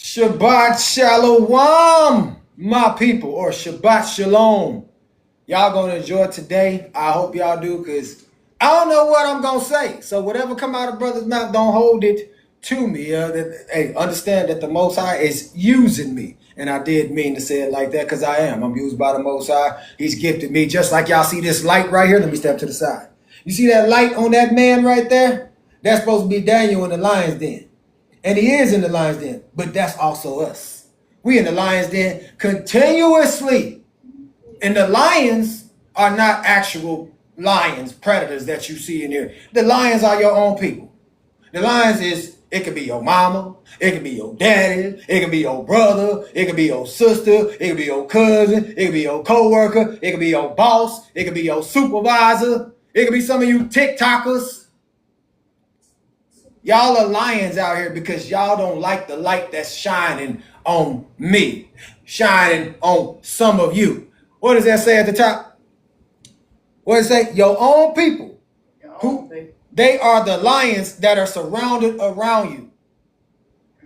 Shabbat Shalom, my people, or Shabbat Shalom. Y'all gonna enjoy today. I hope y'all do, because I don't know what I'm gonna say. So whatever come out of brother's mouth, don't hold it to me. Hey, understand that the Most High is using me. And I did mean to say it like that because I am. I'm used by the Most High. He's gifted me. Just like y'all see this light right here. Let me step to the side. You see that light on that man right there? That's supposed to be Daniel in the lion's den. And he is in the lion's den, but that's also us. We in the lion's den continuously. And the lions are not actual lions, predators that you see in here. The lions are your own people. The lions it could be your mama, it could be your daddy, it could be your brother, it could be your sister, it could be your cousin, it could be your co-worker, it could be your boss, it could be your supervisor, it could be some of you TikTokers. Y'all are lions out here because y'all don't like the light that's shining on me, shining on some of you. What does that say at the top? What does it say? Your own people. They are the lions that are surrounded around you.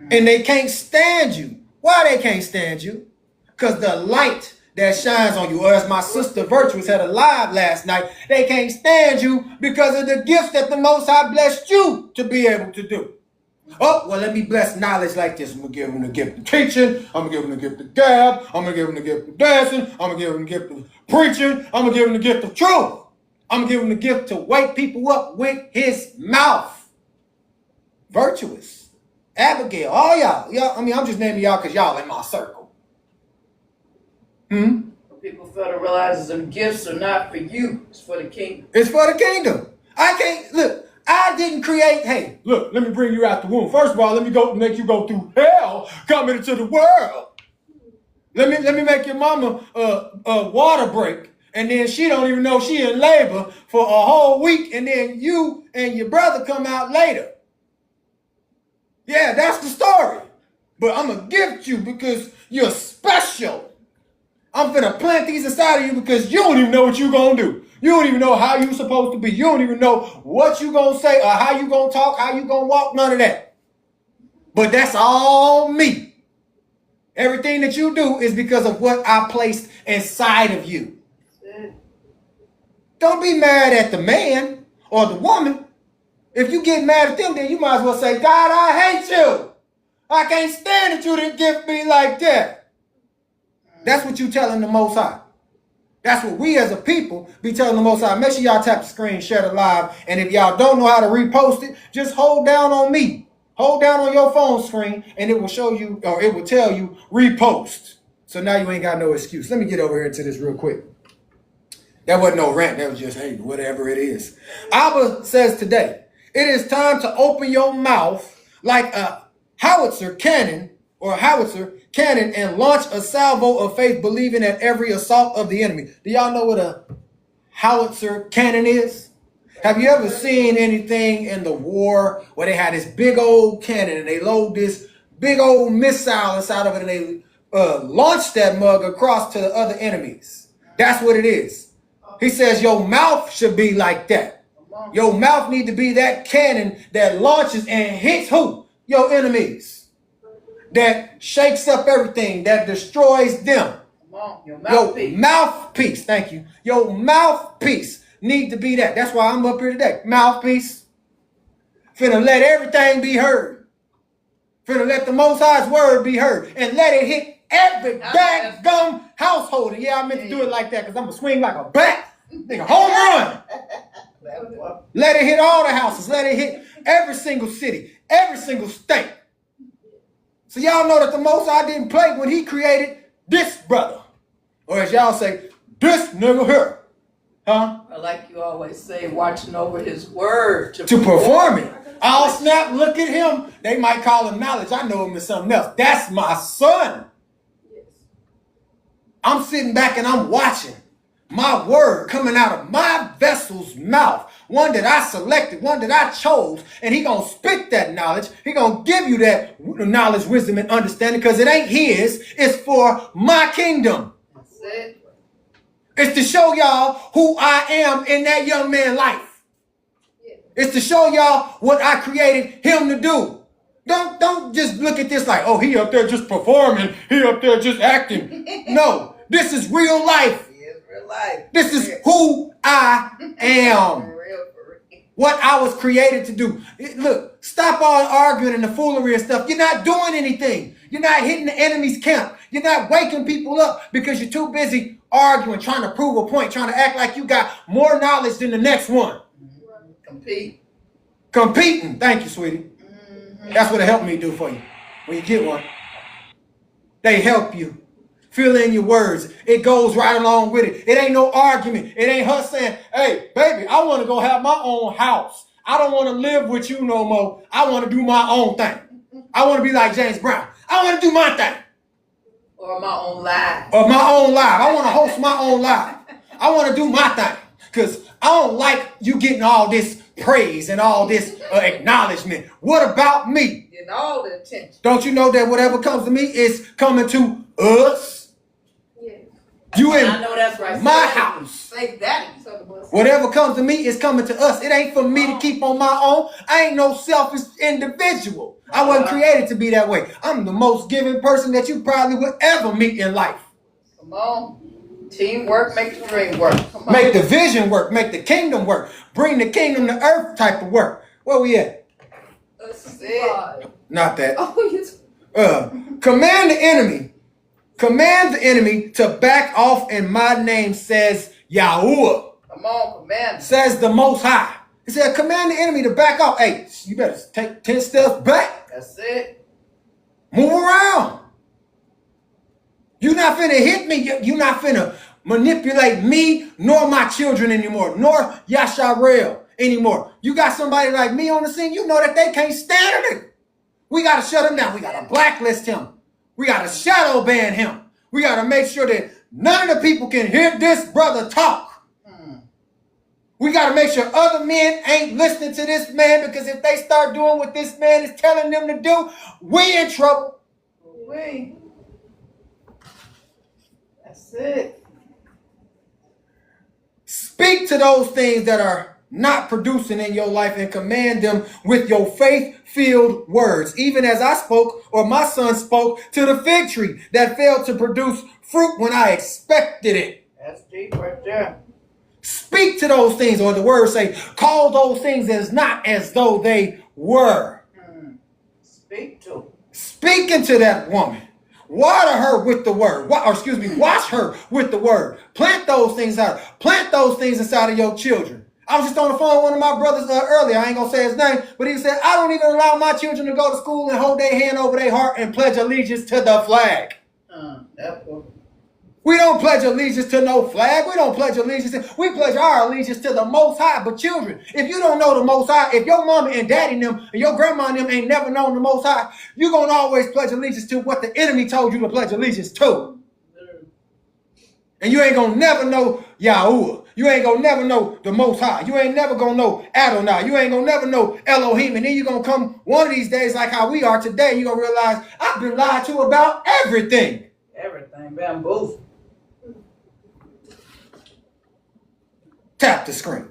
And they can't stand you. Why they can't stand you? Because the light that shines on you, or as my sister Virtuous had a live last night, they can't stand you because of the gifts that the Most High blessed you to be able to do. Oh, well, let me bless knowledge like this. I'm going to give them the gift of teaching. I'm going to give them the gift of gab. I'm going to give them the gift of dancing. I'm going to give them the gift of preaching. I'm going to give them the gift of truth. I'm going to give them the gift to wake people up with his mouth. Virtuous. Abigail, all y'all. I mean, I'm just naming y'all because y'all in my circle. People fail to realize that them gifts are not for you. It's for the kingdom. It's for the kingdom. I can't, look, I didn't create, hey, look, let me bring you out the womb. First of all, let me make you go through hell coming into the world. Let me make your mama a water break. And then she don't even know she in labor for a whole week. And then you and your brother come out later. Yeah, that's the story. But I'm going to gift you because you're special. I'm finna plant these inside of you because you don't even know what you're going to do. You don't even know how you're supposed to be. You don't even know what you're going to say or how you're going to talk, how you're going to walk, none of that. But that's all me. Everything that you do is because of what I placed inside of you. Don't be mad at the man or the woman. If you get mad at them, then you might as well say, God, I hate you. I can't stand that you didn't gift me like that. That's what you telling the Most High. That's what we as a people be telling the Most High. Make sure y'all tap the screen, share the live. And if y'all don't know how to repost it, just hold down on me. Hold down on your phone screen and it will show you, or it will tell you repost. So now you ain't got no excuse. Let me get over here to this real quick. That wasn't no rant. That was just, hey, whatever it is. Abba says today, it is time to open your mouth like a howitzer cannon and launch a salvo of faith, believing at every assault of the enemy. Do y'all know what a howitzer cannon is? Have you ever seen anything in the war where they had this big old cannon and they load this big old missile inside of it and they launch that mug across to the other enemies? That's what it is. He says your mouth should be like that. Your mouth need to be that cannon that launches and hits who? Your enemies. That shakes up everything, that destroys them. Your mouthpiece. Your mouthpiece, thank you. Your mouthpiece need to be that. That's why I'm up here today. Mouthpiece. Finna let everything be heard. Finna let the Most High's word be heard. And let it hit every daggum household. And yeah, I meant to do it like that because I'm going to swing like a bat. Nigga, home run. Let it hit all the houses. Let it hit every single city, every single state. So y'all know that the Most High didn't play when he created this brother. Or as y'all say, this nigga here. Huh? Or like you always say, watching over his word to perform it. I'll snap, look at him. They might call him knowledge. I know him as something else. That's my son. Yes. I'm sitting back and I'm watching my word coming out of my vessel's mouth. One that I selected, one that I chose. And he going to spit that knowledge. He going to give you that knowledge, wisdom, and understanding because it ain't his. It's for my kingdom. That's it. It's to show y'all who I am in that young man's life. It's to show y'all what I created him to do. Don't just look at this like, oh, he up there just performing. He up there just acting. No, this is real life. It's real life. This is who I am. For real. What I was created to do. Look, stop all arguing and the foolery and stuff. You're not doing anything. You're not hitting the enemy's camp. You're not waking people up because you're too busy arguing, trying to prove a point, trying to act like you got more knowledge than the next one. Competing. Thank you, sweetie. That's what it helped me do for you when you get one. They help you. Fill in your words. It goes right along with it. It ain't no argument. It ain't her saying, hey, baby, I want to go have my own house. I don't want to live with you no more. I want to do my own thing. I want to be like James Brown. I want to do my thing. Or my own life. Or my own life. I want to host my own life. I want to do my thing. Because I don't like you getting all this praise and all this acknowledgement. What about me? Getting all the attention. Don't you know that whatever comes to me is coming to us? Yes. You in I know that's right. my house. Say that. Whatever comes to me is coming to us. It ain't for me to keep on my own. I ain't no selfish individual. I wasn't created to be that way. I'm the most giving person that you probably would ever meet in life. Come on. Teamwork make the dream work. Come on. Make the vision work. Make the kingdom work. Bring the kingdom to earth type of work. Where we at? That's it. Not that. Oh, yes. Command the enemy. Command the enemy to back off in my name, says Yahuwah. Come on, command. Says the Most High. He said, command the enemy to back off. Hey, you better take 10 steps back. That's it. Move around. You're not finna hit me. You're not finna manipulate me nor my children anymore, nor Yahshar'el anymore. You got somebody like me on the scene, you know that they can't stand it. We got to shut him down. We got to blacklist him. We got to shadow ban him. We got to make sure that none of the people can hear this brother talk. We got to make sure other men ain't listening to this man, because if they start doing what this man is telling them to do, we in trouble. That's it. Speak to those things that are not producing in your life and command them with your faith-filled words. Even as I spoke, or my son spoke, to the fig tree that failed to produce fruit when I expected it. That's deep right there. Speak to those things, or the word say, call those things as not as though they were. Speak to. Speak into that woman. Water her with the word. Wash her with the word. Plant those things out. Plant those things inside of your children. I was just on the phone with one of my brothers earlier. I ain't going to say his name, but he said, I don't even allow my children to go to school and hold their hand over their heart and pledge allegiance to the flag. We don't pledge allegiance to no flag. We don't pledge allegiance. We pledge our allegiance to the Most High. But children, if you don't know the Most High, if your mama and daddy and them and your grandma and them ain't never known the Most High, you're going to always pledge allegiance to what the enemy told you to pledge allegiance to. And you ain't going to never know Yahuwah. You ain't going to never know the Most High. You ain't never going to know Adonai. You ain't going to never know Elohim. And then you're going to come one of these days like how we are today. You're going to realize I've been lied to about everything. Everything. Bamboo. Tap the screen.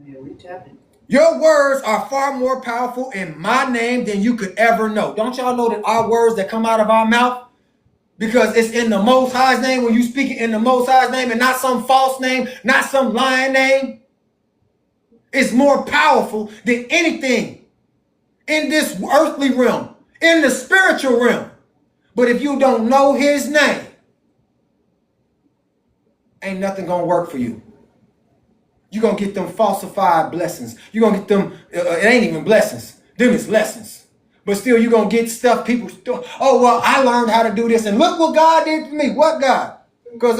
Yeah, we tapping. Your words are far more powerful in my name than you could ever know. Don't y'all know that our words that come out of our mouth, because it's in the Most High's name, when you speak it in the Most High's name and not some false name, not some lying name, it's more powerful than anything in this earthly realm, in the spiritual realm. But if you don't know his name, ain't nothing gonna work for you. You're going to get them falsified blessings. You're going to get them, it ain't even blessings. Them is lessons. But still, you're going to get stuff people, oh, well, I learned how to do this. And look what God did for me. What God? Because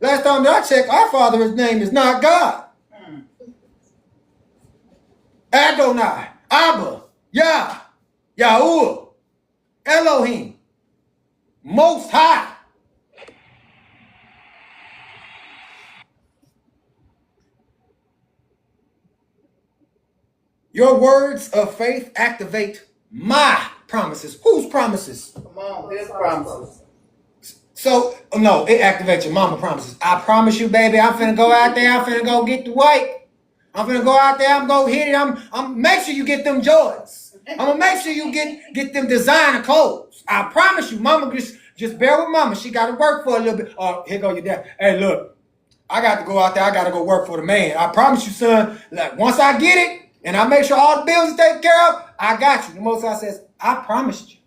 last time that I checked, our Father's name is not God. Adonai, Abba, Yah, Yahuwah, Elohim, Most High. Your words of faith activate my promises. Whose promises? Come on, his promises. So, no, it activates your mama promises. I promise you, baby, I'm finna go out there. I'm finna go get the white. I'm gonna go out there, I'm gonna hit it, I'm make sure you get them Jordans. I'm gonna make sure you get them designer clothes. I promise you, mama, just bear with mama. She gotta work for a little bit. Oh, here go your dad. Hey, look, I got to go out there, I gotta go work for the man. I promise you, son, like once I get it and I make sure all the bills are taken care of, I got you. The Most High says, I promised you.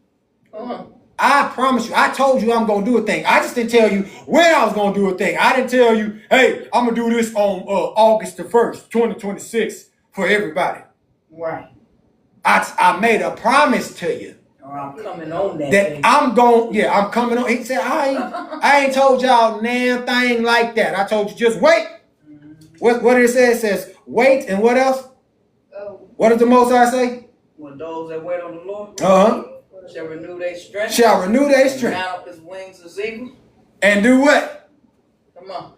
I promise you. I told you I'm going to do a thing. I just didn't tell you when I was going to do a thing. I didn't tell you, hey, I'm going to do this on August the 1st, 2026 for everybody. Right. I made a promise to you. Or I'm coming on that That day. I'm coming on. He said, I ain't told y'all damn thing like that. I told you just wait. What did it say? It says wait and what else? What does the Most High say? Well, those that wait on the Lord shall renew their strength. Shall renew their strength. Mount up his wings as eagles. And do what? Come on.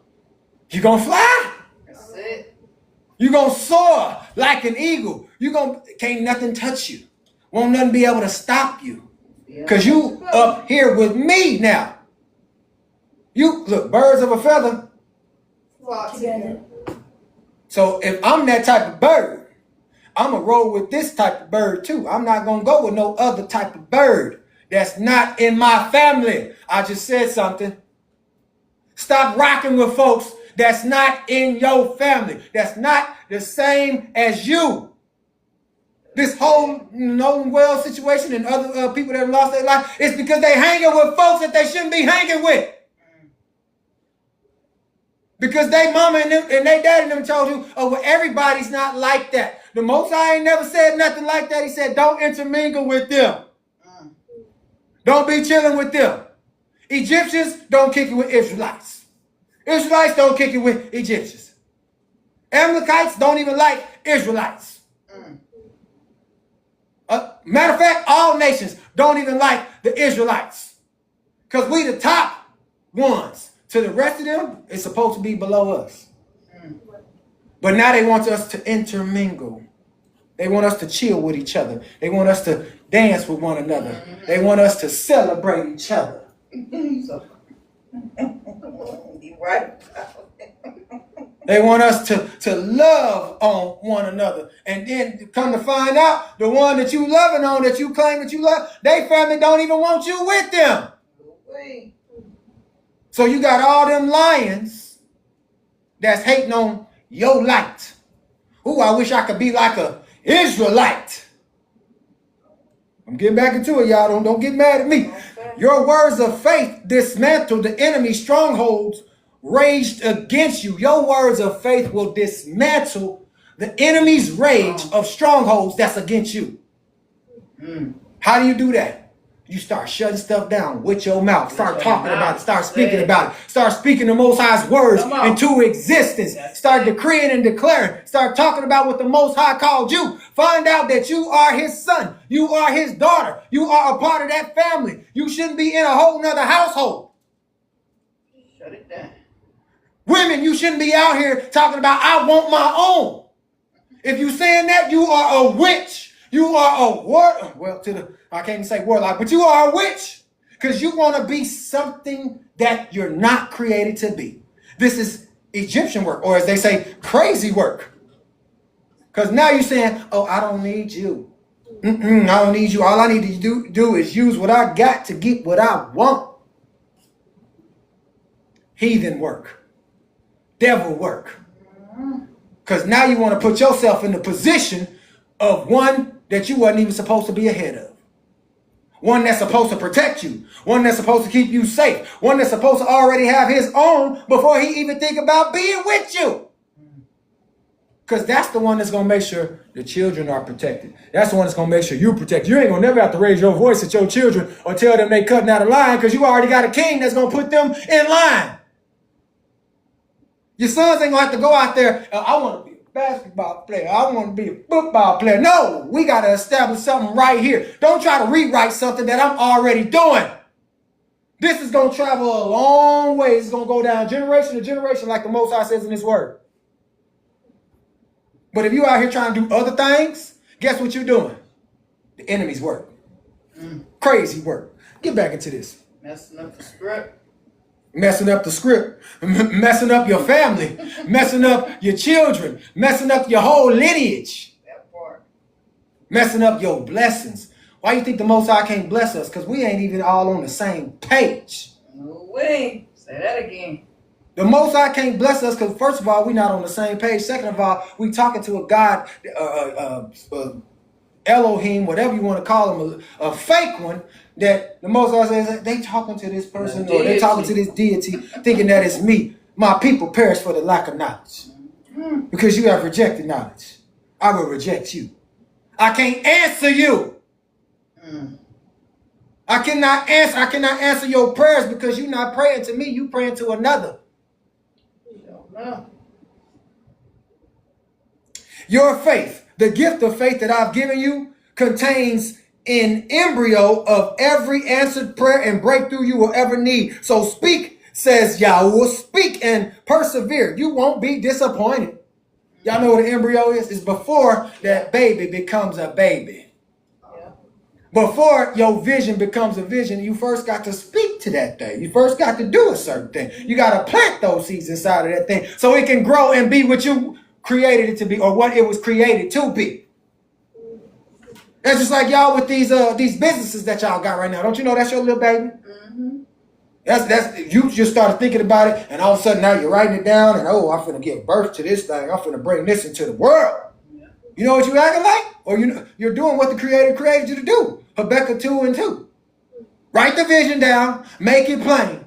You gonna fly? That's it. You gonna soar like an eagle. Can't nothing touch you. Won't nothing be able to stop you. Because you up here with me now. You look, birds of a feather. Together. So if I'm that type of bird, I'm going to roll with this type of bird too. I'm not going to go with no other type of bird that's not in my family. I just said something. Stop rocking with folks that's not in your family. That's not the same as you. This whole Nolan Wells situation and other people that have lost their life is because they hanging with folks that they shouldn't be hanging with. Because they mama and they daddy and them told you, oh, well, everybody's not like that. The Most High ain't never said nothing like that. He said, don't intermingle with them. Don't be chilling with them. Egyptians don't kick it with Israelites. Israelites don't kick it with Egyptians. Amalekites don't even like Israelites. Matter of fact, all nations don't even like the Israelites. Because we the top ones. To the rest of them, it's supposed to be below us. But now they want us to intermingle. They want us to chill with each other. They want us to dance with one another. They want us to celebrate each other. Right. They want us to love on one another. And then come to find out, the one that you loving on, that you claim that you love, they family don't even want you with them. So you got all them lions that's hating on your light. Ooh, I wish I could be like a Israelite. I'm getting back into it, y'all. Don't get mad at me. Okay. Your words of faith dismantle the enemy's strongholds raged against you. Your words of faith will dismantle the enemy's rage of strongholds that's against you. How do you do that? You start shutting stuff down with your mouth. Start talking about it. Start speaking about it. Start speaking the Most High's words into existence. Start decreeing and declaring. Start talking about what the Most High called you. Find out that you are his son. You are his daughter. You are a part of that family. You shouldn't be in a whole nother household. Shut it down. Women, you shouldn't be out here talking about, I want my own. If you saying that, you are a witch. You are a I can't even say warlock, but you are a witch because you want to be something that you're not created to be. This is Egyptian work, or as they say, crazy work. Because now you're saying, oh, I don't need you. I don't need you. All I need to do is use what I got to get what I want. Heathen work. Devil work. Because now you want to put yourself in the position of one that you wasn't even supposed to be ahead of. One that's supposed to protect you. One that's supposed to keep you safe. One that's supposed to already have his own before he even think about being with you. Because that's the one that's going to make sure the children are protected. That's the one that's going to make sure you protect. You ain't going to never have to raise your voice at your children or tell them they cutting out of line because you already got a king that's going to put them in line. Your sons ain't going to have to go out there, I want to be basketball player. I want to be a football player. No, we got to establish something right here. Don't try to rewrite something that I'm already doing. This is going to travel a long way. It's going to go down generation to generation like the Most High says in his word. But if you out here trying to do other things, guess what you're doing? The enemy's work. Crazy work. Get back into this. Messing up the script. Messing up the script, messing up your family, messing up your children, messing up your whole lineage, That part. messing up your blessings. Why you think the Most High can't bless us? Because we ain't even all on the same page. No way. Say that again. The Most High can't bless us because, first of all, we're not on the same page. Second of all, we talking to a God, Elohim, whatever you want to call him, a fake one, that the Most High says they talking to this person or they talking to this deity thinking that it's me. My people perish for the lack of knowledge. Because you have rejected knowledge. I will reject you. I can't answer you. I cannot answer your prayers because you're not praying to me. You praying to another. Your faith, the gift of faith that I've given you, contains an embryo of every answered prayer and breakthrough you will ever need. So speak, says Yahweh, speak and persevere. You won't be disappointed. Y'all know what an embryo is? It's before that baby becomes a baby. Before your vision becomes a vision, you first got to speak to that thing. You first got to do a certain thing. You got to plant those seeds inside of that thing so it can grow and be what you created it to be or what it was created to be. That's just like y'all with these businesses that y'all got right now. Don't you know that's your little baby? That's you just started thinking about it, and all of a sudden now you're writing it down, and I'm finna give birth to this thing. I'm finna bring this into the world. You know what you acting like? Or you're doing what the Creator created you to do. Habakkuk 2:2. Write the vision down, make it plain,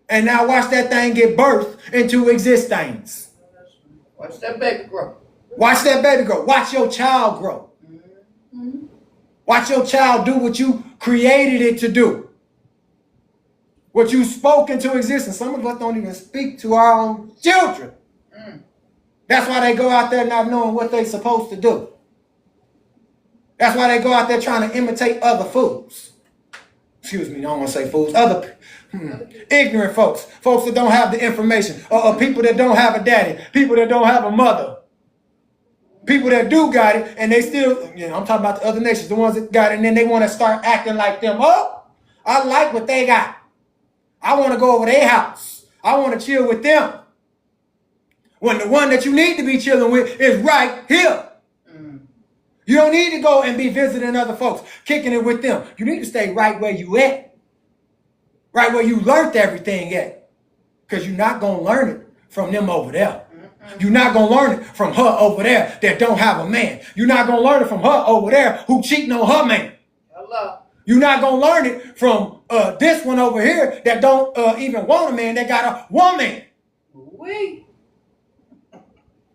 and now watch that thing get birthed into existence. Watch that baby grow. Watch that baby grow. Watch your child grow. Watch your child do what you created it to do. What you spoke into existence. Some of us don't even speak to our own children. That's why they go out there not knowing what they're supposed to do. That's why they go out there trying to imitate other fools. Excuse me, I don't want to say fools. Other ignorant folks. Folks that don't have the information. Or people that don't have a daddy. People that don't have a mother. People that do got it and they still, I'm talking about the other nations, the ones that got it, and then they want to start acting like them. Oh, I like what they got. I want to go over their house. I want to chill with them. When the one that you need to be chilling with is right here. You don't need to go and be visiting other folks, kicking it with them. You need to stay right where you at. Right where you learned everything at. Because you're not going to learn it from them over there. You're not going to learn it from her over there that don't have a man. You're not going to learn it from her over there who cheating on her man. Hello. You're not going to learn it from this one over here that don't even want a man, that got a woman.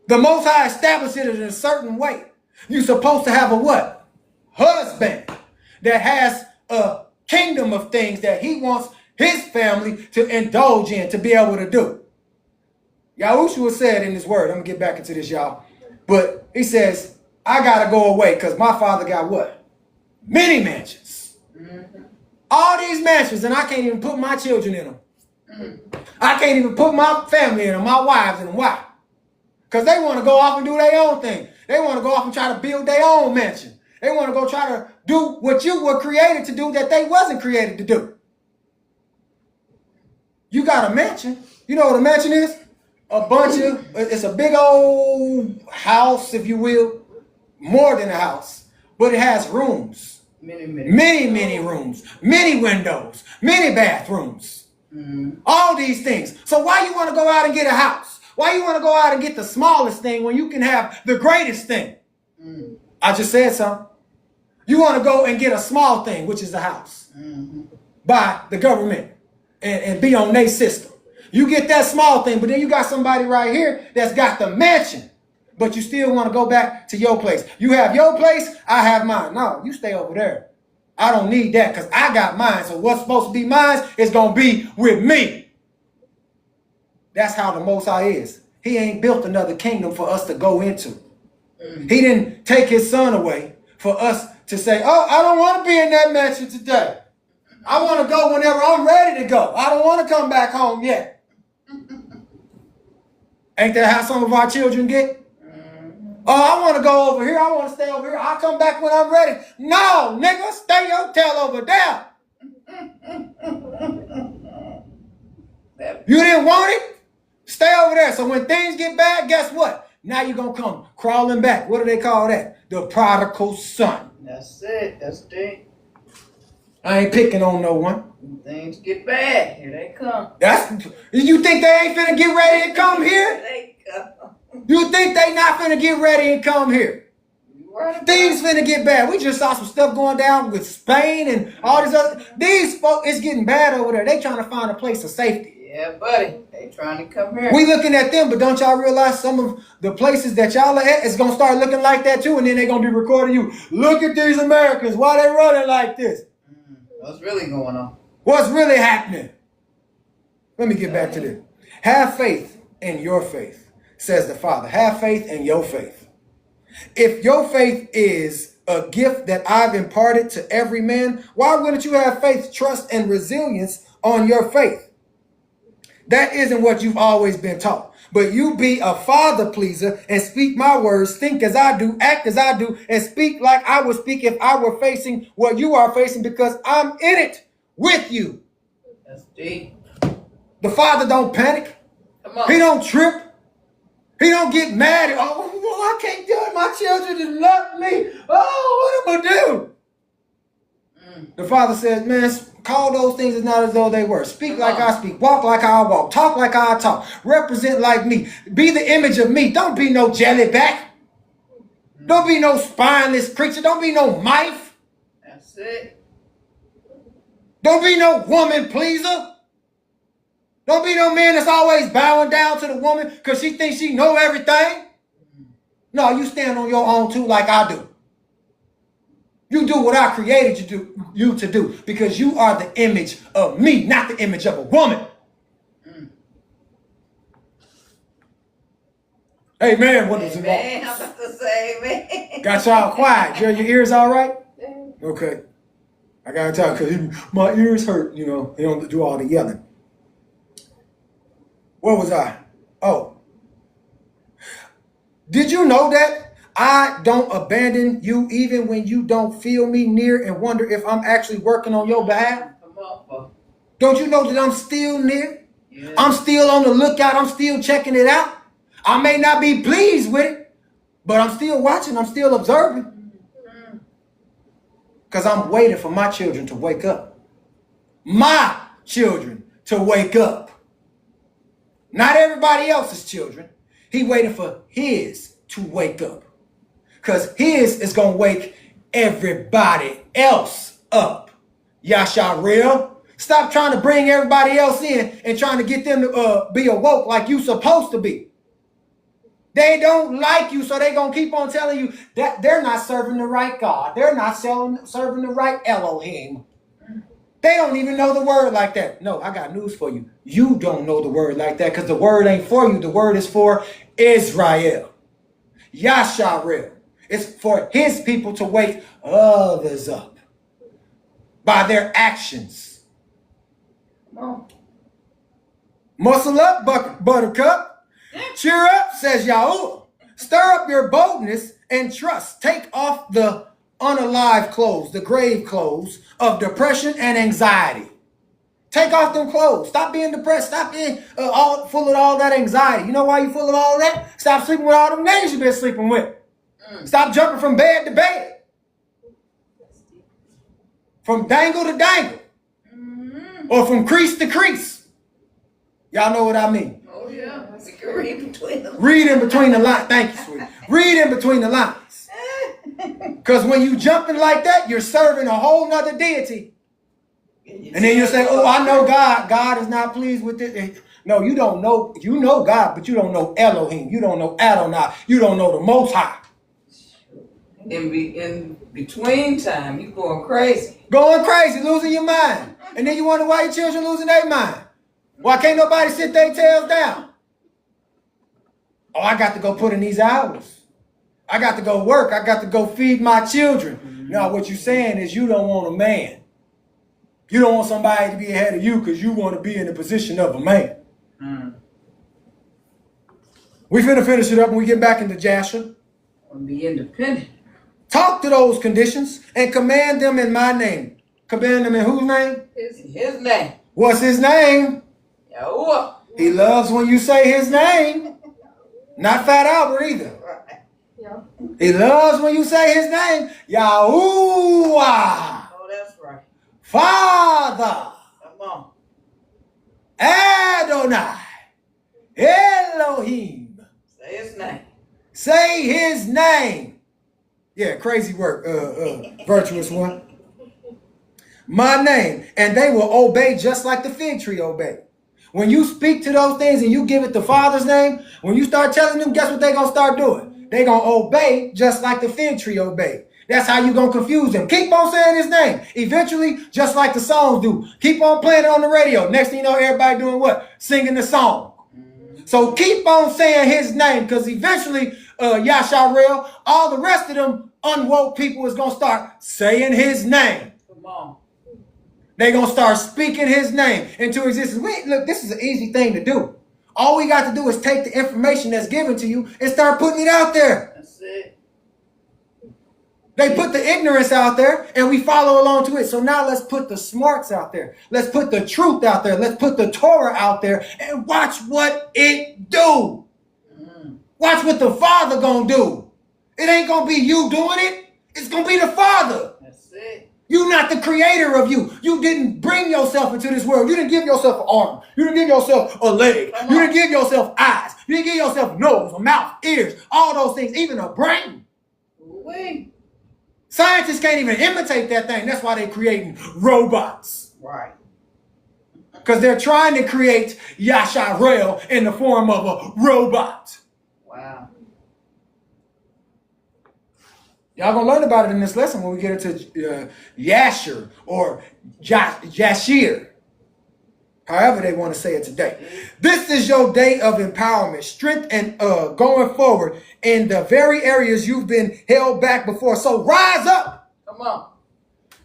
The Most High established it in a certain way. You're supposed to have a what? Husband that has a kingdom of things that he wants his family to indulge in, to be able to do. Yahushua said in his word, I'm going to get back into this, y'all. But he says, I got to go away because my father got what? Many mansions. All these mansions, and I can't even put my children in them. I can't even put my family in them, my wives in them. Why? Because they want to go off and do their own thing. They want to go off and try to build their own mansion. They want to go try to do what you were created to do that they wasn't created to do. You got a mansion. You know what a mansion is? It's a big old house, if you will. More than a house. But it has rooms. Many rooms. Many windows. Many bathrooms. All these things. So why you want to go out and get a house? Why you want to go out and get the smallest thing when you can have the greatest thing? I just said something. You want to go and get a small thing, which is the house, by the government and be on their system. You get that small thing, but then you got somebody right here that's got the mansion, but you still want to go back to your place. You have your place, I have mine. No, you stay over there. I don't need that because I got mine. So what's supposed to be mine is going to be with me. That's how the Most High is. He ain't built another kingdom for us to go into. He didn't take his son away for us to say, oh, I don't want to be in that mansion today. I want to go whenever I'm ready to go. I don't want to come back home yet. Ain't that how some of our children get? Oh, I want to go over here. I want to stay over here. I'll come back when I'm ready. No, nigga, stay your tail over there. You didn't want it? Stay over there. So when things get bad, guess what? Now you're going to come crawling back. What do they call that? The prodigal son. That's it. That's the thing. I ain't picking on no one. When things get bad, here they come. You think they ain't finna get ready and come here? Here they come. You think they not finna get ready and come here? Right. Things finna get bad. We just saw some stuff going down with Spain and all this other. These folks, it's getting bad over there. They trying to find a place of safety. Yeah, buddy. They trying to come here. We looking at them, but don't y'all realize some of the places that y'all are at is gonna start looking like that too, and then they're gonna be recording you. Look at these Americans. Why they running like this? What's really going on? What's really happening? Let me get back to this. Have faith in your faith, says the Father. Have faith in your faith. If your faith is a gift that I've imparted to every man, why wouldn't you have faith, trust, and resilience on your faith? That isn't what you've always been taught. But you be a father pleaser and speak my words, think as I do, act as I do, and speak like I would speak if I were facing what you are facing, because I'm in it with you. That's deep. The Father don't panic. Come on. He don't trip. He don't get mad. Oh, I can't do it. My children just love me. Oh, what am I do? The Father says, man, call those things as not as though they were. Speak like I speak. Walk like I walk. Talk like I talk. Represent like me. Be the image of me. Don't be no jellyback. Don't be no spineless creature. Don't be no mife. That's it. Don't be no woman pleaser. Don't be no man that's always bowing down to the woman because she thinks she know everything. No, you stand on your own too like I do. You do what I created you to do because you are the image of me, not the image of a woman. Amen. What does it want? I'm about to say, man. Got y'all quiet. Your ears all right? Okay. I got to talk because my ears hurt, you know. They don't do all the yelling. Where was I? Oh. Did you know that I don't abandon you even when you don't feel me near and wonder if I'm actually working on your behalf? Come on, don't you know that I'm still near? Yeah. I'm still on the lookout. I'm still checking it out. I may not be pleased with it, but I'm still watching. I'm still observing. Because I'm waiting for my children to wake up. My children to wake up. Not everybody else's children. He waiting for his to wake up. Because his is going to wake everybody else up. Yahshar'el. Stop trying to bring everybody else in and trying to get them to be awoke like you supposed to be. They don't like you, so they're going to keep on telling you that they're not serving the right God. They're not serving the right Elohim. They don't even know the word like that. No, I got news for you. You don't know the word like that because the word ain't for you. The word is for Israel. Yahshar'el. It's for his people to wake others up by their actions. Come on. Muscle up, buttercup. Cheer up, says Yahuwah. Stir up your boldness and trust. Take off the unalive clothes, the grave clothes of depression and anxiety. Take off them clothes. Stop being depressed. Stop being all full of all that anxiety. You know why you full of all that? Stop sleeping with all them niggas you've been sleeping with. Stop jumping from bed to bed. From dangle to dangle. Or from crease to crease. Y'all know what I mean. Oh, yeah. We can read between the lines. Read in between the lines. Thank you, sweetie. Read in between the lines. Because when you jumping like that, you're serving a whole nother deity. And then you say, oh, I know God. God is not pleased with this. No, you don't know. You know God, but you don't know Elohim. You don't know Adonai. You don't know the Most High. In between time, you going crazy. Going crazy, losing your mind. And then you wonder why your children losing their mind. Why can't nobody sit their tails down? Oh, I got to go put in these hours. I got to go work. I got to go feed my children. Now, what you're saying is you don't want a man. You don't want somebody to be ahead of you because you want to be in the position of a man. We finna finish it up when we get back into Jasher. And be independent. Talk to those conditions and command them in my name. Command them in whose name? His name. What's his name? Yahuwah. He loves when you say his name. Not Fat Albert either. Right. Yeah. He loves when you say his name. Yahuwah. Oh, that's right. Father. Come on. Adonai. Elohim. Say his name. Say his name. Yeah, crazy work, virtuous one. My name. And they will obey just like the fig tree obeyed. When you speak to those things and you give it the Father's name, when you start telling them, guess what they're going to start doing? They're going to obey just like the fig tree obeyed. That's how you're going to confuse them. Keep on saying his name. Eventually, just like the songs do. Keep on playing it on the radio. Next thing you know, everybody doing what? Singing the song. So keep on saying his name, because eventually, Yahshar'el, all the rest of them unwoke people is going to start saying his name. Come on. They're going to start speaking his name into existence. Look, this is an easy thing to do. All we got to do is take the information that's given to you and start putting it out there. That's it. They put the ignorance out there and we follow along to it. So now let's put the smarts out there. Let's put the truth out there. Let's put the Torah out there and watch what it do. Watch what the Father gonna do. It ain't gonna be you doing it. It's gonna be the Father. That's it. You're not the creator of you. You didn't bring yourself into this world. You didn't give yourself an arm. You didn't give yourself a leg. You didn't give yourself eyes. You didn't give yourself a nose, a mouth, ears, all those things, even a brain. Ooh-wee. Scientists can't even imitate that thing. That's why they're creating robots. Right. Because they're trying to create Yahshar'el in the form of a robot. Wow. Y'all gonna learn about it in this lesson when we get into Yahshar or Yahshir. However they want to say it today. This is your day of empowerment, strength, and going forward in the very areas you've been held back before. So rise up. Come on.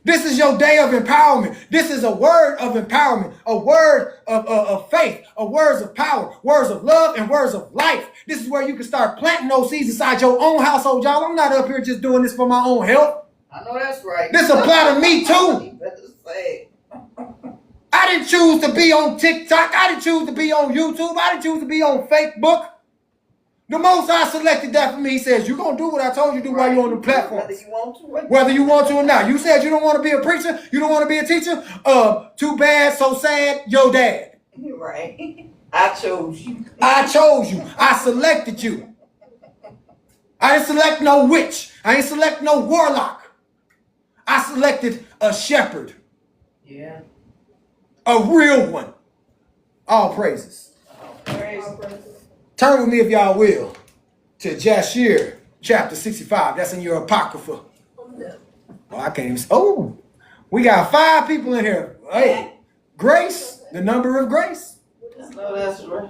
This is your day of empowerment. This is a word of empowerment, a word of faith, a words of power, words of love, and words of life. This is where you can start planting those seeds inside your own household, y'all. I'm not up here just doing this for my own health. I know that's right. This apply to me too. You better say it. I didn't choose to be on TikTok. I didn't choose to be on YouTube. I didn't choose to be on Facebook. The Most High selected that for me. He says, you're going to do what I told you to do while you're on the platform. Whether you want to or not. You said you don't want to be a preacher. You don't want to be a teacher. Too bad, so sad, your dad. You're right. I chose you. I chose you. I selected you. I didn't select no witch. I didn't select no warlock. I selected a shepherd. Yeah. A real one. All praises. All praises. Turn with me, if y'all will, to Yahshar, chapter 65. That's in your Apocrypha. Oh, I can't even. Oh, we got 5 people in here. Hey, grace, the number of grace. No, that's right.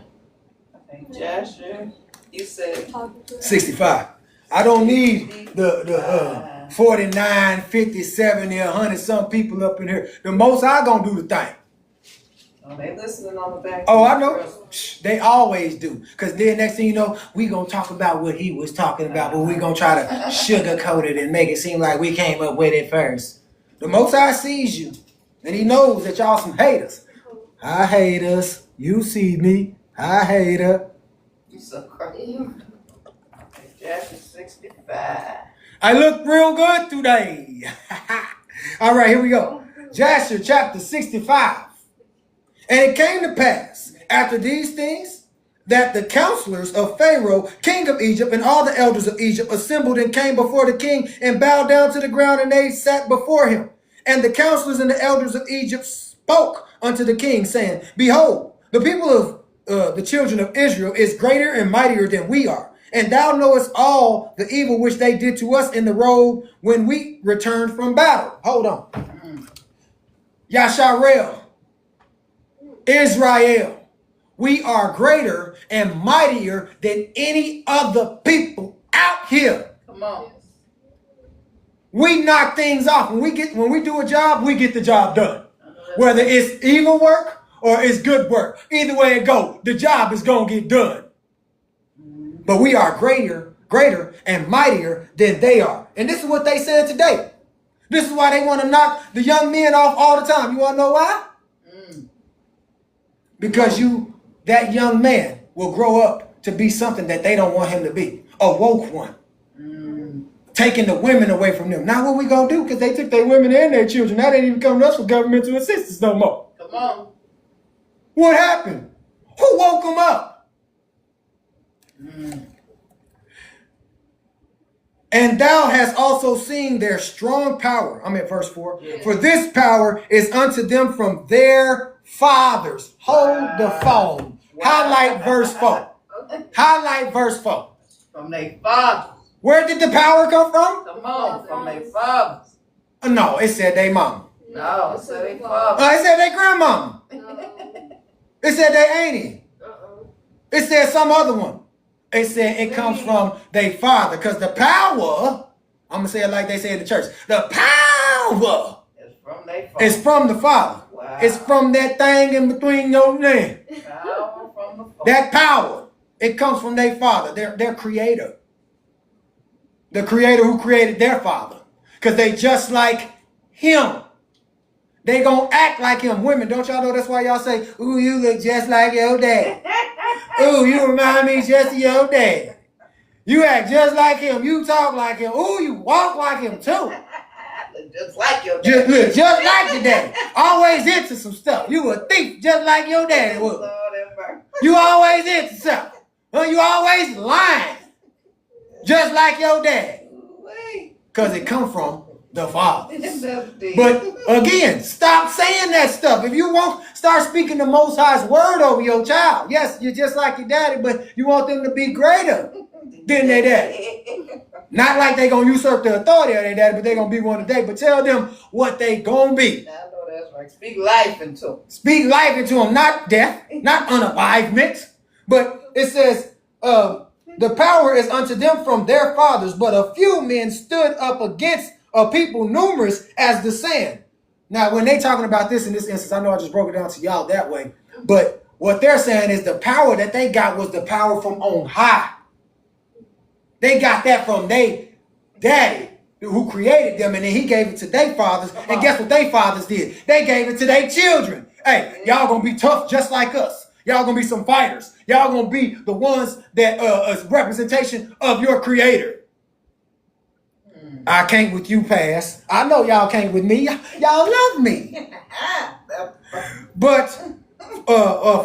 I think Yahshar, you said 65. I don't need the 49, 50, 70, 100 some people up in here. The most I gonna do the thing. Oh, they listening on the back. Oh, I know. They always do. Because then next thing you know, we going to talk about what he was talking about, but we going to try to sugarcoat it and make it seem like we came up with it first. The Most High sees you, and he knows that y'all some haters. I hate us. You see me. I hate her. You so crazy. Yahshar 65. I look real good today. All right, here we go. Yahshar chapter 65. And it came to pass, after these things, that the counselors of Pharaoh, king of Egypt, and all the elders of Egypt assembled and came before the king and bowed down to the ground, and they sat before him. And the counselors and the elders of Egypt spoke unto the king, saying, Behold, the people of the children of Israel is greater and mightier than we are. And thou knowest all the evil which they did to us in the road when we returned from battle. Hold on. Yahshar'el. Israel, we are greater and mightier than any other people out here. Come on. We knock things off. When we do a job, we get the job done. Whether it's evil work or it's good work. Either way it go, the job is going to get done. But we are greater and mightier than they are. And this is what they said today. This is why they want to knock the young men off all the time. You want to know why? Because that young man will grow up to be something that they don't want him to be. A woke one. Taking the women away from them. Now what we gonna do? Because they took their women and their children. Now they ain't even coming to us for governmental assistance no more. Come on. What happened? Who woke them up? And thou hast also seen their strong power. I'm at verse 4. Yeah. For this power is unto them from their fathers. Hold the phone. Highlight verse 4. Highlight verse 4. From their fathers. Where did the power come from? Come on, from their fathers. No, it said they mama. No, it said their fathers. It said they grandmama. It said they auntie. It said some other one. It said it comes from their father. Because the power, I'm going to say it like they say in the church. The power is from the father. Wow. It's from that thing in between your name. Power from the father. That power, it comes from their father, their creator. The creator who created their father. Because they just like him. They gonna act like him. Women, don't y'all know that's why y'all say, ooh, you look just like your dad. Ooh, you remind me just of your dad. You act just like him. You talk like him. Ooh, you walk like him too. Just like your dad. Look, just like your dad. Always into some stuff. You a thief just like your daddy was. You always into something. You always lying. Just like your dad. Because it come from the father. But again, stop saying that stuff. If you won't start speaking the Most High's word over your child. Yes, you're just like your daddy, but you want them to be greater than their daddy. Not like they going to usurp the authority of their daddy, but they're going to be one today. But tell them what they going to be. I know that's right. Speak life into them. Speak life into them, not death, not unalivement. But it says, the power is unto them from their fathers, but a few men stood up against a people numerous as the sand. Now, when they talking about this in this instance, I know I just broke it down to y'all that way, but what they're saying is the power that they got was the power from on high. They got that from their daddy who created them, and then he gave it to their fathers. And guess what their fathers did? They gave it to their children. Hey, y'all gonna be tough just like us. Y'all gonna be some fighters. Y'all gonna be the ones that is representation of your creator. I can't with you, Pass. I know y'all can't with me. Y'all love me. But a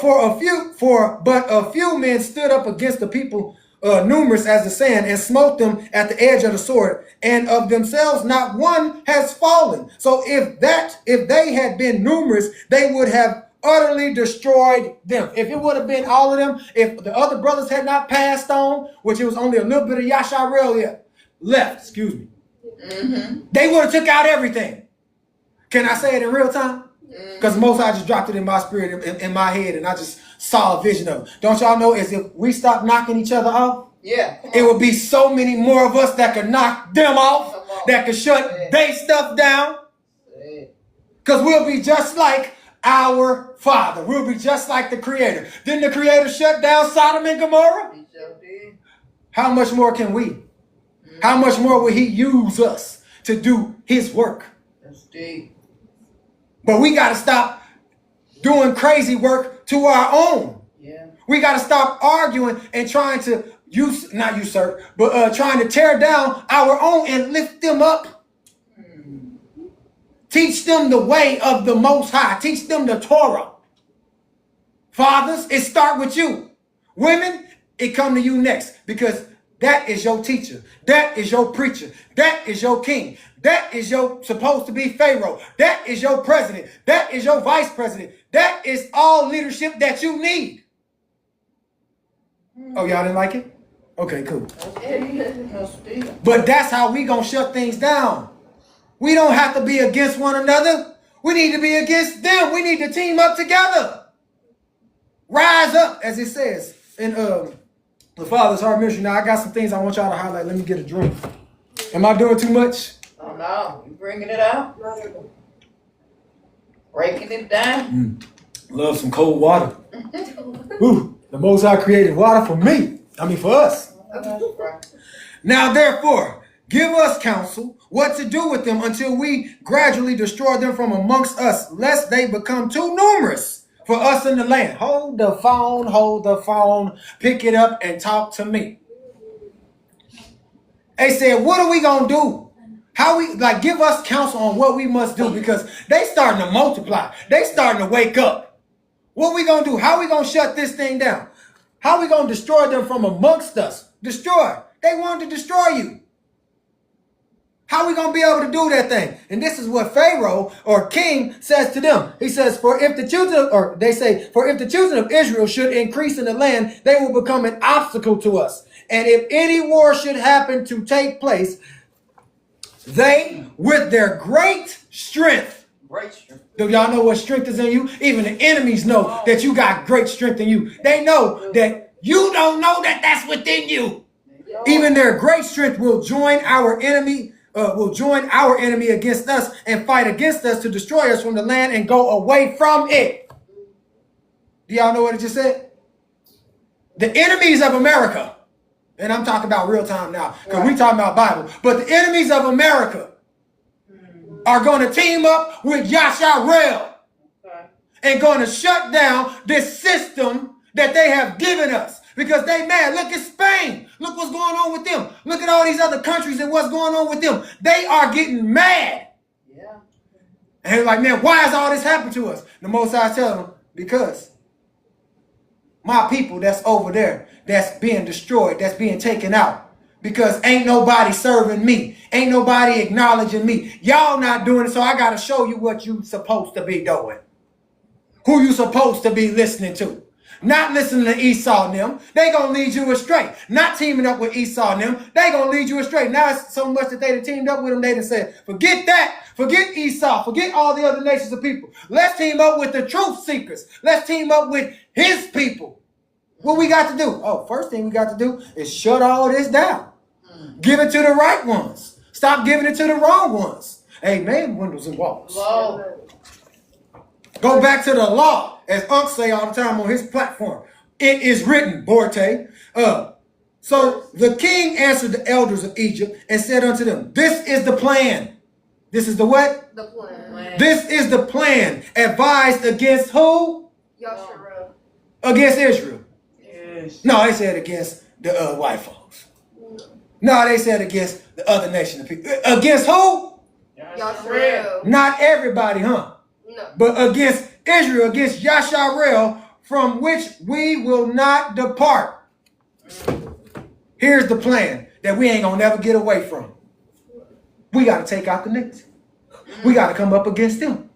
few men stood up against the people numerous as the sand and smote them at the edge of the sword, and of themselves not one has fallen. So if they had been numerous, they would have utterly destroyed them. If it would have been all of them, if the other brothers had not passed on, which it was only a little bit of Yahshar'el left, they would have took out everything. Can I say it in real time? Because most I just dropped it in my spirit, in my head, and I just saw a vision of it. Don't y'all know, as if we stop knocking each other off, it would be so many more of us that could knock them off, that could shut their stuff down. Because we'll be just like our Father. We'll be just like the Creator. Didn't the Creator shut down Sodom and Gomorrah? He sure did. How much more can we? How much more will he use us to do his work? That's deep. But we got to stop doing crazy work to our own. Yeah. We got to stop arguing and trying to trying to tear down our own and lift them up. Teach them the way of the Most High. Teach them the Torah. Fathers, it start with you. Women, it come to you next, because that is your teacher. That is your preacher. That is your king. That is your supposed to be Pharaoh. That is your president. That is your vice president. That is all leadership that you need. Oh, y'all didn't like it? Okay, cool. But that's how we gonna shut things down. We don't have to be against one another. We need to be against them. We need to team up together. Rise up, as it says in the Father's Heart Ministry. Now, I got some things I want y'all to highlight. Let me get a drink. Am I doing too much? Oh, no. You bringing it out? Breaking it down? Love some cold water. Ooh, the Most High created water for me. I mean, for us. Now, therefore, give us counsel what to do with them until we gradually destroy them from amongst us, lest they become too numerous for us in the land. Hold the phone, pick it up and talk to me. They said, what are we going to do? How we, like, give us counsel on what we must do, because they starting to multiply. They starting to wake up. What we going to do? How we going to shut this thing down? How we going to destroy them from amongst us? Destroy. They wanted to destroy you. How we going to be able to do that thing? And this is what Pharaoh or king says to them. He says, for if the children of Israel should increase in the land, they will become an obstacle to us. And if any war should happen to take place, they, with their great strength. Do y'all know what strength is in you? Even the enemies know that you got great strength in you. They know that you don't know that that's within you. Even their great strength will join our enemy against us and fight against us to destroy us from the land and go away from it. Do y'all know what it just said? The enemies of America, and I'm talking about real time now because we talking about Bible, but the enemies of America are going to team up with Yahshar'el and going to shut down this system that they have given us. Because they mad. Look at Spain. Look what's going on with them. Look at all these other countries and what's going on with them. They are getting mad. Yeah. And they're like, man, why is all this happening to us? The Most High tell them, because my people that's over there, that's being destroyed, that's being taken out. Because ain't nobody serving me. Ain't nobody acknowledging me. Y'all not doing it, so I got to show you what you supposed to be doing. Who you supposed to be listening to. Not listening to Esau and them. They going to lead you astray. Not teaming up with Esau and them. They going to lead you astray. Now it's so much that they done teamed up with them. They done said, forget that. Forget Esau. Forget all the other nations of people. Let's team up with the truth seekers. Let's team up with his people. What we got to do? Oh, first thing we got to do is shut all this down. Give it to the right ones. Stop giving it to the wrong ones. Amen. Windows and walls. Law. Go back to the law, as Unc say all the time on his platform. It is written, Borte. So the king answered the elders of Egypt and said unto them, this is the plan. This is the what? The plan. This is the plan advised against who? Yahshar'el. Against Israel. Yes. No, they said against the white folks. No, they said against the other nation of people. Against who? Yahshar'el. Not everybody, huh? No. But against Israel, against Yahshar'el, from which we will not depart. Here's the plan that we ain't gonna never get away from. We gotta take out the niggas. We gotta come up against them.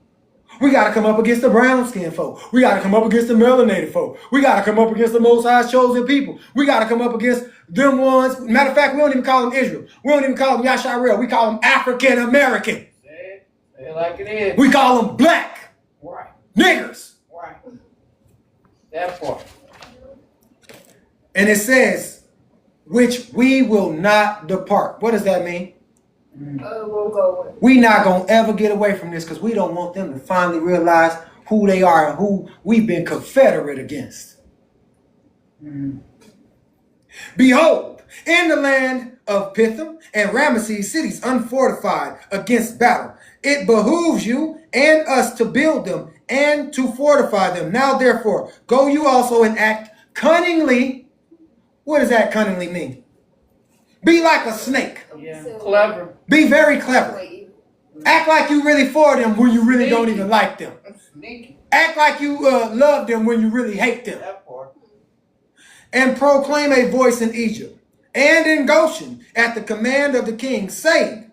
We gotta come up against the brown skinned folk. We gotta come up against the melanated folk. We gotta come up against the Most High's chosen people. We gotta come up against them ones. Matter of fact, we don't even call them Israel. We don't even call them Yahshar'el. We call them African American. Say it like it is. We call them black. Right. Niggers. Right. That part. And it says, which we will not depart. What does that mean? We'll go with. We not going to ever get away from this because we don't want them to finally realize who they are and who we've been confederate against. Behold, in the land of Pithom and Ramesses, cities unfortified against battle, it behooves you and us to build them and to fortify them. Now, therefore, go you also and act cunningly. What does that cunningly mean? Be like a snake. Yeah. Clever. Be very clever. Act like you really for them when you really don't even like them. Sneaky. Act like you love them when you really hate them. That part. And proclaim a voice in Egypt and in Goshen at the command of the king, saying,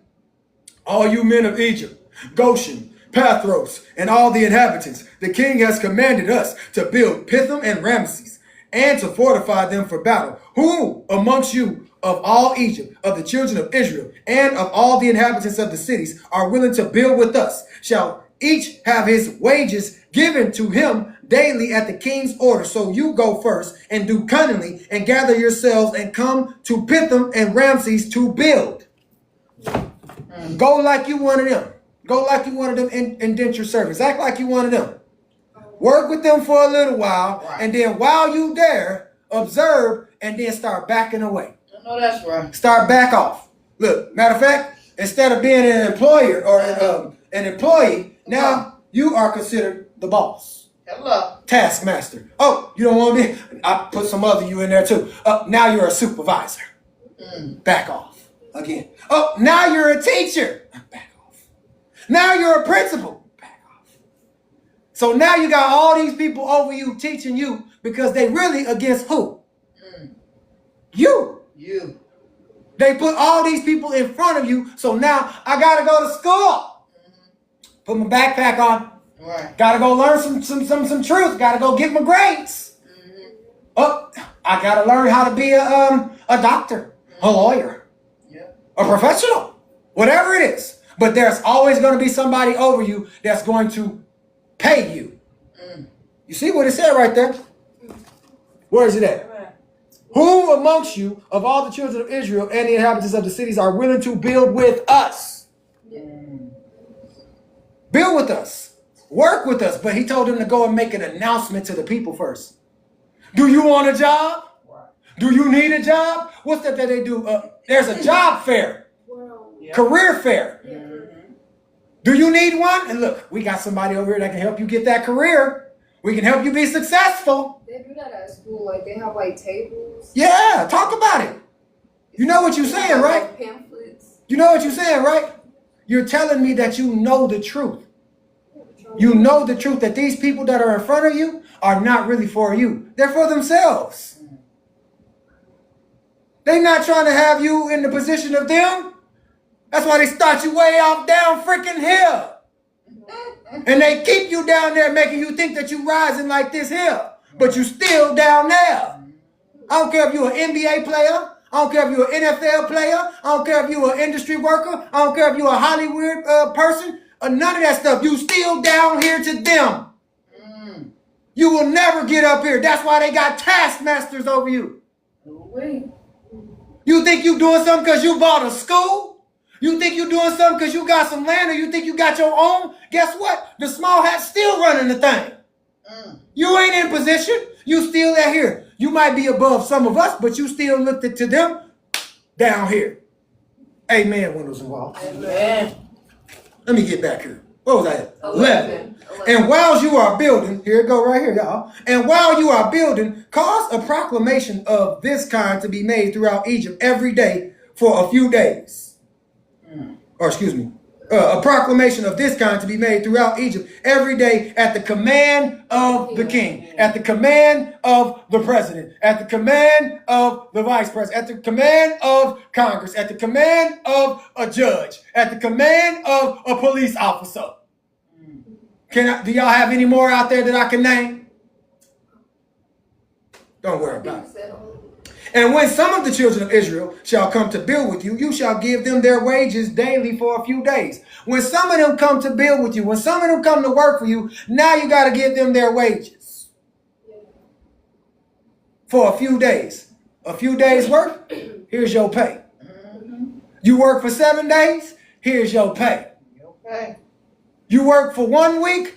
all you men of Egypt, Goshen, Pathros, and all the inhabitants, the king has commanded us to build Pithom and Ramesses and to fortify them for battle. Who amongst you of all Egypt, of the children of Israel, and of all the inhabitants of the cities are willing to build with us, shall each have his wages given to him daily at the king's order. So you go first and do cunningly and gather yourselves and come to Pithom and Ramesses to build. Go like you one of them. Go like you one of them indentured servants. Act like you one of them. Work with them for a little while, and then while you there, observe, and then start backing away. I know that's right. Start back off. Look, matter of fact, instead of being an employer or an employee, now you are considered the boss. Hello. Taskmaster. Oh, you don't want me? I put some other you in there too. Now you're a supervisor. Back off. Again. Oh, now you're a teacher. Back off. Now you're a principal. Back off. So now you got all these people over you teaching you because they really against who? You. You. They put all these people in front of you. So now I got to go to school. Put my backpack on. Right. Got to go learn some truth. Got to go get my grades. Oh, I got to learn how to be a doctor, a lawyer, a professional, whatever it is. But there's always going to be somebody over you that's going to pay you. You see what it said right there? Where is it at? Who amongst you, of all the children of Israel and the inhabitants of the cities, are willing to build with us? Build with us. Work with us. But he told them to go and make an announcement to the people first. Do you want a job? Do you need a job? What's that they do? There's a job fair. Career fair. Do you need one? And look, we got somebody over here that can help you get that career. We can help you be successful. They do that at school. Like, they have, like, tables. Yeah, talk about it. You know what you're saying, right? Like pamphlets. You know what you're saying, right? You're telling me that you know the truth. You know the truth that these people that are in front of you are not really for you. They're for themselves. They're not trying to have you in the position of them. That's why they start you way off down freaking hill. And they keep you down there making you think that you rising like this hill. But you still down there. I don't care if you're an NBA player. I don't care if you're an NFL player. I don't care if you're an industry worker. I don't care if you're a Hollywood person. None of that stuff. You still down here to them. You will never get up here. That's why they got taskmasters over you. You think you doing something because you bought a school? You think you doing something because you got some land, or you think you got your own? Guess what? The small hat's still running the thing. You ain't in position. You still at here. You might be above some of us, but you still looked to them down here. Amen, windows and walls. Amen. Let me get back here. What was that? 11. And while you are building, here it go right here, y'all. And while you are building, cause a proclamation of this kind to be made throughout Egypt every day for a few days. Or excuse me, a proclamation of this kind to be made throughout Egypt every day at the command of the king, at the command of the president, at the command of the vice president, at the command of Congress, at the command of a judge, at the command of a police officer. Do y'all have any more out there that I can name? Don't worry about it. And when some of the children of Israel shall come to build with you, you shall give them their wages daily for a few days. When some of them come to build with you, when some of them come to work for you, now you got to give them their wages for a few days. A few days work, here's your pay. You work for 7 days, here's your pay. You work for 1 week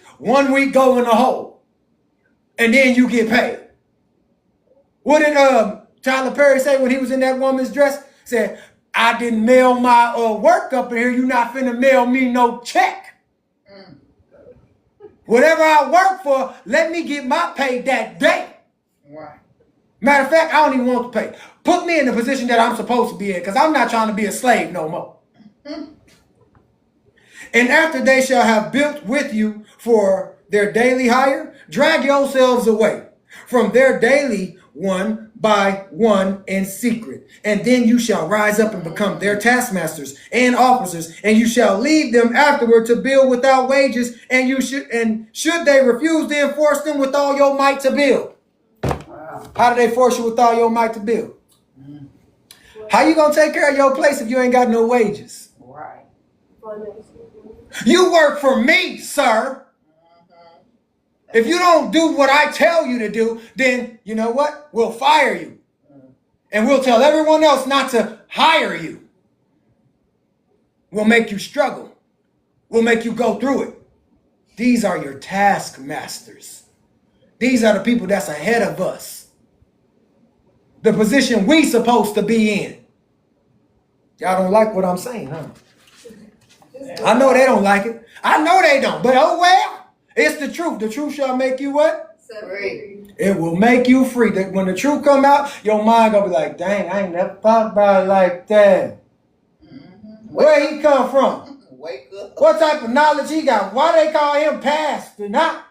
go in the hole. And then you get paid. What did Tyler Perry say when he was in that woman's dress? Said, I didn't mail my work up in here. You not finna mail me no check. Whatever I work for, let me get my pay that day. Right. Matter of fact, I don't even want the pay. Put me in the position that I'm supposed to be in, because I'm not trying to be a slave no more. And after they shall have built with you for their daily hire, drag yourselves away from their daily one by one in secret. And then you shall rise up and become their taskmasters and officers, and you shall lead them afterward to build without wages, and should they refuse, then force them with all your might to build. Wow. How do they force you with all your might to build? How you gonna take care of your place if you ain't got no wages? Right. You work for me, sir. If you don't do what I tell you to do, then you know what? We'll fire you. And we'll tell everyone else not to hire you. We'll make you struggle. We'll make you go through it. These are your taskmasters. These are the people that's ahead of us. The position we supposed to be in. Y'all don't like what I'm saying, huh? I know they don't like it. I know they don't, but oh well. It's the truth. The truth shall make you what? Set Free. free. It will make you free. That when the truth come out, your mind gonna be like, dang, I ain't never thought about it like that. Where he come from? Wake up. What type of knowledge he got? Why they call him past the knowledge?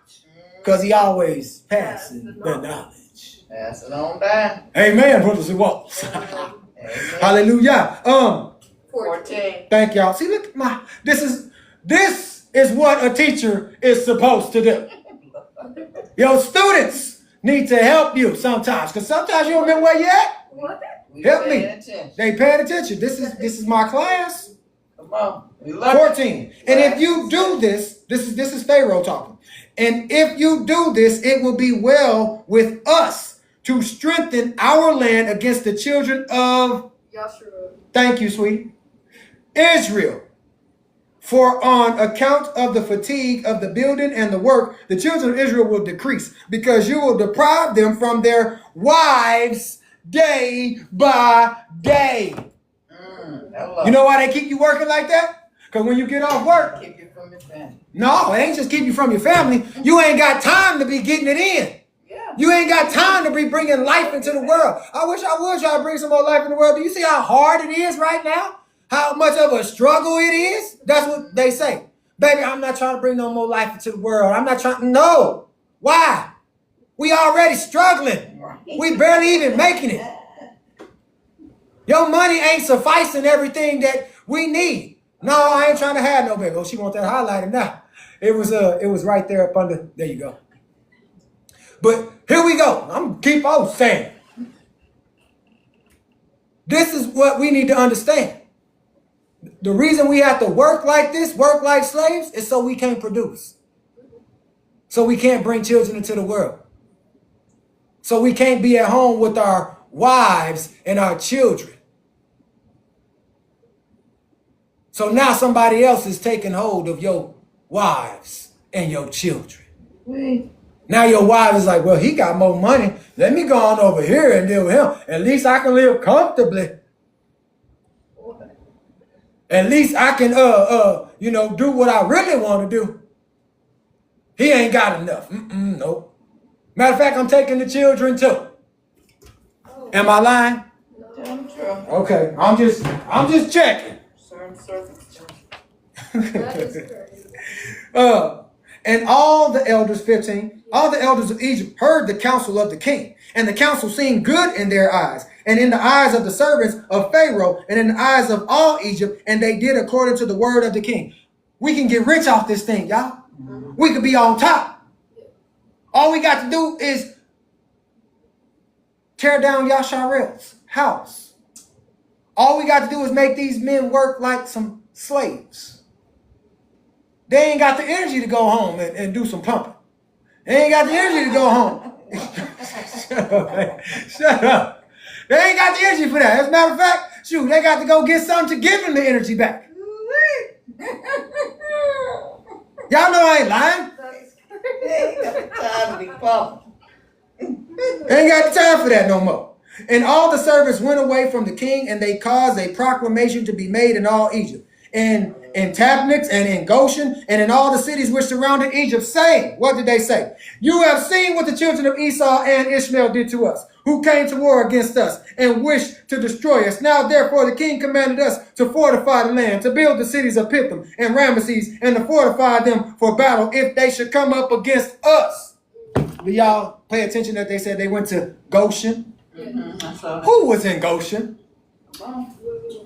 Because he always passing the knowledge. Pass it on down. Amen, brothers and walls. Amen. Hallelujah. 14. Thank y'all. See, look, this is what a teacher is supposed to do. Your students need to help you sometimes, because sometimes you don't remember where you at. What? We Help paying me. attention. They paying attention. This is my class. Come on. We love it. 14. And if you do this is Pharaoh talking. And if you do this, it will be well with us to strengthen our land against the children of, Yahshar'el. thank you, sweetie, Israel. For on account of the fatigue of the building and the work, the children of Israel will decrease, because you will deprive them from their wives day by day. You know why they keep you working like that? Because when you get off work, Keep you from your family. no, it ain't just keep you from your family. You ain't got time to be getting it in. Yeah. You ain't got time to be bringing life into the world. I wish I would try to bring some more life in the world. Do you see how hard it is right now? How much of a struggle it is? That's what they say. Baby, I'm not trying to bring no more life into the world. I'm not trying. No. Why? We already struggling. We barely even making it. Your money ain't sufficing everything that we need. No, I ain't trying to have no baby. Oh, she want that highlighted now. It was right there up under. There you go. But here we go. I'm gonna keep on saying. This is what we need to understand. The reason we have to work like this, work like slaves, is so we can't produce. So we can't bring children into the world. So we can't be at home with our wives and our children. So now somebody else is taking hold of your wives and your children. Now your wife is like, well, he got more money. Let me go on over here and deal with him. At least I can live comfortably. At least I can, do what I really want to do. He ain't got enough. Nope. Matter of fact, I'm taking the children too. Am I lying? Tell them true. Okay, I'm just checking. Certain circumstances. That is crazy. And all the elders, 15, all the elders of Egypt heard the counsel of the king, and the counsel seemed good in their eyes, and in the eyes of the servants of Pharaoh, and in the eyes of all Egypt, and they did according to the word of the king. We can get rich off this thing, y'all. We could be on top. All we got to do is tear down Yahshar'el's house. All we got to do is make these men work like some slaves. They ain't got the energy to go home and do some pumping. They ain't got the energy to go home. Shut up, man. Shut up. They ain't got the energy for that. As a matter of fact, shoot, they got to go get something to give them the energy back. Y'all know I ain't lying. They ain't got time to be pumped. They ain't got the time for that no more. And all the servants went away from the king, and they caused a proclamation to be made in all Egypt, and in Tabnix and in Goshen, and in all the cities which surrounded Egypt, saying, what did they say? You have seen what the children of Esau and Ishmael did to us, who came to war against us and wished to destroy us. Now, therefore, the king commanded us to fortify the land, to build the cities of Pithom and Ramesses, and to fortify them for battle if they should come up against us. Do y'all pay attention that they said they went to Goshen? Who was in Goshen?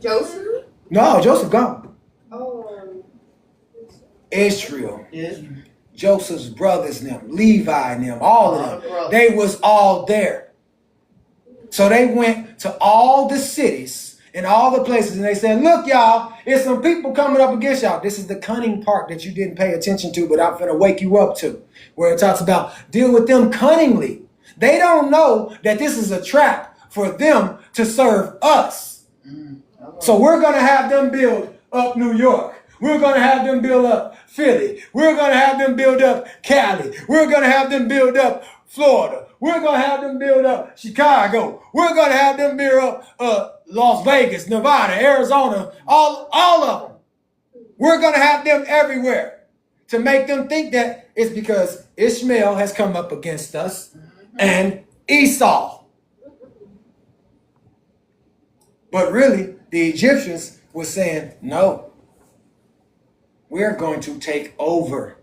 Joseph? No, Joseph gone. Oh. Israel. Yes. Joseph's brothers and them, Levi and them, all of them. They was all there. So they went to all the cities and all the places, and they said, look, y'all, there's some people coming up against y'all. This is the cunning part that you didn't pay attention to, but I'm going to wake you up to, where it talks about deal with them cunningly. They don't know that this is a trap for them to serve us. So we're going to have them build up New York. We're going to have them build up Philly. We're going to have them build up Cali. We're going to have them build up Florida. We're going to have them build up Chicago. We're going to have them build up Las Vegas, Nevada, Arizona, all of them. We're going to have them everywhere to make them think that it's because Ishmael has come up against us and Esau. But really, the Egyptians were saying, no, we're going to take over.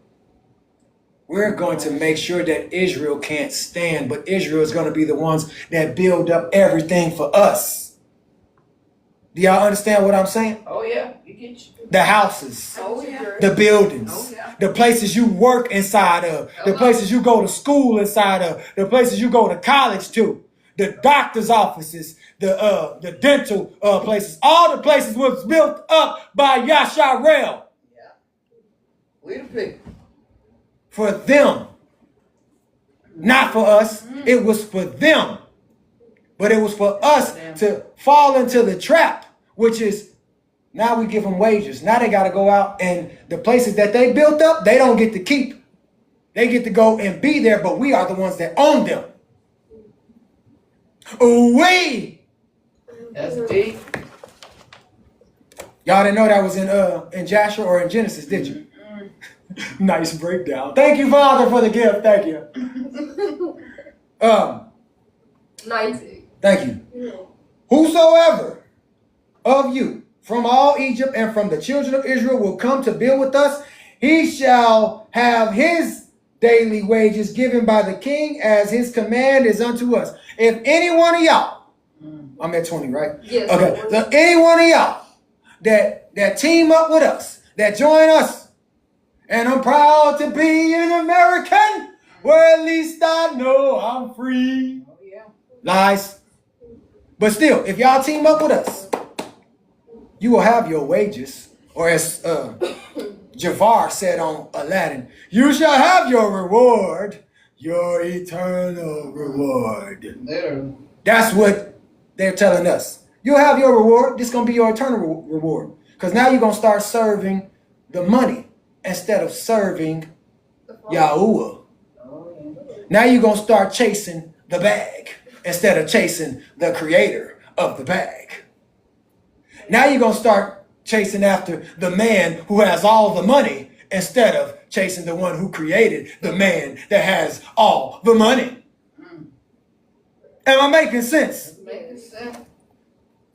We're going to make sure that Israel can't stand, but Israel is going to be the ones that build up everything for us. Do y'all understand what I'm saying? Oh, yeah. You get you. The houses, Oh, yeah. the buildings, Oh, yeah. the places you work inside of, the places you go to school inside of, the places you go to college to, the doctor's offices, the dental places. All the places was built up by Yahshar'el. Yeah. We the people. For them. Not for us. It was for them. But it was for us to fall into the trap, which is now we give them wages. Now they got to go out, and the places that they built up, they don't get to keep. They get to go and be there, but we are the ones that own them. Ooh-wee! That's deep. Y'all didn't know that was in Joshua or in Genesis, did you? Nice breakdown. Thank you, Father, for the gift. Thank you. 90. Thank you. Whosoever of you from all Egypt and from the children of Israel will come to build with us, he shall have his daily wages given by the king as his command is unto us. If any one of y'all, I'm at 20, right? Yes. Okay. So any one of y'all that team up with us, that join us, and I'm proud to be an American, well, at least I know I'm free. Oh, yeah. Lies. But still, if y'all team up with us, you will have your wages. Or as Jafar said on Aladdin, you shall have your reward, your eternal reward. Literally. That's what they're telling us. You'll have your reward. This is going to be your eternal reward. Because now you're going to start serving the money instead of serving Yahuwah. Oh, yeah. Now you're going to start chasing the bag instead of chasing the creator of the bag. Now you're going to start chasing after the man who has all the money instead of chasing the one who created the man that has all the money. Am I making sense? Making sense.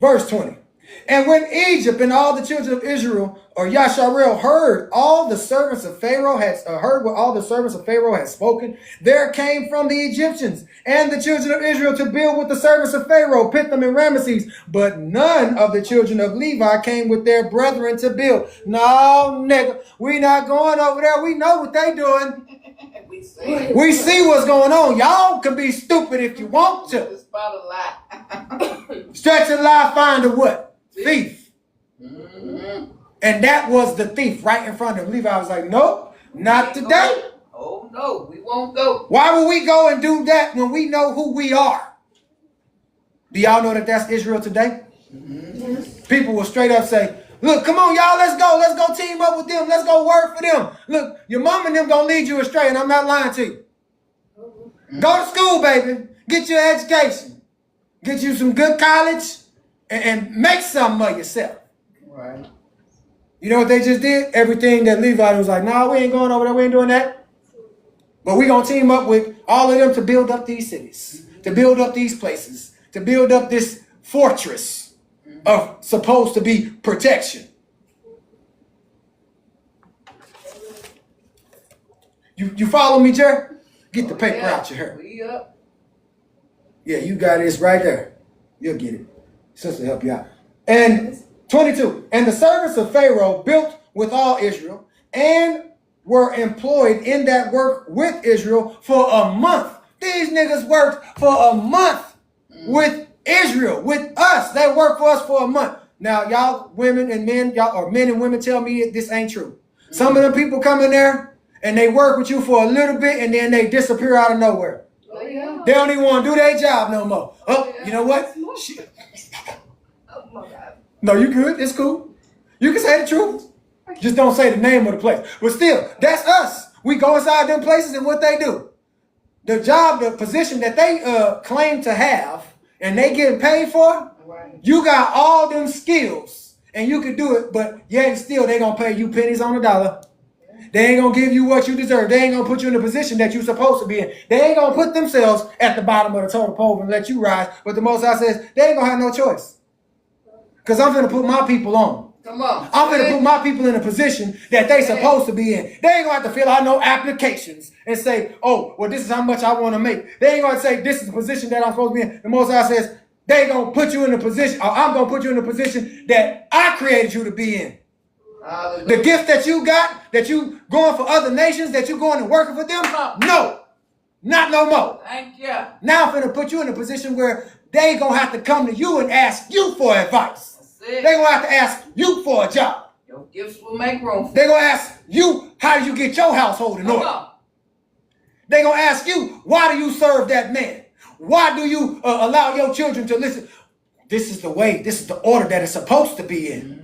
Verse 20. And when Egypt and all the children of Israel, or Yahshar'el, heard all the servants of Pharaoh heard what all the servants of Pharaoh had spoken, there came from the Egyptians and the children of Israel to build with the servants of Pharaoh, Pithom and Ramesses. But none of the children of Levi came with their brethren to build. No, nigga, we not going over there. We know what they doing. We see what's going on. Y'all can be stupid if you want to. Just about a lie. Stretch a lie, find a what? Thief. Mm-hmm. And that was the thief right in front of him. Levi was like, nope, not today. Oh, no, we won't go. Why would we go and do that when we know who we are? Do y'all know that that's Israel today? Mm-hmm. People will straight up say, look, come on, y'all, let's go. Let's go team up with them. Let's go work for them. Look, your mom and them going to lead you astray, and I'm not lying to you. Mm-hmm. Go to school, baby. Get your education. Get you some good college and make something of yourself. Right. You know what they just did? Everything that Levi was like, no, we ain't going over there. We ain't doing that. But we're going to team up with all of them to build up these cities, to build up these places, to build up this fortress of supposed to be protection. You follow me, Jerry? Get the paper out your hair. We up. Yeah, you got this right there. You'll get it. Sister help you out. And 22. And the servants of Pharaoh built with all Israel and were employed in that work with Israel for a month. These niggas worked for a month with Israel, with us. They worked for us for a month. Now, y'all women and men, y'all or men and women tell me this ain't true. Some of them people come in there and they work with you for a little bit and then they disappear out of nowhere. Oh, yeah. They don't even want to do their job no more. Oh, you know what? Oh my God. No, you good. It's cool. You can say the truth. Just don't say the name of the place. But still, that's us. We go inside them places and what they do. The job, the position that they claim to have and they getting paid for, Right. you got all them skills and you can do it, but yet still they going to pay you pennies on the dollar. They ain't gonna give you what you deserve. They ain't gonna put you in the position that you're supposed to be in. They ain't gonna put themselves at the bottom of the totem pole and let you rise. But the Most High says they ain't gonna have no choice. Because I'm gonna put my people on. Come on. I'm gonna put my people in a position that they supposed to be in. They ain't gonna have to fill out no applications and say, oh, well, this is how much I want to make. They ain't gonna say this is the position that I'm supposed to be in. The Most High says they gonna put you in a position, or I'm gonna put you in a position that I created you to be in. The gift that you got, that you going for other nations, that you going and working for them, no, not no more. Thank you. Now I'm finna put you in a position where they gonna have to come to you and ask you for advice. They gonna have to ask you for a job. Your gifts will make room for They gonna ask you, how do you get your household in order? They gonna ask you, why do you serve that man? Why do you allow your children to listen? This is the way, this is the order that it's supposed to be in.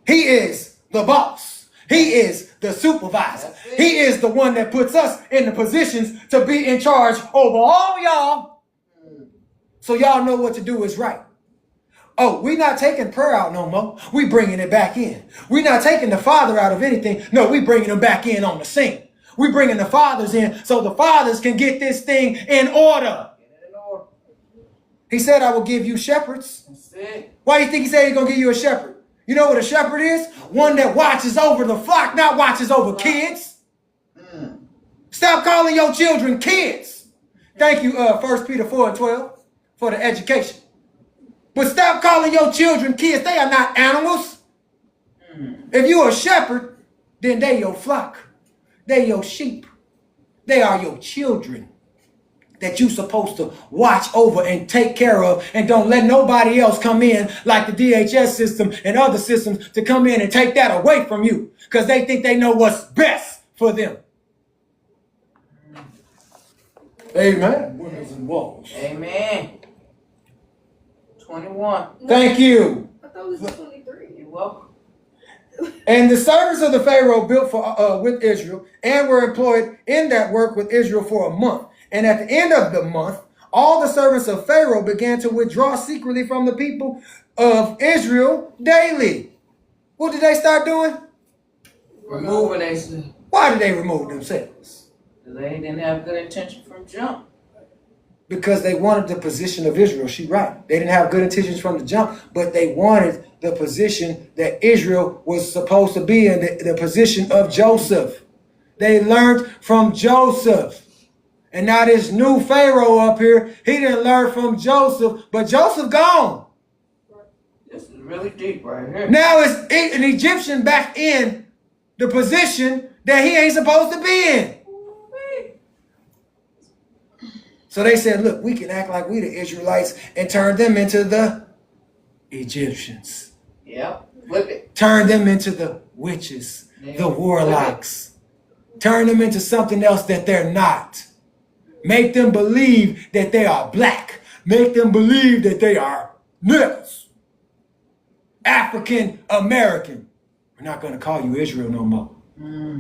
He is the boss. He is the supervisor. He is the one that puts us in the positions to be in charge over all y'all. So y'all know what to do is right. Oh, we're not taking prayer out no more. We bringing it back in. We're not taking the Father out of anything. No, we bringing him back in on the scene. We bringing the fathers in so the fathers can get this thing in order. He said, I will give you shepherds. Why do you think he said he's going to give you a shepherd? You know what a shepherd is? One that watches over the flock, not watches over kids. Stop calling your children kids. Thank you, 1 Peter 4:12 for the education. But stop calling your children kids. They are not animals. If you're a shepherd, then they your flock. They your sheep. They are your children that you're supposed to watch over and take care of, and don't let nobody else come in like the DHS system and other systems to come in and take that away from you because they think they know what's best for them. Amen. Winners and walls. Amen. 21. Thank you. I thought it was 23. You're welcome. And the servants of the Pharaoh built for with Israel and were employed in that work with Israel for a month. And at the end of the month, all the servants of Pharaoh began to withdraw secretly from the people of Israel daily. What did they start doing? Removing themselves. Why did they remove themselves? They didn't have good intention from jump. Because they wanted the position of Israel. She right. They didn't have good intentions from the jump, but they wanted the position that Israel was supposed to be in, the position of Joseph. They learned from Joseph. And now this new Pharaoh up here, he didn't learn from Joseph, but Joseph gone. This is really deep right here. Now it's an Egyptian back in the position that he ain't supposed to be in. So they said, look, we can act like we the Israelites and turn them into the Egyptians. Yep, flip it. Turn them into the witches, the warlocks. Turn them into something else that they're not. Make them believe that they are black. Make them believe that they are niggers. African American. We're not going to call you Israel no more.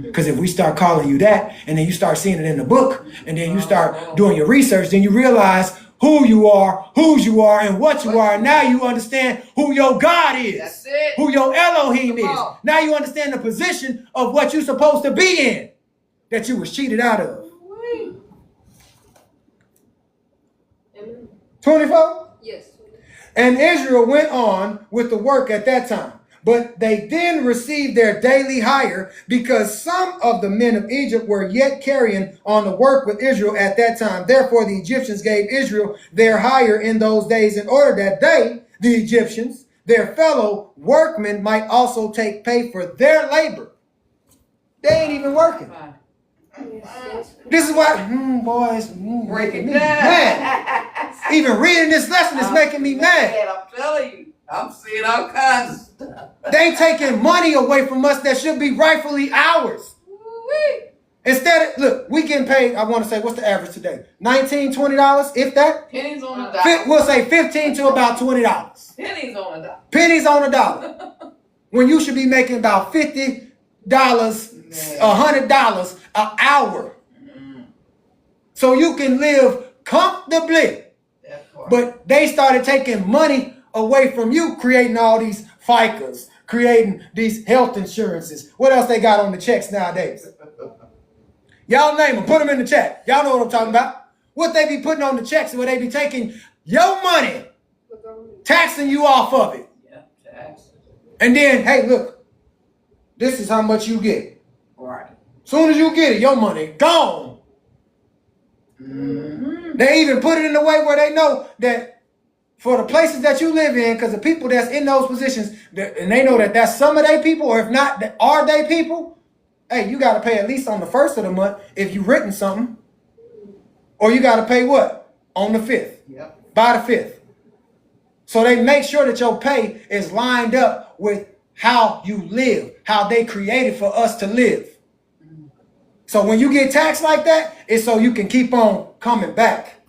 Because if we start calling you that, and then you start seeing it in the book, and then you start doing your research, then you realize who you are, whose you are, and what you are. And now you understand who your God is. That's it. Who your Elohim is. Now you understand the position of what you're supposed to be in that you was cheated out of. 24? Yes. And Israel went on with the work at that time. But they then received their daily hire because some of the men of Egypt were yet carrying on the work with Israel at that time. Therefore, the Egyptians gave Israel their hire in those days in order that they, the Egyptians, their fellow workmen, might also take pay for their labor. They ain't even working. This is why, boys, Breaking me down. mad. Even reading this lesson is making me mad. I'm telling you, I'm seeing all kinds of stuff. They taking money away from us that should be rightfully ours. Instead of, look, we getting paid, I want to say, what's the average today? $19, $20, if that? Pennies on the dollar. We'll say $15 to about $20. Pennies on the dollar. Pennies on a dollar. When you should be making about $50, $100 an hour. So you can live comfortably. But they started taking money away from you, creating all these FICAs, creating these health insurances. What else they got on the checks nowadays? Y'all name them. Put them in the chat. Y'all know what I'm talking about. What they be putting on the checks, where they be taking your money, taxing you off of it. Yeah, taxes. And then, hey, look, this is how much you get. Right. Soon as you get it, your money gone. Mm-hmm. They even put it in a way where they know that for the places that you live in, because the people that's in those positions, and they know that that's some of their people, or if not, are they people, hey, you got to pay at least on the 1st of the month if you've written something. Or you got to pay what? On the 5th. Yep. By the 5th. So they make sure that your pay is lined up with how you live, how they created for us to live. So when you get taxed like that, it's so you can keep on coming back.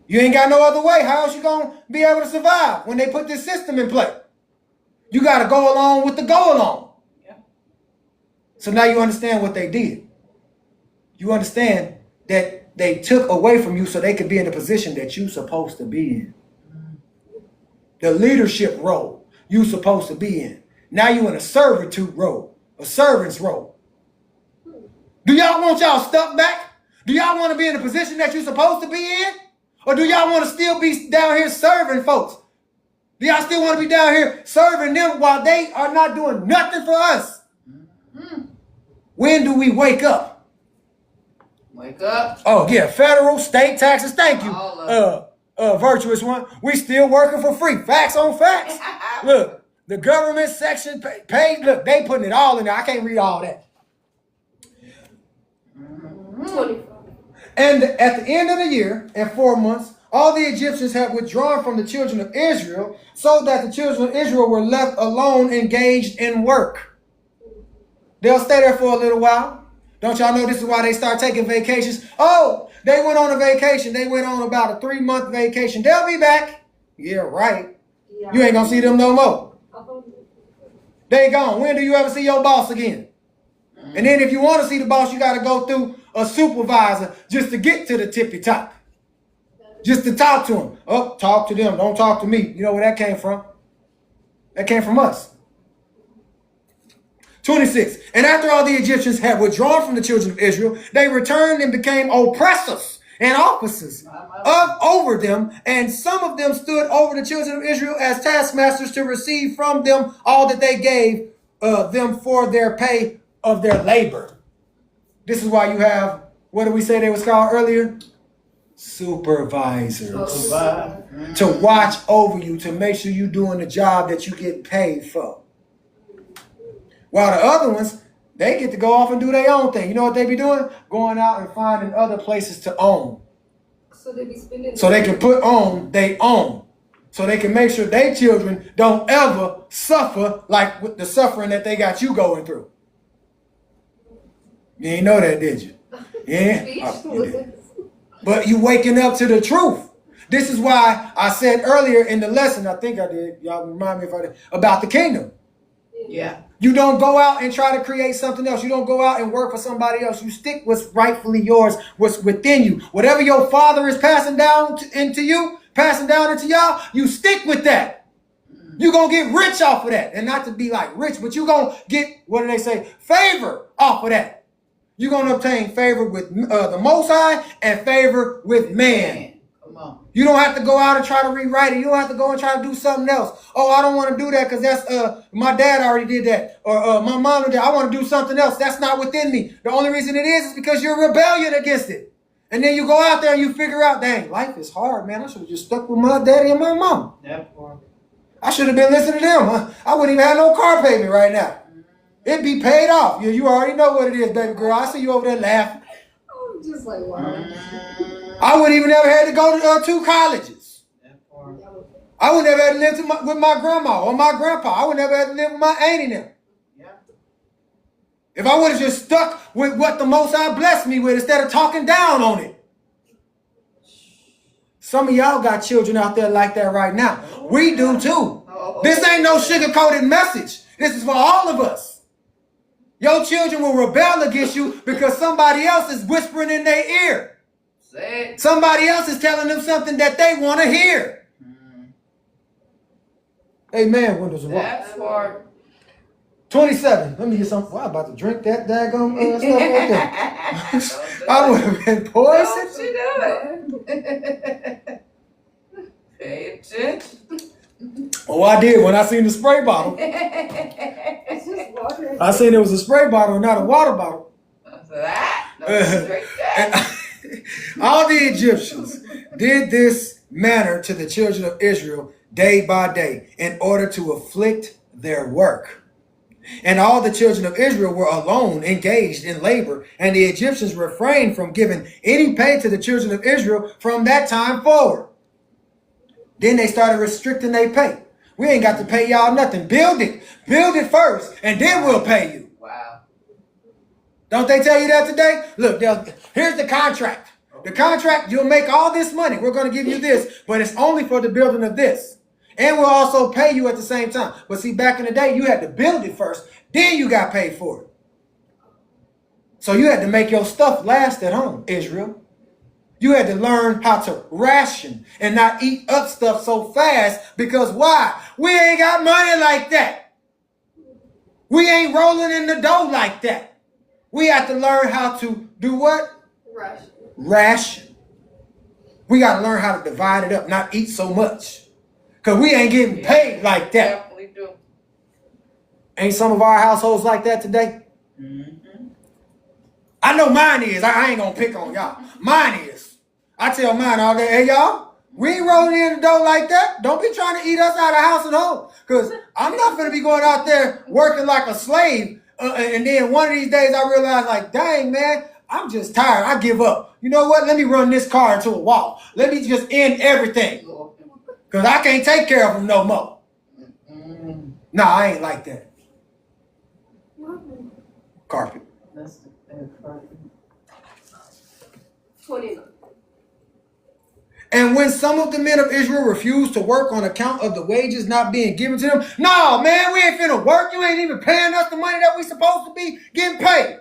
You ain't got no other way. How else you going to be able to survive when they put this system in place? You got to go along with the go along. Yeah. So now you understand what they did. You understand that they took away from you so they could be in the position that you're supposed to be in. The leadership role you're supposed to be in. Now you're in a servitude role, a servant's role. Do y'all want y'all stuck back? Do y'all want to be in the position that you're supposed to be in? Or do y'all want to still be down here serving folks? Do y'all still want to be down here serving them while they are not doing nothing for us? Mm-hmm. When do we wake up? Wake up. Oh, yeah, federal, state taxes. Thank you, All of virtuous one. We still working for free. Facts on facts. Look, the government section paid. Look, they putting it all in there. I can't read all that. 25. And at the end of the year, in 4 months, all the Egyptians had withdrawn from the children of Israel, so that the children of Israel were left alone, engaged in work. They'll stay there for a little while. Don't y'all know this is why they start taking vacations? Oh, they went on a vacation. They went on about a 3-month vacation. They'll be back. Yeah, right. Yeah. You ain't going to see them no more. They gone. When do you ever see your boss again? And then if you want to see the boss, you got to go through a supervisor just to get to the tippy top. Just to talk to them. Oh, talk to them. Don't talk to me. You know where that came from? That came from us. 26. And after all the Egyptians had withdrawn from the children of Israel, they returned and became oppressors and officers over them. And some of them stood over the children of Israel as taskmasters to receive from them all that they gave them for their pay of their labor. This is why you have, what did we say they was called earlier? Supervisors. To watch over you, to make sure you're doing the job that you get paid for. While the other ones, they get to go off and do their own thing. You know what they be doing? Going out and finding other places to own. So they be spending. So they can put on they own. So they can make sure their children don't ever suffer like with the suffering that they got you going through. You ain't know that, did you? Yeah. You did. But you waking up to the truth. This is why I said earlier in the lesson, I think I did, y'all remind me if I did, about the kingdom. Yeah. You don't go out and try to create something else. You don't go out and work for somebody else. You stick what's rightfully yours, what's within you. Whatever your father is passing down into you, passing down into y'all, you stick with that. You're going to get rich off of that. And not to be like rich, but you're going to get, what do they say, favor off of that. You're going to obtain favor with the Most High and favor with man. Come on. You don't have to go out and try to rewrite it. You don't have to go and try to do something else. Oh, I don't want to do that because that's my dad already did that. Or my mom did that. I want to do something else. That's not within me. The only reason it is because you're rebellion against it. And then you go out there and you figure out, dang, life is hard, man. I should have just stuck with my daddy and my mom. I should have been listening to them. I wouldn't even have no car payment right now. It'd be paid off. You already know what it is, baby girl. I see you over there laughing. I'm just like, wow. I wouldn't even ever had to go to 2 colleges. I would never have to live with my grandma or my grandpa. I would never have to live with my auntie now. If I would have just stuck with what the Most High blessed me with instead of talking down on it. Some of y'all got children out there like that right now. We do too. This ain't no sugar-coated message. This is for all of us. Your children will rebel against you because somebody else is whispering in their ear. Somebody else is telling them something that they want to hear. Amen, windows of rock. That part. 27. Let me get some. Well, I'm about to drink that daggone stuff right there. I would have been poisoned. Don't you do it. Pay attention. Oh, I did when I seen the spray bottle. It's just water. I seen it was a spray bottle, not a water bottle. That. Don't drink that. All the Egyptians did this manner to the children of Israel day by day in order to afflict their work. And all the children of Israel were alone engaged in labor, and the Egyptians refrained from giving any pay to the children of Israel from that time forward. Then they started restricting their pay. We ain't got to pay y'all nothing. Build it. Build it first, and then we'll pay you. Wow. Don't they tell you that today? Look, here's the contract. The contract, you'll make all this money. We're going to give you this, but it's only for the building of this. And we'll also pay you at the same time. But see, back in the day, you had to build it first. Then you got paid for it. So you had to make your stuff last at home, Israel. You had to learn how to ration and not eat up stuff so fast. Because why? We ain't got money like that. We ain't rolling in the dough like that. We have to learn how to do what? Ration. Ration. We got to learn how to divide it up, not eat so much. Because we ain't getting paid like that. Definitely do. Ain't some of our households like that today? Mm-hmm. I know mine is. I ain't going to pick on y'all. Mine is. I tell mine all day, hey, y'all, we ain't rolling in the dough like that. Don't be trying to eat us out of house and home. Because I'm not going to be going out there working like a slave. And then one of these days I realize, like, dang, man, I'm just tired. I give up. You know what? Let me run this car into a wall. Let me just end everything. Because I can't take care of them no more. Mm-hmm. No, I ain't like that. Carpet. That's the third part. 29. And when some of the men of Israel refused to work on account of the wages not being given to them, no, man, we ain't finna work. You ain't even paying us the money that we supposed to be getting paid.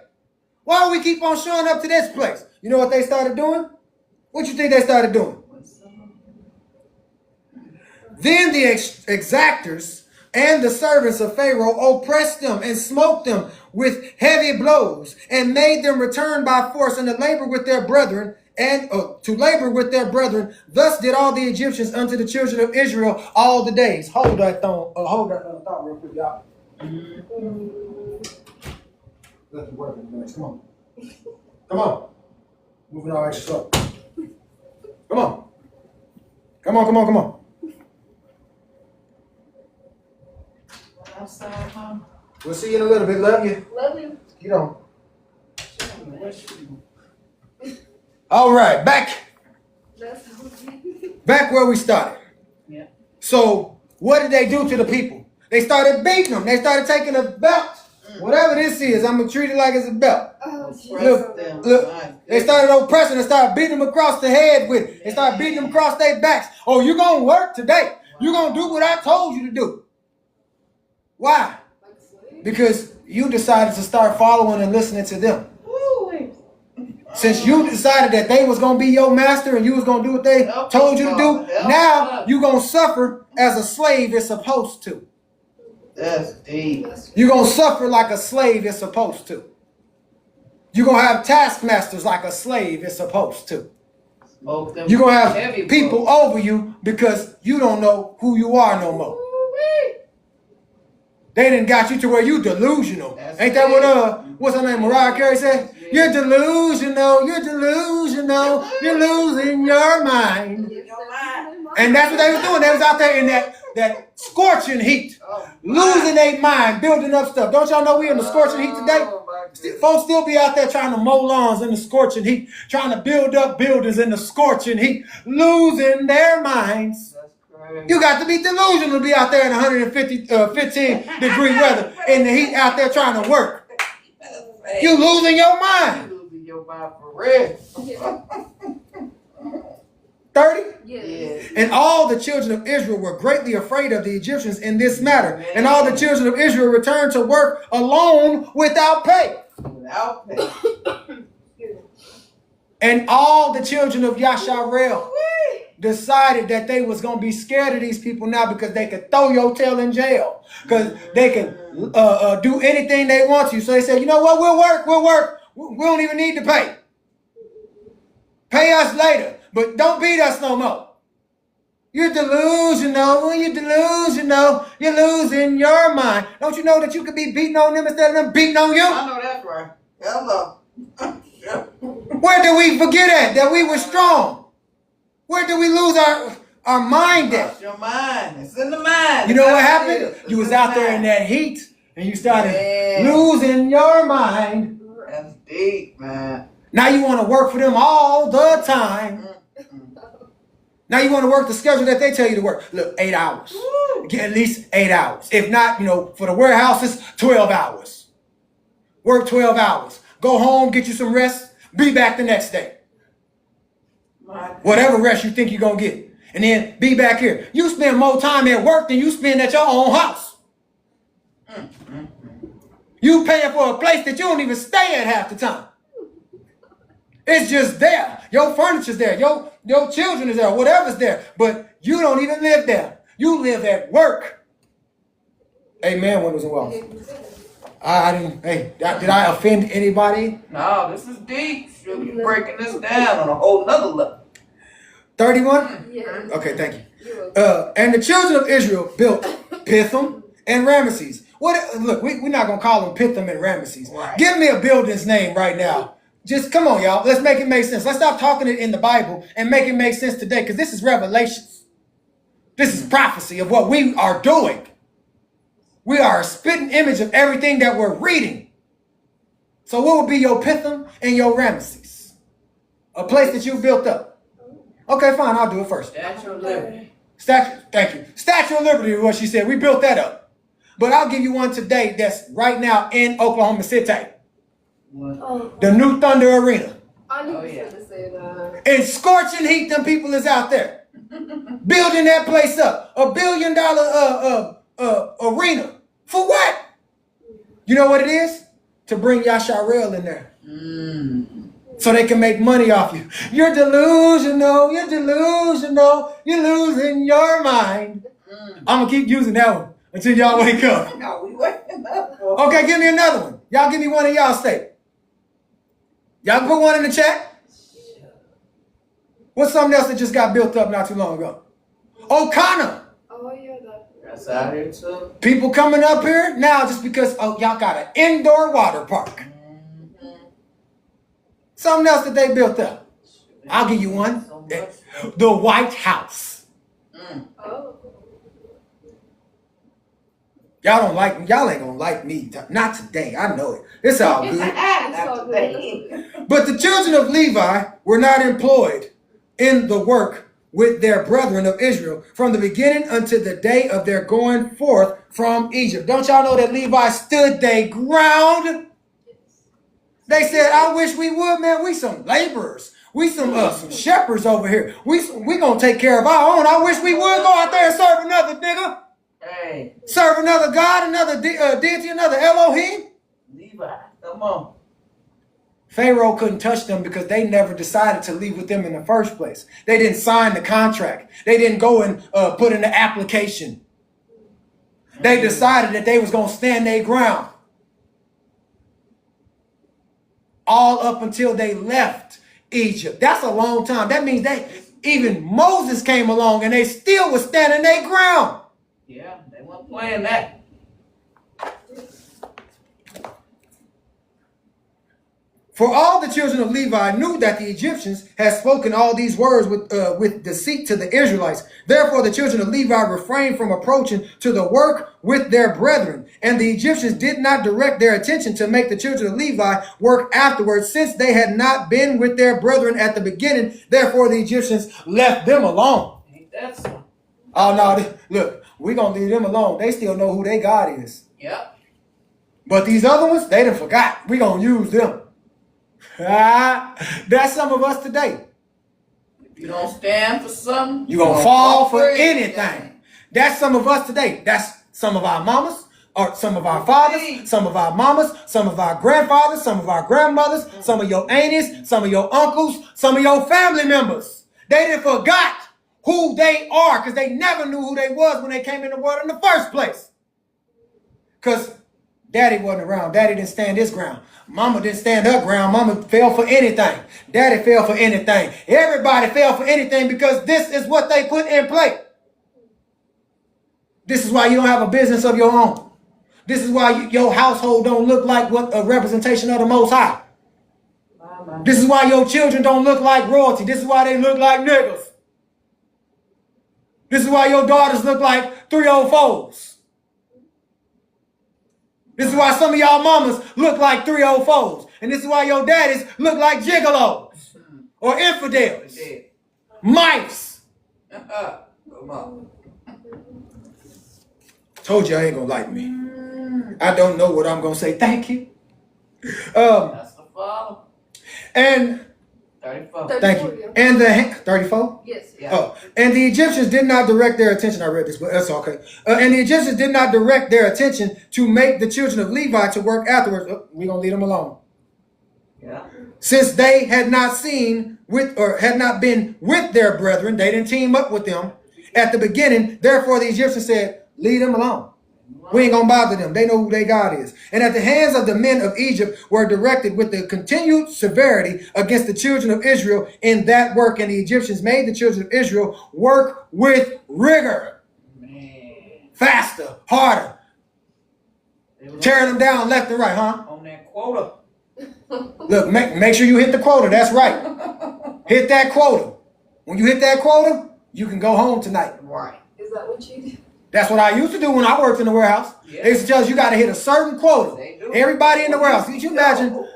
Why do we keep on showing up to this place? You know what they started doing? What you think they started doing? Then the exactors and the servants of Pharaoh oppressed them and smote them with heavy blows and made them return by force and to labor with their brethren Thus did all the Egyptians unto the children of Israel all the days. Hold that thought real quick, y'all. Let the work next. Come on. Come on. Moving all extra slow. Come on. Come on, come on, come on. Outside, huh? We'll see you in a little bit. Love you. Love you. You know. All right, back where we started. Yeah. So what did they do to the people? They started beating them. They started taking a belt. Whatever this is, I'm going to treat it like it's a belt. Look, they started oppressing and started beating them across the head with it. They started beating them across their backs. Oh, you're going to work today. You're going to do what I told you to do. Why? Because you decided to start following and listening to them. Since you decided that they was going to be your master and you was going to do what they told you to do, now you're going to suffer as a slave is supposed to. That's deep. You're going to suffer like a slave is supposed to. You're going to have taskmasters like a slave is supposed to. You're going to have people over you because you don't know who you are no more. They done got you to where you delusional. Ain't that what what's her name, Mariah Carey said? You're delusional, you're delusional, you're losing your mind. And that's what they was doing. They was out there in that scorching heat, losing their mind, building up stuff. Don't y'all know we in the scorching heat today? Folks still be out there trying to mow lawns in the scorching heat, trying to build up buildings in the scorching heat, losing their minds. You got to be delusional to be out there in 15-degree weather in the heat out there trying to work. You losing your mind. You losing your mind for real. 30? Yes. And all the children of Israel were greatly afraid of the Egyptians in this matter. And all the children of Israel returned to work alone without pay. Without pay. And all the children of Yahshar'el, decided that they was going to be scared of these people now because they could throw your tail in jail. Because they can do anything they want to. So they said, you know what, we'll work. We don't even need to pay. Pay us later, but don't beat us no more. You're delusional. You're delusional. You're losing your mind. Don't you know that you could be beating on them instead of them beating on you? I know that's right. Hello. Where did we forget at? That we were strong. Where did we lose our mind at? It's your mind. It's in the mind. You know what happened? You was out there in that heat and you started losing your mind. That's deep, man. Now you want to work for them all the time. Now you want to work the schedule that they tell you to work. Look, 8 hours. Get at least 8 hours. If not, for the warehouses, 12 hours. Work 12 hours. Go home, get you some rest. Be back the next day. Whatever rest you think you're going to get. And then be back here. You spend more time at work than you spend at your own house. You paying for a place that you don't even stay at half the time. It's just there. Your furniture's there. Your children is there. Whatever's there. But you don't even live there. You live at work. Amen. When was it well? I didn't. Hey, did I offend anybody? No, this is deep. You're breaking this down on a whole nother level. 31? Yeah. Okay, thank you. And the children of Israel built Pithom and Ramesses. Look, we're not going to call them Pithom and Ramesses. Right. Give me a building's name right now. Just come on, y'all. Let's make it make sense. Let's stop talking it in the Bible and make it make sense today, because this is Revelations. This is prophecy of what we are doing. We are a spitting image of everything that we're reading. So what would be your Pithom and your Ramesses? A place that you built up. Okay, fine. I'll do it first. Statue of Liberty. Thank you. Statue of Liberty is what she said. We built that up. But I'll give you one today that's right now in Oklahoma City. Oh, The New Thunder Arena. I knew you were going to say that. In scorching heat, them people is out there. Building that place up. $1 billion arena. For what? You know what it is? To bring Yahshar'el in there. So they can make money off you. You're delusional. You're delusional. You're losing your mind. I'm going to keep using that one until y'all wake up. No, we waking up. Okay, give me another one. Y'all give me one of y'all state. Y'all can put one in the chat. What's something else that just got built up not too long ago? O'Connor. Oh, yeah, That's out here too. People coming up here now just because, y'all got an indoor water park. Something else that they built up. I'll give you one. The White House. Oh. Y'all don't like me. Y'all ain't gonna like me. Not today. I know it. It's all good. Not today. But the children of Levi were not employed in the work with their brethren of Israel from the beginning until the day of their going forth from Egypt. Don't y'all know that Levi stood their ground? They said, I wish we would, man. We some laborers. We some shepherds over here. We gonna take care of our own. I wish we would go out there and serve another nigga. Hey. Serve another God, another deity, another Elohim. Levi, come on. Pharaoh couldn't touch them because they never decided to leave with them in the first place. They didn't sign the contract. They didn't go and put in the application. They decided that they was going to stand their ground. All up until they left Egypt. That's a long time. That means even Moses came along and they still was standing their ground. Yeah, they weren't playing that. For all the children of Levi knew that the Egyptians had spoken all these words with deceit to the Israelites. Therefore, the children of Levi refrained from approaching to the work with their brethren. And the Egyptians did not direct their attention to make the children of Levi work afterwards, since they had not been with their brethren at the beginning. Therefore, the Egyptians left them alone. Ain't that so? Oh, no, look, we're going to leave them alone. They still know who their God is. Yep. But these other ones, they done forgot. We're going to use them. That's some of us today. If you don't stand for something, You're going to fall for anything. That's some of us today. That's some of our mamas, or some of our fathers, some of our mamas, some of our grandfathers, some of our grandmothers, some of your aunties, some of your uncles, some of your family members. They done forgot who they are, because they never knew who they was when they came in the world in the first place. Because Daddy wasn't around. Daddy didn't stand his ground. Mama didn't stand her ground. Mama fell for anything. Daddy fell for anything. Everybody fell for anything because this is what they put in place. This is why you don't have a business of your own. This is why your household don't look like what a representation of the Most High. This is why your children don't look like royalty. This is why they look like niggas. This is why your daughters look like 304s. This is why some of y'all mamas look like 304s. And this is why your daddies look like gigolos or infidels. Mice. Come on. Told you I ain't gonna like me. I don't know what I'm gonna say. Thank you. That's the father. And 34. thank you. And the 34? Yes. Yeah. Oh, and the Egyptians did not direct their attention. I read this, but that's okay. And the Egyptians did not direct their attention to make the children of Levi to work afterwards. Oh, we're gonna leave them alone. Yeah. Since they had not seen with or had not been with their brethren, they didn't team up with them at the beginning. Therefore, the Egyptians said, leave them alone. We ain't gonna bother them. They know who their God is. And at the hands of the men of Egypt were directed with the continued severity against the children of Israel in that work. And the Egyptians made the children of Israel work with rigor. Man. Faster, harder. Tearing them down left and right, huh? On that quota. Look, make sure you hit the quota. That's right. Hit that quota. When you hit that quota, you can go home tonight. Right. Is that what you do? That's what I used to do when I worked in the warehouse. Yeah. They used to tell us you got to hit a certain quota. They do. Everybody in the warehouse. Did you imagine?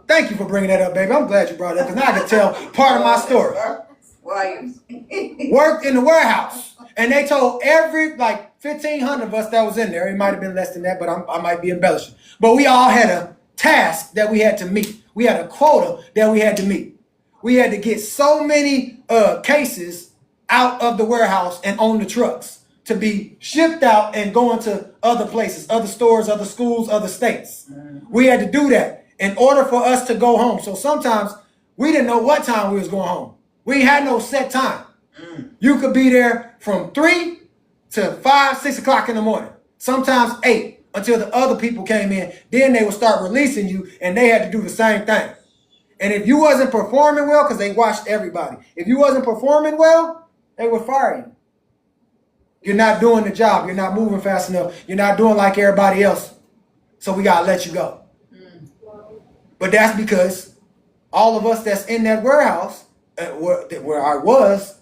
Thank you for bringing that up, baby. I'm glad you brought it up because now I can tell part of my story. Worked in the warehouse. And they told every, 1,500 of us that was in there. It might have been less than that, but I might be embellishing. But we all had a task that we had to meet. We had a quota that we had to meet. We had to get so many cases out of the warehouse and on the trucks to be shipped out and going to other places, other stores, other schools, other states. We had to do that in order for us to go home. So sometimes we didn't know what time we was going home. We had no set time. You could be there from 3 to 5, 6 o'clock in the morning, sometimes 8 until the other people came in. Then they would start releasing you and they had to do the same thing. And if you wasn't performing well, because they watched everybody, if you wasn't performing well, they would fire you. You're not doing the job. You're not moving fast enough. You're not doing like everybody else. So we got to let you go. But that's because all of us that's in that warehouse, where I was,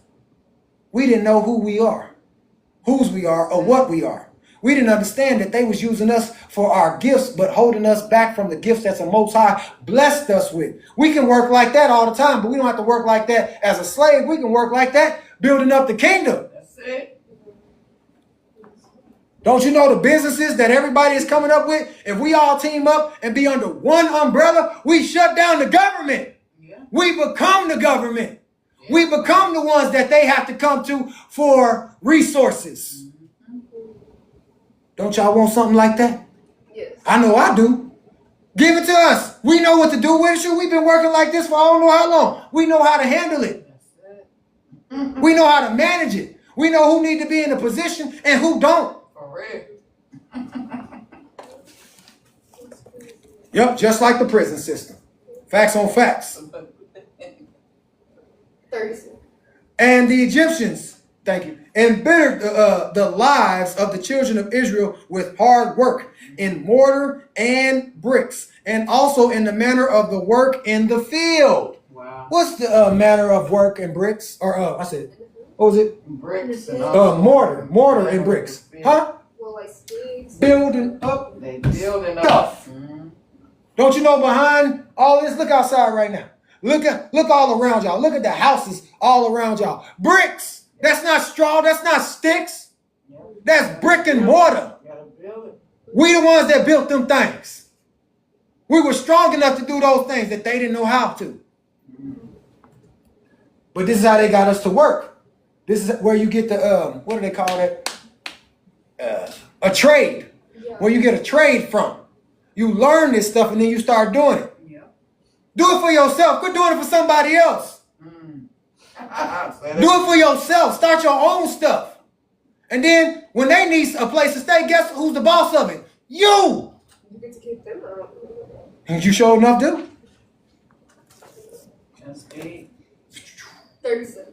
we didn't know who we are, whose we are, or what we are. We didn't understand that they was using us for our gifts, but holding us back from the gifts that the Most High blessed us with. We can work like that all the time, but we don't have to work like that as a slave. We can work like that building up the kingdom. That's it. Don't you know the businesses that everybody is coming up with? If we all team up and be under one umbrella, we shut down the government. Yeah. We become the government. Yeah. We become the ones that they have to come to for resources. Don't y'all want something like that? Yes. I know I do. Give it to us. We know what to do with it. We've been working like this for I don't know how long. We know how to handle it. We know how to manage it. We know who need to be in a position and who don't. For real. Yep, just like the prison system. Facts on facts. 36. And the Egyptians, thank you, embittered the lives of the children of Israel with hard work in mortar and bricks, and also in the manner of the work in the field. Wow. What's the manner of work in bricks? Or I said, what was it? Bricks and mortar and bricks. Huh? Well, like sticks. Building up. They building stuff. up. Mm-hmm. Don't you know behind all this? Look outside right now. Look all around y'all. Look at the houses all around y'all. Bricks. That's not straw. That's not sticks. That's brick and mortar. We the ones that built them things. We were strong enough to do those things that they didn't know how to. But this is how they got us to work. This is where you get the, what do they call that? A trade. Yeah. Where you get a trade from. You learn this stuff and then you start doing it. Yeah. Do it for yourself. Quit doing it for somebody else. Do it for yourself. Start your own stuff. And then when they need a place to stay, guess who's the boss of it? You. You get to kick them out. And you sure enough do. Just 8. 37.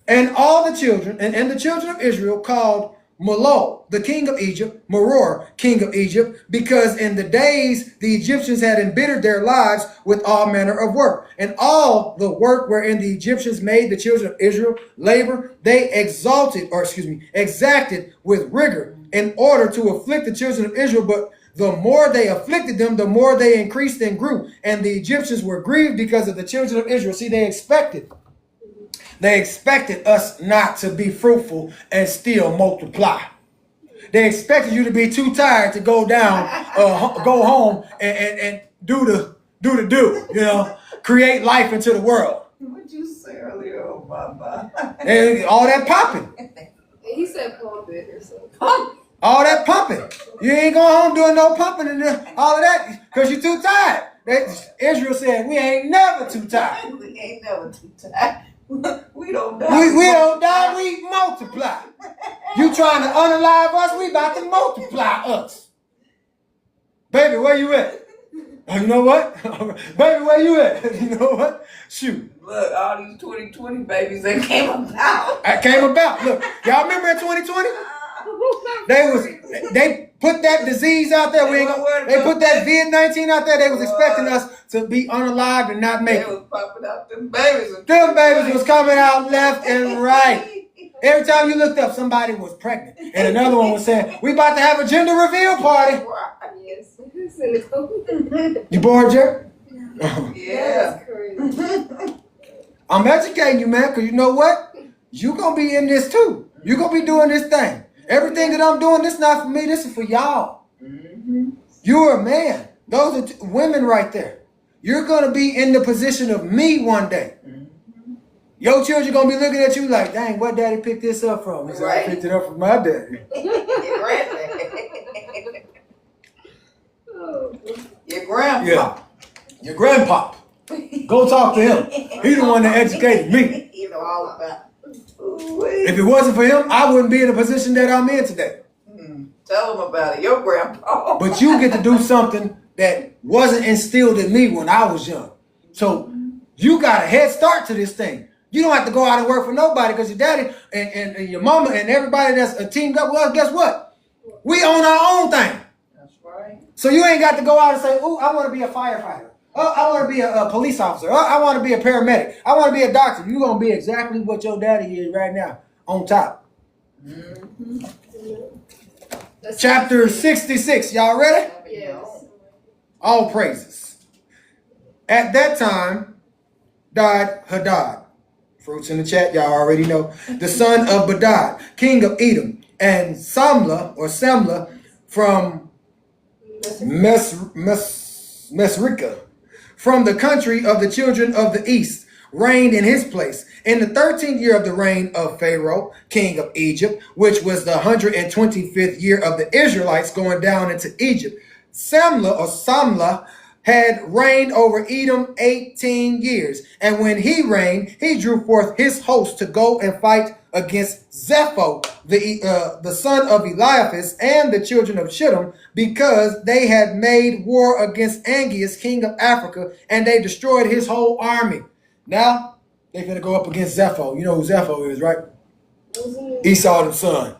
And all the children, and the children of Israel called Molo, the king of Egypt, Meror, king of Egypt, because in the days the Egyptians had embittered their lives with all manner of work. And all the work wherein the Egyptians made the children of Israel labor, they exacted with rigor in order to afflict the children of Israel. But the more they afflicted them, the more they increased and grew. And the Egyptians were grieved because of the children of Israel. See, they expected us not to be fruitful and still multiply. They expected you to be too tired to go down, go home and do the do, create life into the world. What'd you say earlier? Oh, Baba. And all that popping. He said pump it or something. All that pumping. You ain't going home doing no pumping and all of that because you're too tired. Israel said, we ain't never too tired. We ain't never too tired. We don't die. We don't die, we multiply. You trying to unalive us, we about to multiply us. Baby, where you at? Oh, you know what? Baby, where you at? You know what? Shoot. Look, all these 2020 babies that came about. I came about. Look, y'all remember in 2020? They put that disease out there. They put that COVID-19 out there. They was expecting us to be unalived and not make it. They was popping out them babies. Them babies was coming out left and right. Every time you looked up, somebody was pregnant. And another one was saying, we about to have a gender reveal party. Yes. You bored, Jerry? Yeah. That's crazy. I'm educating you, man, because you know what? You going to be in this too. You going to be doing this thing. Everything that I'm doing, this is not for me. This is for y'all. Mm-hmm. You're a man. Those are women right there. You're going to be in the position of me one day. Mm-hmm. Your children going to be looking at you like, dang, what daddy picked this up from? He said, Right. I picked it up from my daddy. Your granddad. Oh. Your grandpa. Yeah. Your grandpa. Go talk to him. He the one that educated me. You know all about. If it wasn't for him, I wouldn't be in the position that I'm in today. Tell them about it. Your grandpa. But you get to do something that wasn't instilled in me when I was young. So you got a head start to this thing. You don't have to go out and work for nobody because your daddy and your mama and everybody that's teamed up with us, guess what? We own our own thing. That's right. So you ain't got to go out and say, oh, I want to be a firefighter. Oh, I want to be a police officer. Oh, I want to be a paramedic. I want to be a doctor. You're going to be exactly what your daddy is right now, on top. Mm-hmm. Chapter 66. Y'all ready? Yes. All praises. At that time died Hadad. Fruits in the chat, y'all already know. The son of Badad, king of Edom, and Samla from Mesrika, from the country of the children of the east, reigned in his place. In the 13th year of the reign of Pharaoh, king of Egypt, which was the 125th year of the Israelites going down into Egypt, Samla had reigned over Edom 18 years. And when he reigned, he drew forth his host to go and fight against Zepho, the son of Eliphaz, and the children of Shittim, because they had made war against Angeas, king of Africa, and they destroyed his whole army. Now, they finna go up against Zepho. You know who Zepho is, right? Esau's son.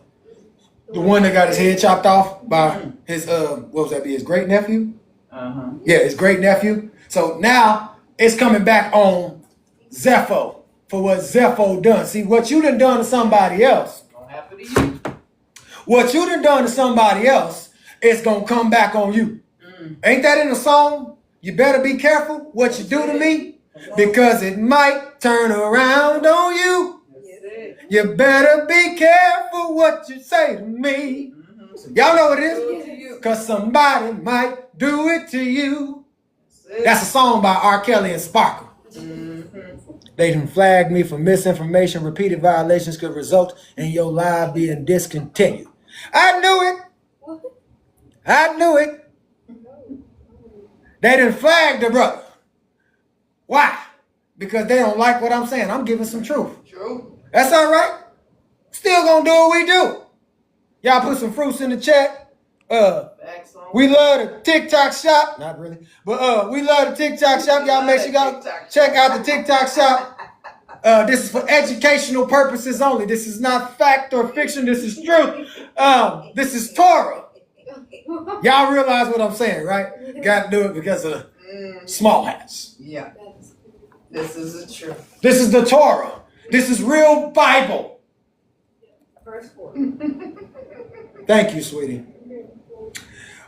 The one that got his head chopped off by his, what was that, his great nephew? Uh-huh. Yeah, his great nephew. So now it's coming back on Zepho for what Zepho done. See, what you done to somebody else. Gonna happen to you. What you done to somebody else, it's gonna come back on you. Ain't that in the song? You better be careful what you do to me, because it might turn around on you. You better be careful what you say to me. Y'all know what it is? Because somebody might do it to you. That's a song by R. Kelly and Sparkle. They done flagged me for misinformation. Repeated violations could result in your life being discontinued. I knew it. I knew it. They done flagged the brother. Why? because they don't like what I'm saying. I'm giving some truth. True. That's all right. Still gonna do what we do. Y'all put some fruits in the chat. Facts on. We love the TikTok shop. Not really. But we love the TikTok shop. Y'all make sure y'all check out the TikTok shop. This is for educational purposes only. This is not fact or fiction. This is truth. This is Torah. Y'all realize what I'm saying, right? Got to do it because of small hats. Yeah. This is the truth. This is the Torah. This is real Bible. Verse 4. Thank you, sweetie.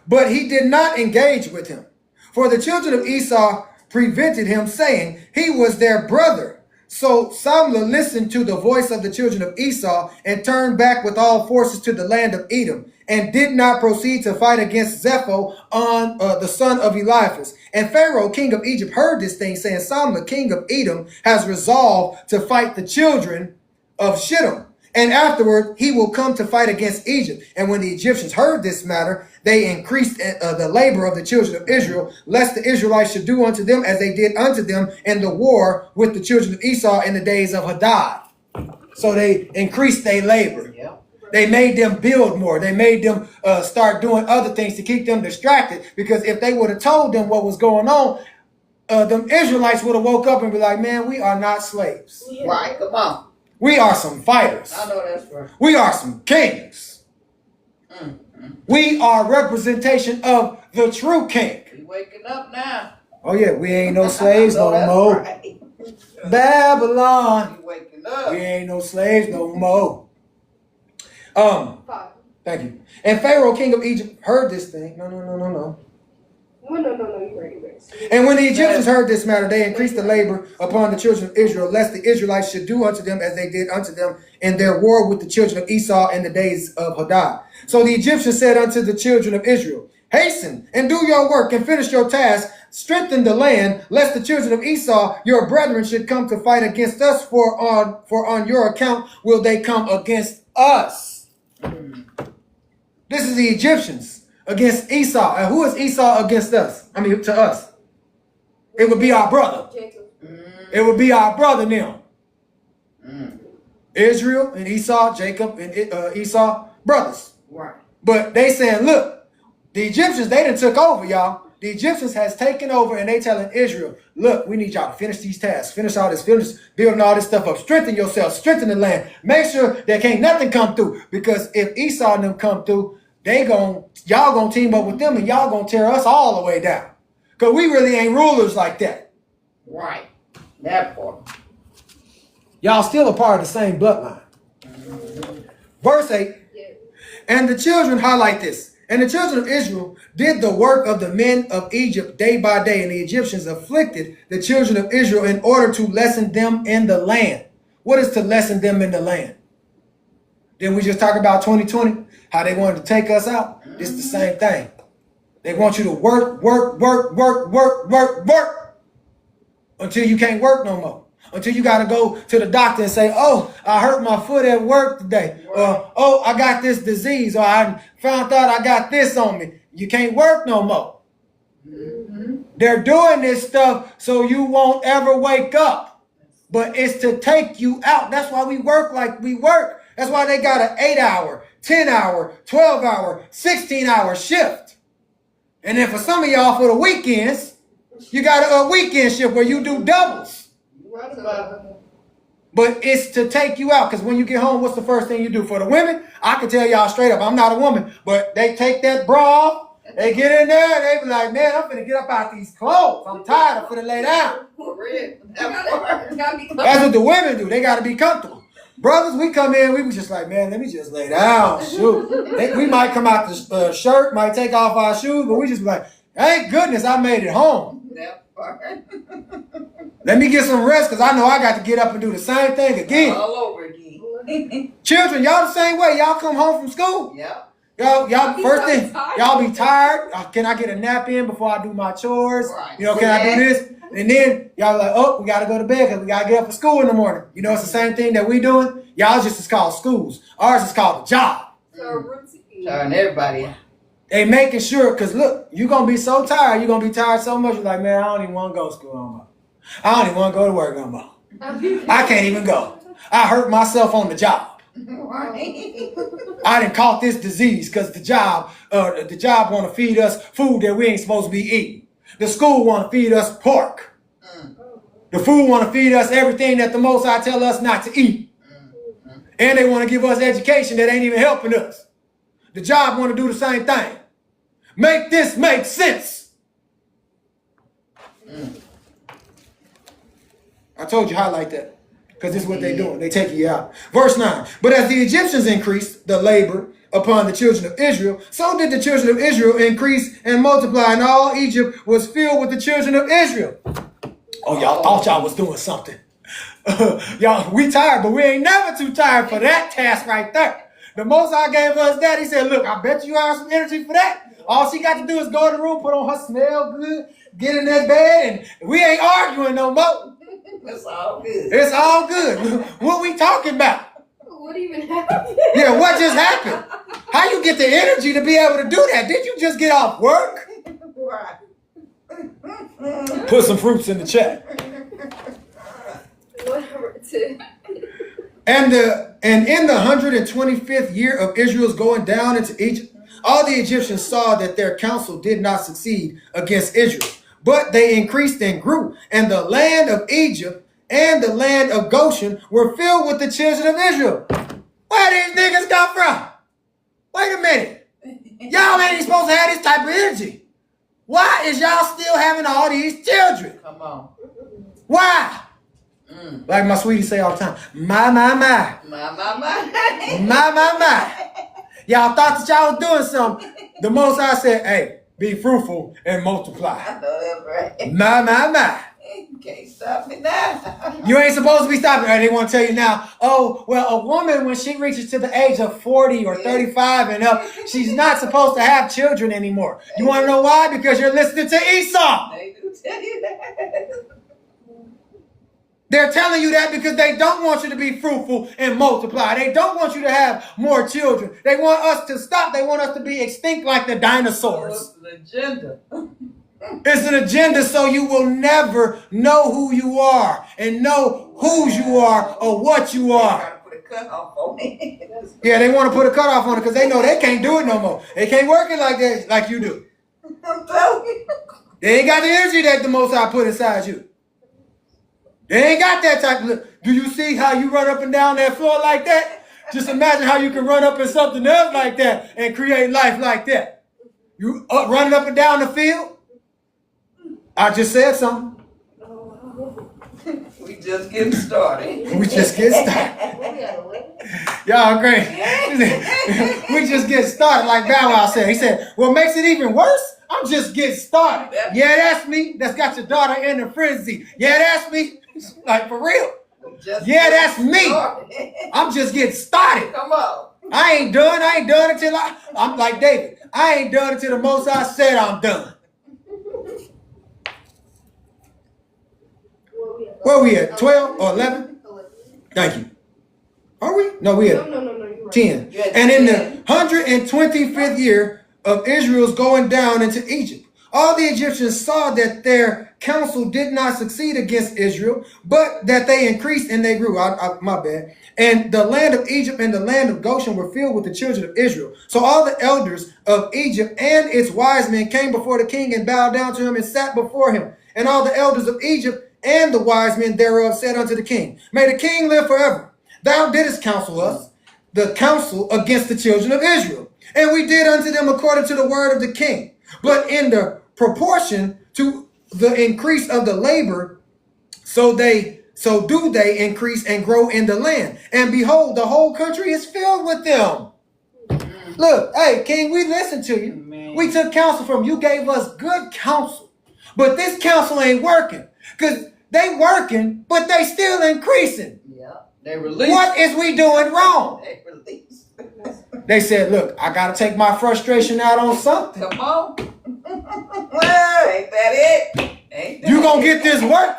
But he did not engage with him, for the children of Esau prevented him, saying he was their brother. So Samlah listened to the voice of the children of Esau and turned back with all forces to the land of Edom, and did not proceed to fight against Zepho on the son of Eliphaz. And Pharaoh, king of Egypt, heard this thing, saying, Samlah, king of Edom, has resolved to fight the children of Shittim, and afterward he will come to fight against Egypt. And when the Egyptians heard this matter, they increased the labor of the children of Israel, lest the Israelites should do unto them as they did unto them in the war with the children of Esau in the days of Hadad. So they increased their labor. Yeah. They made them build more. They made them start doing other things to keep them distracted. Because if they would have told them what was going on, them Israelites would have woke up and be like, man, we are not slaves. Yeah. Right. Come on. We are some fighters. I know that's right. We are some kings. We are representation of the true king. We waking up now. Oh yeah, we ain't no slaves I know no that's more. right. Babylon. We waking up. We ain't no slaves no more. 5. Thank you. And Pharaoh, king of Egypt, heard this thing. No. No, you ready. And when the Egyptians heard this matter, they increased the labor upon the children of Israel, lest the Israelites should do unto them as they did unto them in their war with the children of Esau in the days of Hadad. So the Egyptians said unto the children of Israel, hasten and do your work and finish your task, strengthen the land, lest the children of Esau, your brethren, should come to fight against us, for on your account will they come against us. This is the Egyptians against Esau. And who is Esau against us? I mean, to us. It would be our brother. Jacob. It would be our brother now. Israel and Esau, Jacob and Esau, brothers. Right. But they saying, look, the Egyptians, they done took over, y'all. The Egyptians has taken over, and they telling Israel, look, we need y'all to finish these tasks, finish all this, finish building all this stuff up, strengthen yourself, strengthen the land. Make sure there can't nothing come through. Because if Esau and them come through, y'all gonna team up with them, and y'all gonna tear us all the way down. Because we really ain't rulers like that. Right. That part. Y'all still a part of the same bloodline. Verse 8. Yeah. And the children, highlight this. And the children of Israel did the work of the men of Egypt day by day, and the Egyptians afflicted the children of Israel in order to lessen them in the land. What is to lessen them in the land? Didn't we just talk about 2020? How they wanted to take us out? It's the same thing. They want you to work until you can't work no more. Until you got to go to the doctor and say, oh, I hurt my foot at work today. Or, oh, I got this disease. Or I found out I got this on me. You can't work no more. They're doing this stuff so you won't ever wake up. But it's to take you out. That's why we work like we work. That's why they got an 8-hour, 10-hour, 12-hour, 16-hour shift. And then for some of y'all for the weekends, you got a weekend shift where you do doubles. Right about it. But it's to take you out. Because when you get home, what's the first thing you do? For the women, I can tell y'all straight up, I'm not a woman. But they take that bra off, they get in there, and they be like, man, I'm finna get up out these clothes. I'm tired, I'm finna lay down. For real. That's what the women do. They got to be comfortable. Brothers, we come in, we was just like, man, let me just lay down. Shoot. We might come out the shirt, might take off our shoes, but we just be like, thank goodness I made it home. That part. Let me get some rest, because I know I got to get up and do the same thing again. All over again. Children, y'all the same way. Y'all come home from school. Yeah. Y'all first thing, tired. y'all be tired. Can I get a nap in before I do my chores? Right. You know, can I do this? And then y'all like, oh, we got to go to bed because we got to get up for school in the morning. You know, it's the same thing that we doing. Y'all just is called schools. Ours is called a job. Turn everybody out. They making sure, because look, you're going to be so tired. You're going to be tired so much. You're like, man, I don't even want to go to school no more. I don't even want to go to work no more. I can't even go. I hurt myself on the job. I done caught this disease because the job want to feed us food that we ain't supposed to be eating. The school want to feed us pork. The food want to feed us everything that the Most High tell us not to eat. And they want to give us education that ain't even helping us. The job want to do the same thing. Make this make sense. I told you highlight that. Because this is what they're doing. They take you out. Verse 9. But as the Egyptians increased the labor upon the children of Israel, so did the children of Israel increase and multiply, and all Egypt was filled with the children of Israel. Oh, y'all thought y'all was doing something. Y'all, we tired, but we ain't never too tired for that task right there. The Most High gave us that. He said, look, I bet you have some energy for that. All she got to do is go in the room, put on her smell good, get in that bed, and we ain't arguing no more. It's all good. It's all good. What we talking about? What even happened? Yeah, what just happened? How you get the energy to be able to do that? Did you just get off work? Right. Put some fruits in the chat. Whatever. And in the 125th year of Israel's going down into Egypt, all the Egyptians saw that their counsel did not succeed against Israel, but they increased and grew. And the land of Egypt and the land of Goshen were filled with the children of Israel. Where these niggas come from? Wait a minute. Y'all ain't supposed to have this type of energy. Why is y'all still having all these children? Come on. Why? Like my sweetie say all the time, my. My. My. Y'all thought that y'all was doing something. The Most High said, hey, be fruitful and multiply. I know that's right. My. You can't stop me now. You ain't supposed to be stopping. They want to tell you now, oh, well, a woman, when she reaches to the age of 40 or 35 and up, she's not supposed to have children anymore. You want to know why? Because you're listening to Esau. They do tell you that. They're telling you that because they don't want you to be fruitful and multiply. They don't want you to have more children. They want us to stop. They want us to be extinct like the dinosaurs. What's the agenda? It's an agenda so you will never know who you are and know whose you are or what you are. Put a cutoff on it. Yeah, they want to put a cutoff on it because they know they can't do it no more. They can't work it like that, like you do. I'm telling you. They ain't got the energy that the Most High put inside you. They ain't got that type of... Do you see how you run up and down that floor like that? Just imagine how you can run up in something else like that and create life like that. You running up and down the field? I just said something. We just getting started. We just get started. Y'all great. We just get started, like Bow Wow said. He said, what makes it even worse? I'm just getting started. Yeah, that's me. That's got your daughter in a frenzy. Yeah, that's me. Like, for real. Yeah, that's me. I'm just getting started. Come on. I ain't done until I'm like David. I ain't done until the Most High said I'm done. Where we at? 12 or 11? Thank you. Are we? No, we at No, 10. And in the 125th year of Israel's going down into Egypt, all the Egyptians saw that their counsel did not succeed against Israel, but that they increased and they grew. My bad. And the land of Egypt and the land of Goshen were filled with the children of Israel. So all the elders of Egypt and its wise men came before the king and bowed down to him and sat before him. And all the elders of Egypt and the wise men thereof said unto the king, may the king live forever. Thou didst counsel us, the counsel against the children of Israel. And we did unto them according to the word of the king. But in the proportion to the increase of the labor, so do they increase and grow in the land. And behold, the whole country is filled with them. Look, hey, king, we listened to you. Amen. We took counsel from you. You gave us good counsel. But this counsel ain't working. Because they working, but they still increasing. Yeah, they released. What is we doing wrong? They released. They said, look, I got to take my frustration out on something. Come on. Well, ain't that it? Ain't that you going to get this work?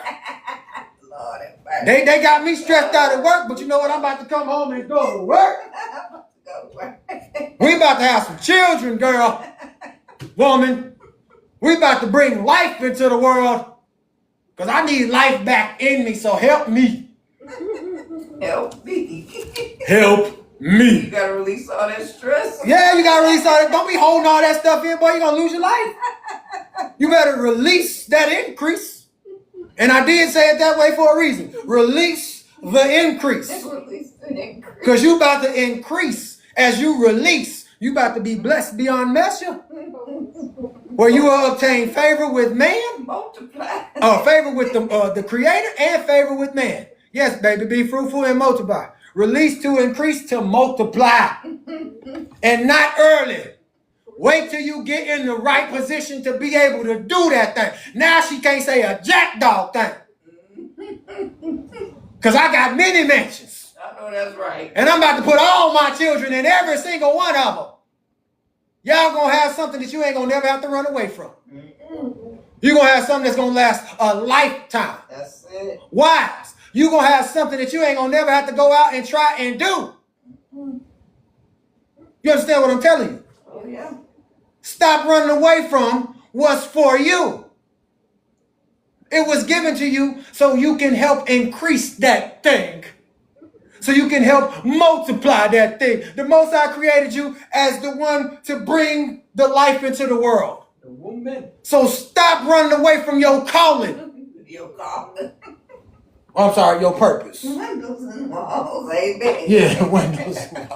Lord, they got me stressed out at work, but you know what? I'm about to come home and go to work. We about to have some children, girl, woman. We about to bring life into the world. Because I need life back in me, so help me. Help me. Help You me. gotta release all that stress. Yeah, you got to release all that. Don't be holding all that stuff in, boy. You're going to lose your life. You better release that increase. And I did say it that way for a reason. Release the increase. Release the increase. Because you about to increase as you release. You about to be blessed beyond measure. Where you will obtain favor with man. Multiply. Favor with the creator and favor with man. Yes, baby, be fruitful and multiply. Release to increase to multiply. And not early. Wait till you get in the right position to be able to do that thing. Now she can't say a jack dog thing. Because I got many mansions. I know that's right. And I'm about to put all my children in every single one of them. Y'all going to have something that you ain't going to never have to run away from. You're going to have something that's going to last a lifetime. That's it. Wives, you're going to have something that you ain't going to never have to go out and try and do. You understand what I'm telling you? Oh, yeah. Stop running away from what's for you. It was given to you so you can help increase that thing. So you can help multiply that thing. The Most High created you as the one to bring the life into the world. The woman. So stop running away from your calling. Your calling. I'm sorry, your purpose. Windows and walls, amen. Yeah, windows and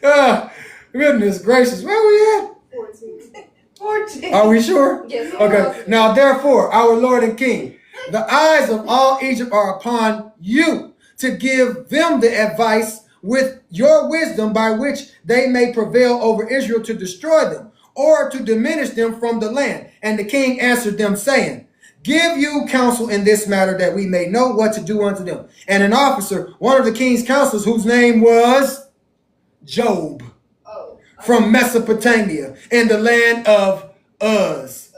walls. Goodness gracious, where we at? 14. Are we sure? Yes. Okay. Now, therefore, our Lord and King, the eyes of all Egypt are upon you to give them the advice with your wisdom by which they may prevail over Israel to destroy them or to diminish them from the land. And the king answered them, saying, give you counsel in this matter that we may know what to do unto them. And an officer, one of the king's counselors, whose name was Job, from Mesopotamia in the land of Uz.